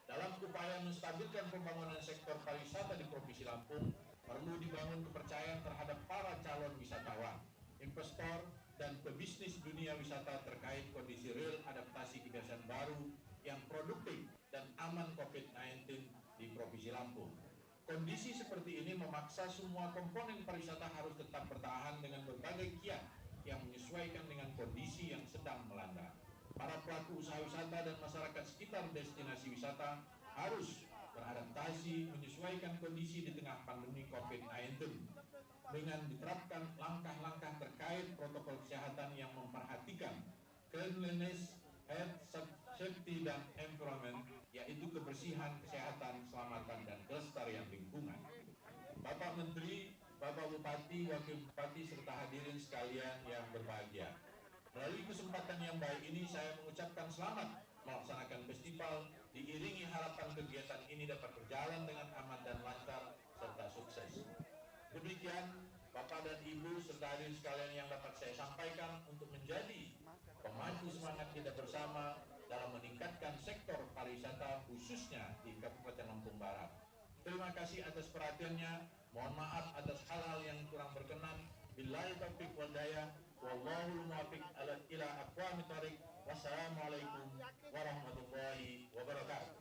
Dalam upaya menstabilkan pembangunan sektor pariwisata di Provinsi Lampung, perlu dibangun kepercayaan terhadap para calon wisatawan, investor, dan pebisnis dunia wisata terkait kondisi real adaptasi kebiasaan baru yang produktif dan aman COVID-19 di Provinsi Lampung. Kondisi seperti ini memaksa semua komponen pariwisata harus tetap bertahan dengan berbagai kiat yang menyesuaikan dengan kondisi yang sedang melanda. Para pelaku usaha wisata dan masyarakat sekitar destinasi wisata harus beradaptasi menyesuaikan kondisi di tengah pandemi COVID-19 dengan diterapkan langkah-langkah terkait protokol kesehatan yang memperhatikan cleanliness, health, safety, dan environment, yaitu kebersihan, kesehatan, keselamatan, dan kelestarian lingkungan. Bapak Menteri, Bapak Bupati, Wakil Bupati, serta hadirin sekalian yang berbahagia. Melalui kesempatan yang baik ini, saya mengucapkan selamat melaksanakan festival, diiringi harapan kegiatan ini dapat berjalan dengan aman dan lancar, serta sukses. Demikian, Bapak dan Ibu, serta hadirin sekalian yang dapat saya sampaikan untuk menjadi pemacu semangat kita bersama dalam meningkatkan sektor pariwisata khususnya di Kabupaten Lampung Barat. Terima kasih atas perhatiannya. Mohon maaf atas hal-hal yang kurang berkenan. Billahi taufiq wal hidayah. Wallahul muwaffiq ila aqwamit thoriq. Wassalamualaikum warahmatullahi wabarakatuh.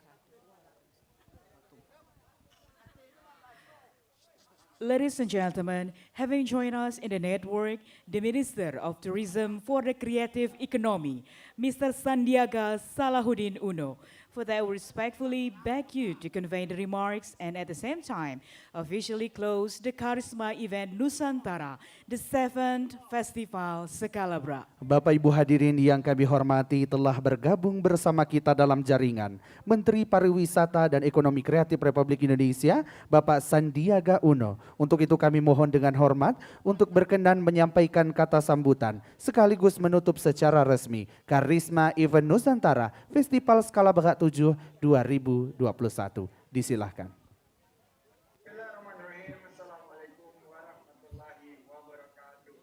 Ladies and gentlemen, having joined us in the network, the Minister of Tourism for the Creative Economy, Mr. Sandiaga Salahuddin Uno. For that, we respectfully beg you to convey the remarks and at the same time officially close the Karisma event Nusantara, the 7th Festival Sekalabra. Bapak Ibu hadirin yang kami hormati, telah bergabung bersama kita dalam jaringan Menteri Pariwisata dan Ekonomi Kreatif Republik Indonesia, Bapak Sandiaga Uno. Untuk itu kami mohon dengan hormat untuk berkenan menyampaikan kata sambutan sekaligus menutup secara resmi Karisma Event Nusantara Festival Skala Barat 7 2021. Disilahkan. Bismillahirrahmanirrahim. Assalamualaikum warahmatullahi wabarakatuh.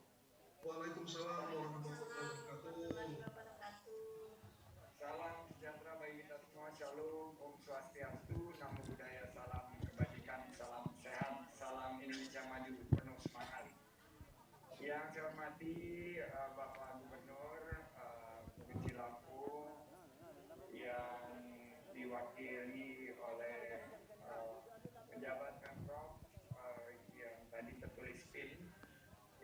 Waalaikumsalam warahmatullahi wabarakatuh. Salam sejahtera bagi kita semua. Shalom, Om Swastiastu, Namo Buddhaya, salam kebajikan, salam sehat, salam Indonesia maju, penuh semangat. Yang saya hormati Bapak Gubernur Provinsi Lampung yang diwakili oleh pejabat Pemprov yang tadi tertulis PIN.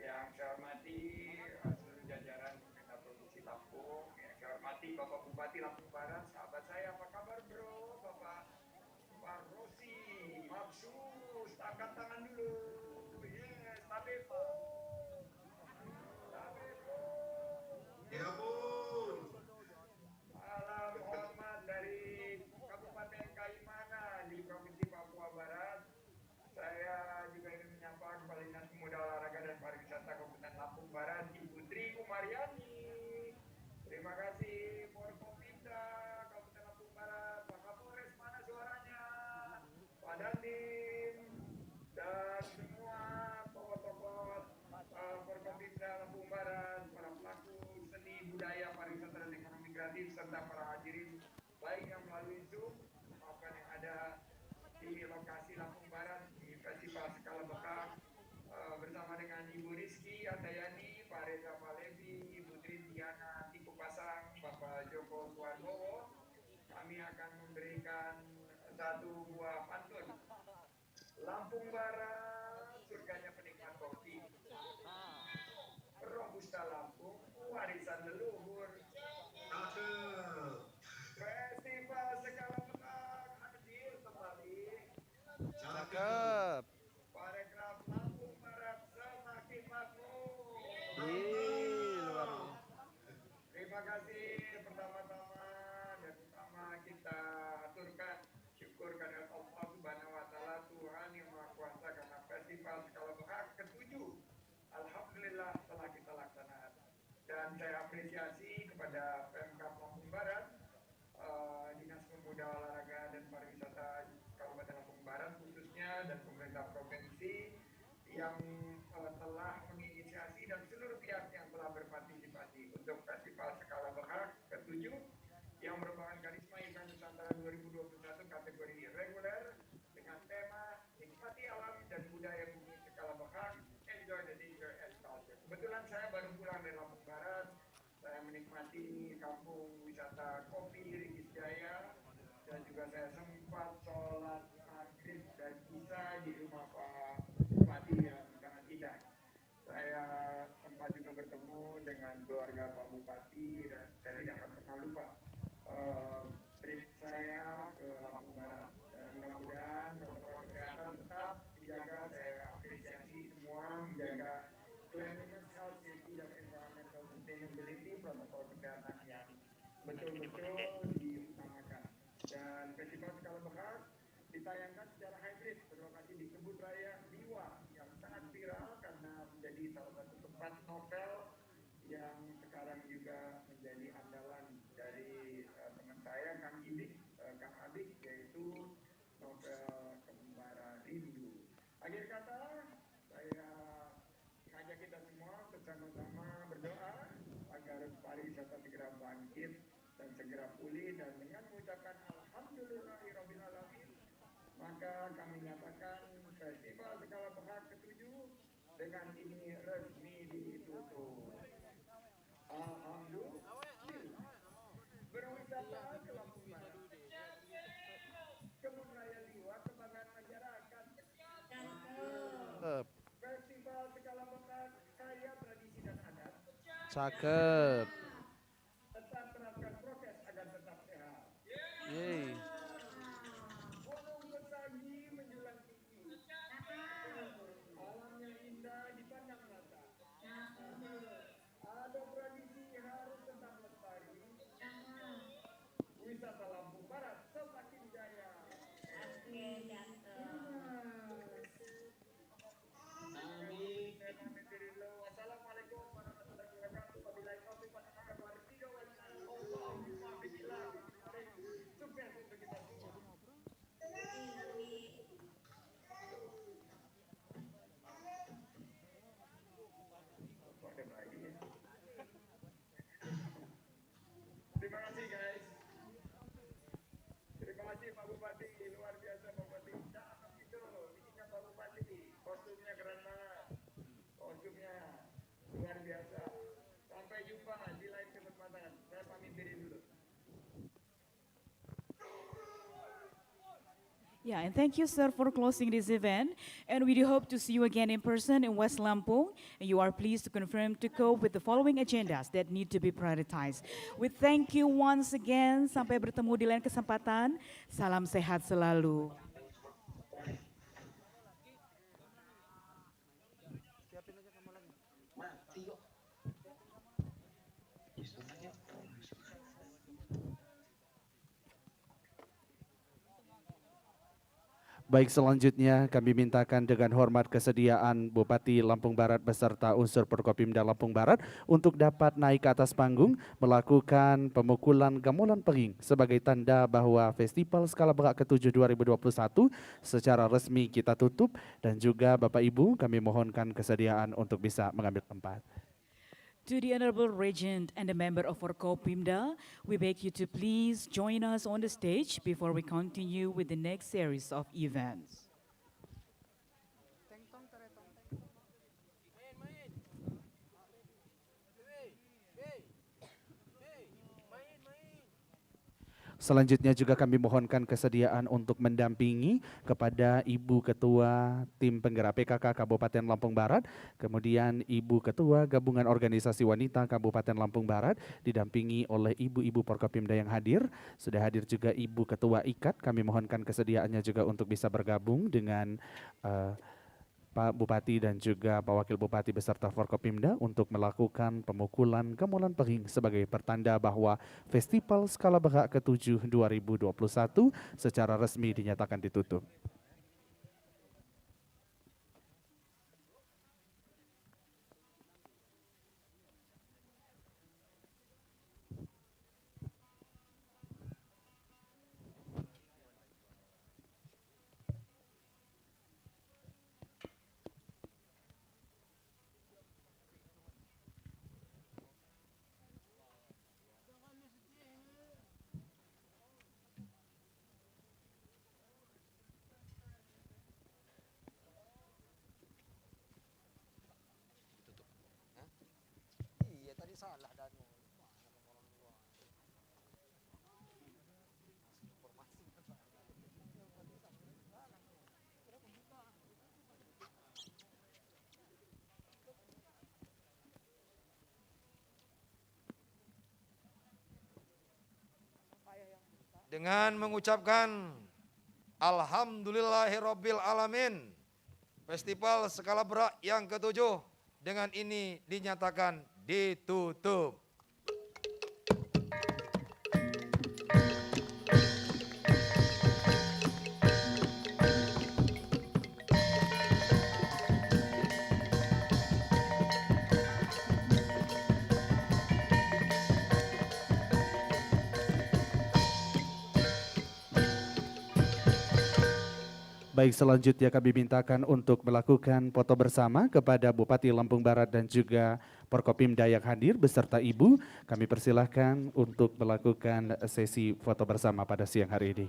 Yang saya hormati seluruh jajaran pemerintah Provinsi Lampung. Yang saya hormati Bapak Bupati Lampung Barat, sahabat saya, apa kabar bro? Bapak Rosi, Mabsus, angkat tangan dulu. Yes, Tabepo. Ya bun. Salam hormat dari Kabupaten Kaimana di Provinsi Papua Barat. Saya juga ingin menyapa Kepala Dinas Pemuda Olahraga dan Pariwisata Kabupaten Lampung Barat, Ibu Tri Umaryani. Terima kasih Forkopimda Kabupaten Lampung Barat. Pak Kapolres, mana suaranya? Pak Dandim dan semua tokoh-tokoh Forkopimda Lampung Barat, para pelaku seni budaya pariwisata dan ekonomi kreatif, serta para hadirin baik yang melalui Zoom maupun yang ada di lokasi Lampung Barat. memberikan satu buah pantun. Lampung Barat, surganya penikmat kopi. Robusta Lampung, warisan leluhur. Festival skala menang hadir kembali. Cakep. Parekraf Lampung Barat semakin makmur. Luar. Terima kasih pertama-tama dan utama kita aturkan syukur kepada Allah Subhanahu wa taala Tuhan yang Maha Kuasa karena festival skala berhak ke-7 alhamdulillah telah kita laksanakan. Dan saya apresiasi kepada Pemkab Lampung Barat, Dinas Pemuda Olahraga dan Pariwisata Kabupaten Lampung Barat khususnya dan pemerintah provinsi yang telah menginisiasi dan seluruh pihak yang telah berpartisipasi untuk festival skala berhak ke-7 yang merupakan karisma event Nusantara 2021 kategori reguler dengan tema nikmati alam dan budaya bumi skala berhak, enjoy the nature and culture. Kebetulan saya baru pulang dari Lampung Barat, saya menikmati kampung wisata kopi Rigis Jaya dan juga saya sempat sholat maghrib dan isya di rumah Pak Bupati yang sangat indah. Saya sempat juga bertemu dengan keluarga Pak Bupati dan saya tidak akan pernah lupa trip saya ke Lampung Barat. Dan mudah-mudahan protokol kesehatan tetap dijaga. Saya apresiasi semua menjaga cleanliness, health, safety, dan environmental sustainability protokol kesehatan yang betul-betul diutamakan. Dan festival skala berhak ditayangkan secara hybrid berlokasi di Kebun Raya Liwa yang sangat viral karena menjadi salah satu tempat novel yang sekarang juga menjadi andalan dari teman saya Kang Abik, yaitu novel Kembara Rindu. Akhir kata, saya mengajak kita semua bersama-sama berdoa agar pariwisata segera bangkit dan segera pulih, dan dengan mengucapkan alhamdulillahirabbil alamin, maka kami nyatakan festival skala berhak ke-7 dengan ini resmi ditutup. Alhamdulillah. Berwisata ke Lampung Barat, Kebun Raya Liwa, kebanggaan masyarakat. Festival skala berhak kaya tradisi dan adat. Cakep. Tetap terapkan prokes agar tetap sehat. Yeay. Gunung Besagi menjulang tinggi. Alamnya indah dipandang mata. Ada tradisi harus tetap lestari. Wisata Lampung Barat semakin jaya. Amin. Saya pamit diri dulu. Wassalamualaikum warahmatullahi wabarakatuh. Wabillahi taufiq wal hidayah. Allahumma billahi. Sukses untuk kita semua. Terima kasih guys. Terima kasih Pak Bupati, luar biasa Pak Bupati. Cakep itu, bikinnya Pak Bupati. Kostumnya keren banget. Kostumnya luar biasa. Sampai jumpa di lain kesempatan. Saya pamit diri dulu. Yeah, and thank you, sir, for closing this event. And we do hope to see you again in person in West Lampung. And you are pleased to confirm to cope with the following agendas that need to be prioritized. We thank you once again. Sampai bertemu di lain kesempatan. Salam sehat selalu. Baik, selanjutnya kami mintakan dengan hormat kesediaan Bupati Lampung Barat beserta unsur Forkopimda Lampung Barat untuk dapat naik ke atas panggung melakukan pemukulan gamelan penging sebagai tanda bahwa Festival Skala Berhak ke-7 2021 secara resmi kita tutup, dan juga Bapak Ibu kami mohonkan kesediaan untuk bisa mengambil tempat. To the Honorable Regent and the member of Forkopimda, we beg you to please join us on the stage before we continue with the next series of events. Selanjutnya juga kami mohonkan kesediaan untuk mendampingi kepada Ibu Ketua Tim Penggerak PKK Kabupaten Lampung Barat, kemudian Ibu Ketua Gabungan Organisasi Wanita Kabupaten Lampung Barat, didampingi oleh ibu-ibu Porkopimda yang hadir. Sudah hadir juga Ibu Ketua IKAT, kami mohonkan kesediaannya juga untuk bisa bergabung dengan Pak Bupati dan juga Pak Wakil Bupati beserta Forkopimda untuk melakukan pemukulan gamelan pehing sebagai pertanda bahwa Festival Skala Berhak ke-7 2021 secara resmi dinyatakan ditutup. Dengan mengucapkan Alhamdulillahirabbil alamin, Festival Skala Berak yang ke-7 dengan ini dinyatakan ditutup. Baik, selanjutnya kami mintakan untuk melakukan foto bersama kepada Bupati Lampung Barat dan juga Porkopimda yang hadir beserta Ibu. Kami persilahkan untuk melakukan sesi foto bersama pada siang hari ini.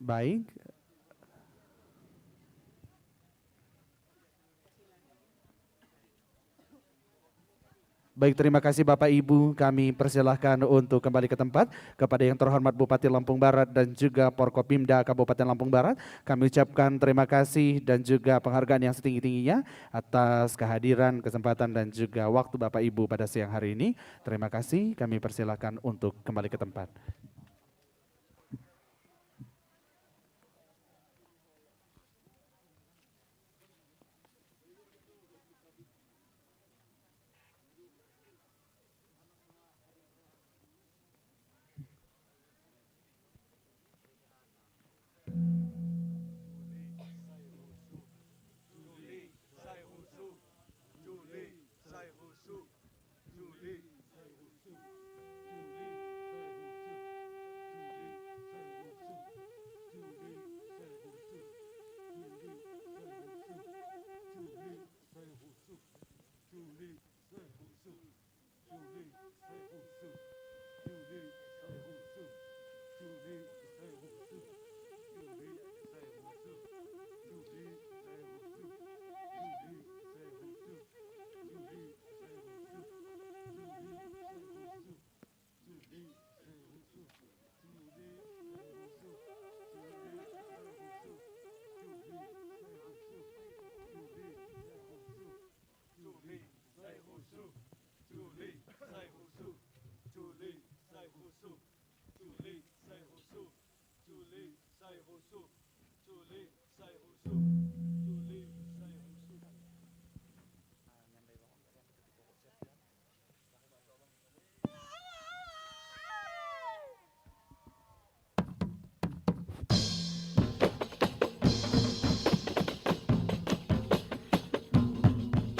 Baik. Baik, terima kasih Bapak Ibu. Kami persilahkan untuk kembali ke tempat. Kepada yang terhormat Bupati Lampung Barat dan juga Porkopimda Kabupaten Lampung Barat, kami ucapkan terima kasih dan juga penghargaan yang setinggi-tingginya atas kehadiran, kesempatan dan juga waktu Bapak Ibu pada siang hari ini. Terima kasih, kami persilahkan untuk kembali ke tempat.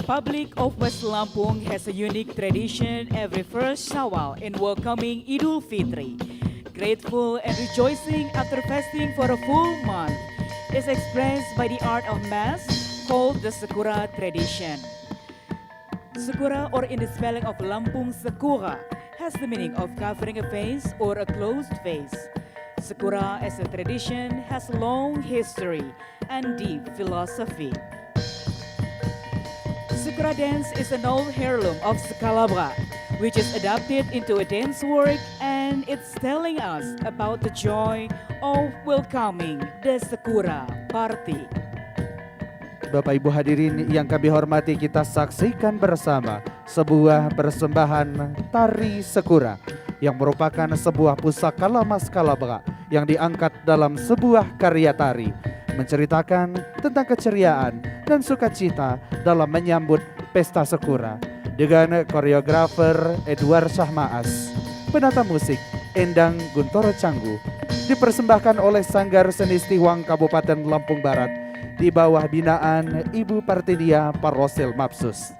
Public of West Lampung has a unique tradition every first Shawwal in welcoming Idul Fitri. Grateful and rejoicing after fasting for a full month is expressed by the art of mass called the Sakura tradition. Sakura, or in the spelling of Lampung Sakura, has the meaning of covering a face or a closed face. Sakura as a tradition has long history and deep philosophy. Sakura dance is an old heirloom of Scalabra, which is adapted into a dance work, and it's telling us about the joy of welcoming the Sakura party. Bapak Ibu hadirin yang kami hormati, kita saksikan bersama sebuah persembahan tari Sakura yang merupakan sebuah pusaka lama Scalabra yang diangkat dalam sebuah karya tari, menceritakan tentang keceriaan dan sukacita dalam menyambut pesta Sakura dengan koreografer Edward Syahmaas, penata musik Endang Guntoro Canggu, dipersembahkan oleh Sanggar Seni Stiwang Kabupaten Lampung Barat di bawah binaan Ibu Partidia Parosel Mapsus.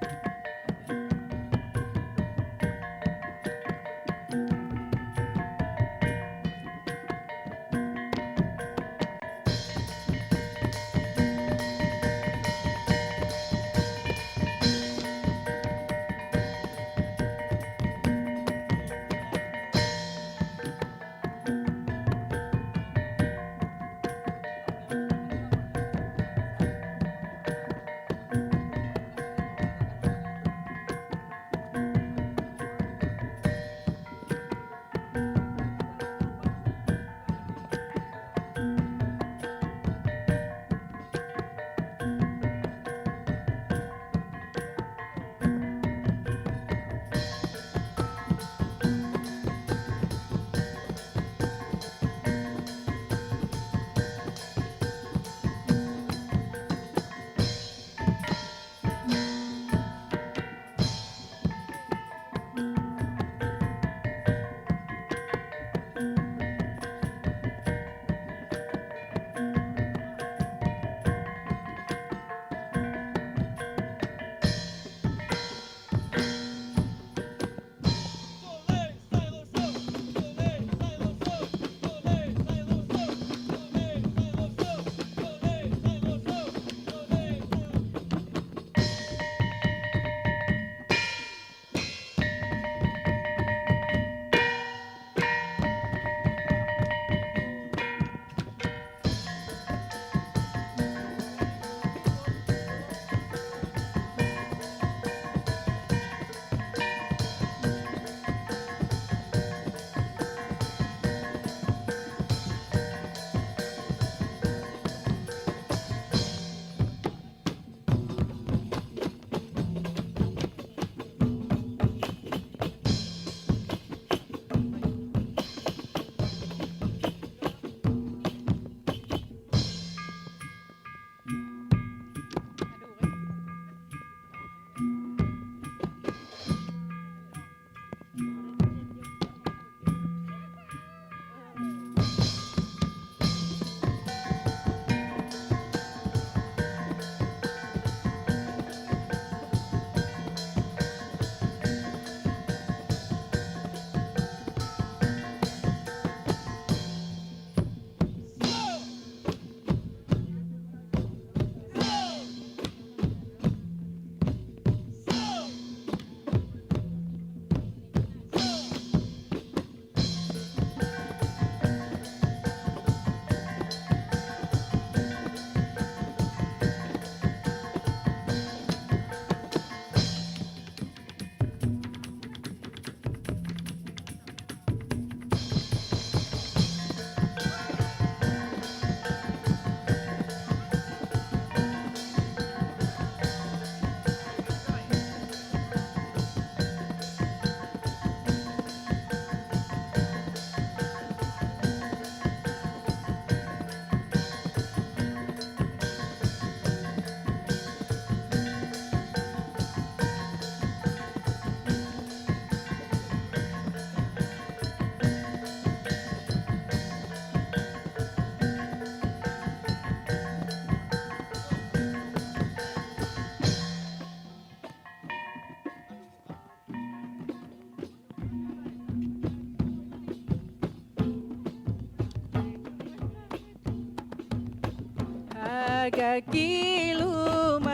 kaki lumapai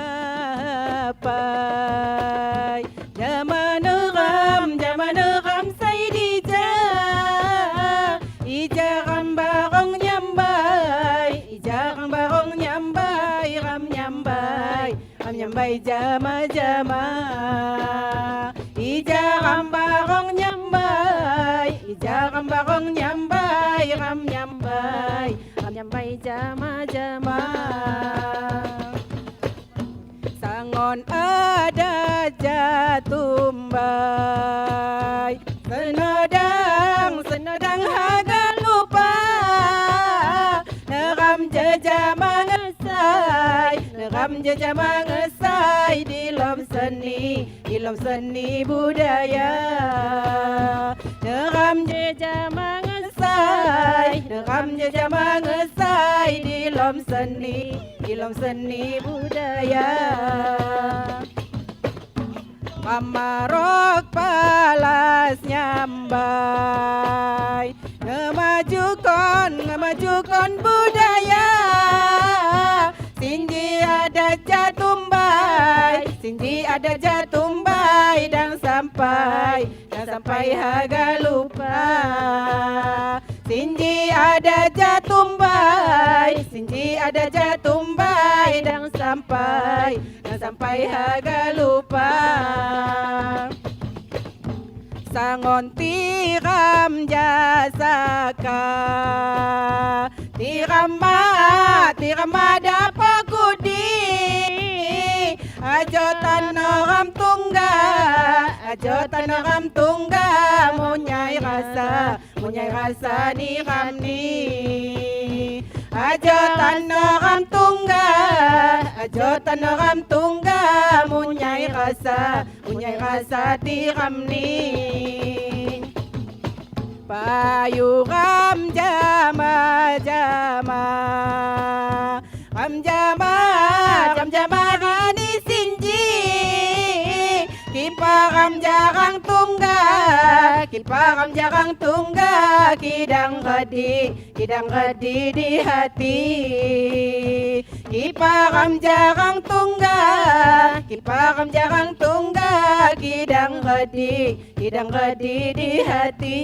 Zaman ram say đi cha Ija ram barong nyambai ram nyambai jama jama Ija ram barong nyambai ram nyambai jama jama Sangon ada jatumbai Senodang haga lupa Neram jeja mangesai Di lom seni budaya Neram jeja mangesai Di lom seni budaya Mamarok palas nyambai Ngemajukan budaya Sinji ada jatumbai Dan sampai haga lupa Sinji ada jatumbai Dan sampai haga lupa Sangon tiram jasaka Tiram ada kudi Ajotan orang tungga Munyai rasa niram ni Ajotan orang tungga Munyai rasa tiram ni Payuram jama rani sinji Kiparam jarang tungga Kidang redi di hati Kiparam jarang tungga Kidang redi di hati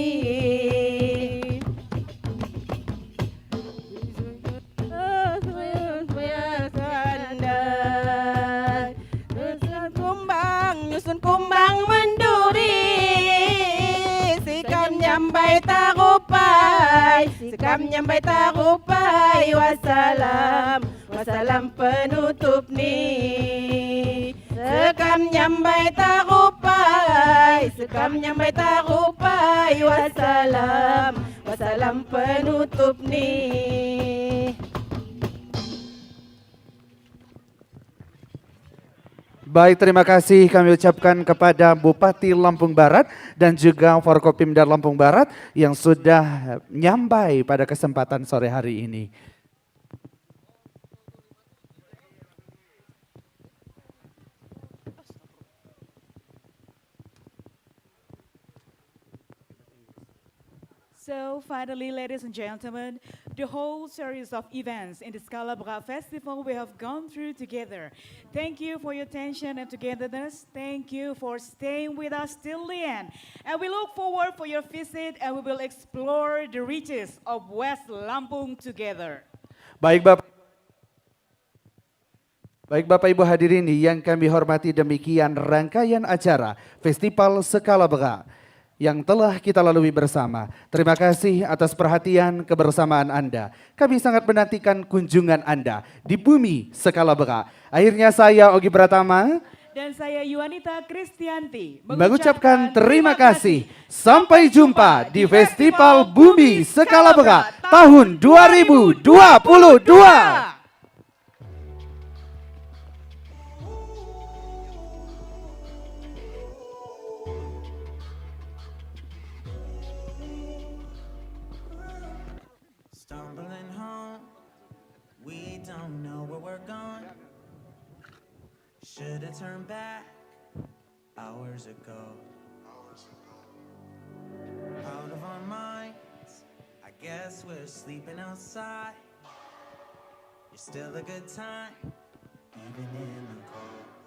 Nyusun kumbang menduri Sikam nyambai tarupai Wassalam penutup ni Sekam nyambai tarupai Wassalam penutup ni Baik, terima kasih kami ucapkan kepada Bupati Lampung Barat dan juga Forkopimda Lampung Barat yang sudah nyambai pada kesempatan sore hari ini. So finally, ladies and gentlemen, the whole series of events in the Skala Bra Festival we have gone through together. Thank you for your attention and togetherness. Thank you for staying with us till the end. And we look forward for your visit and we will explore the riches of West Lampung together. Baik Bapak Ibu hadirin yang kami hormati, demikian rangkaian acara Festival Skala Bra yang telah kita lalui bersama. Terima kasih atas perhatian kebersamaan Anda. Kami sangat menantikan kunjungan Anda di bumi Skala Bra. Akhirnya saya Ogi Pratama dan saya Yuanita Kristianti mengucapkan terima kasih. Sampai jumpa di Festival Bumi Skala Bra tahun 2022. Stumbling home, we don't know where we're going. Should have turned back hours ago. Out of our minds, I guess we're sleeping outside. You're still a good time, even in the cold.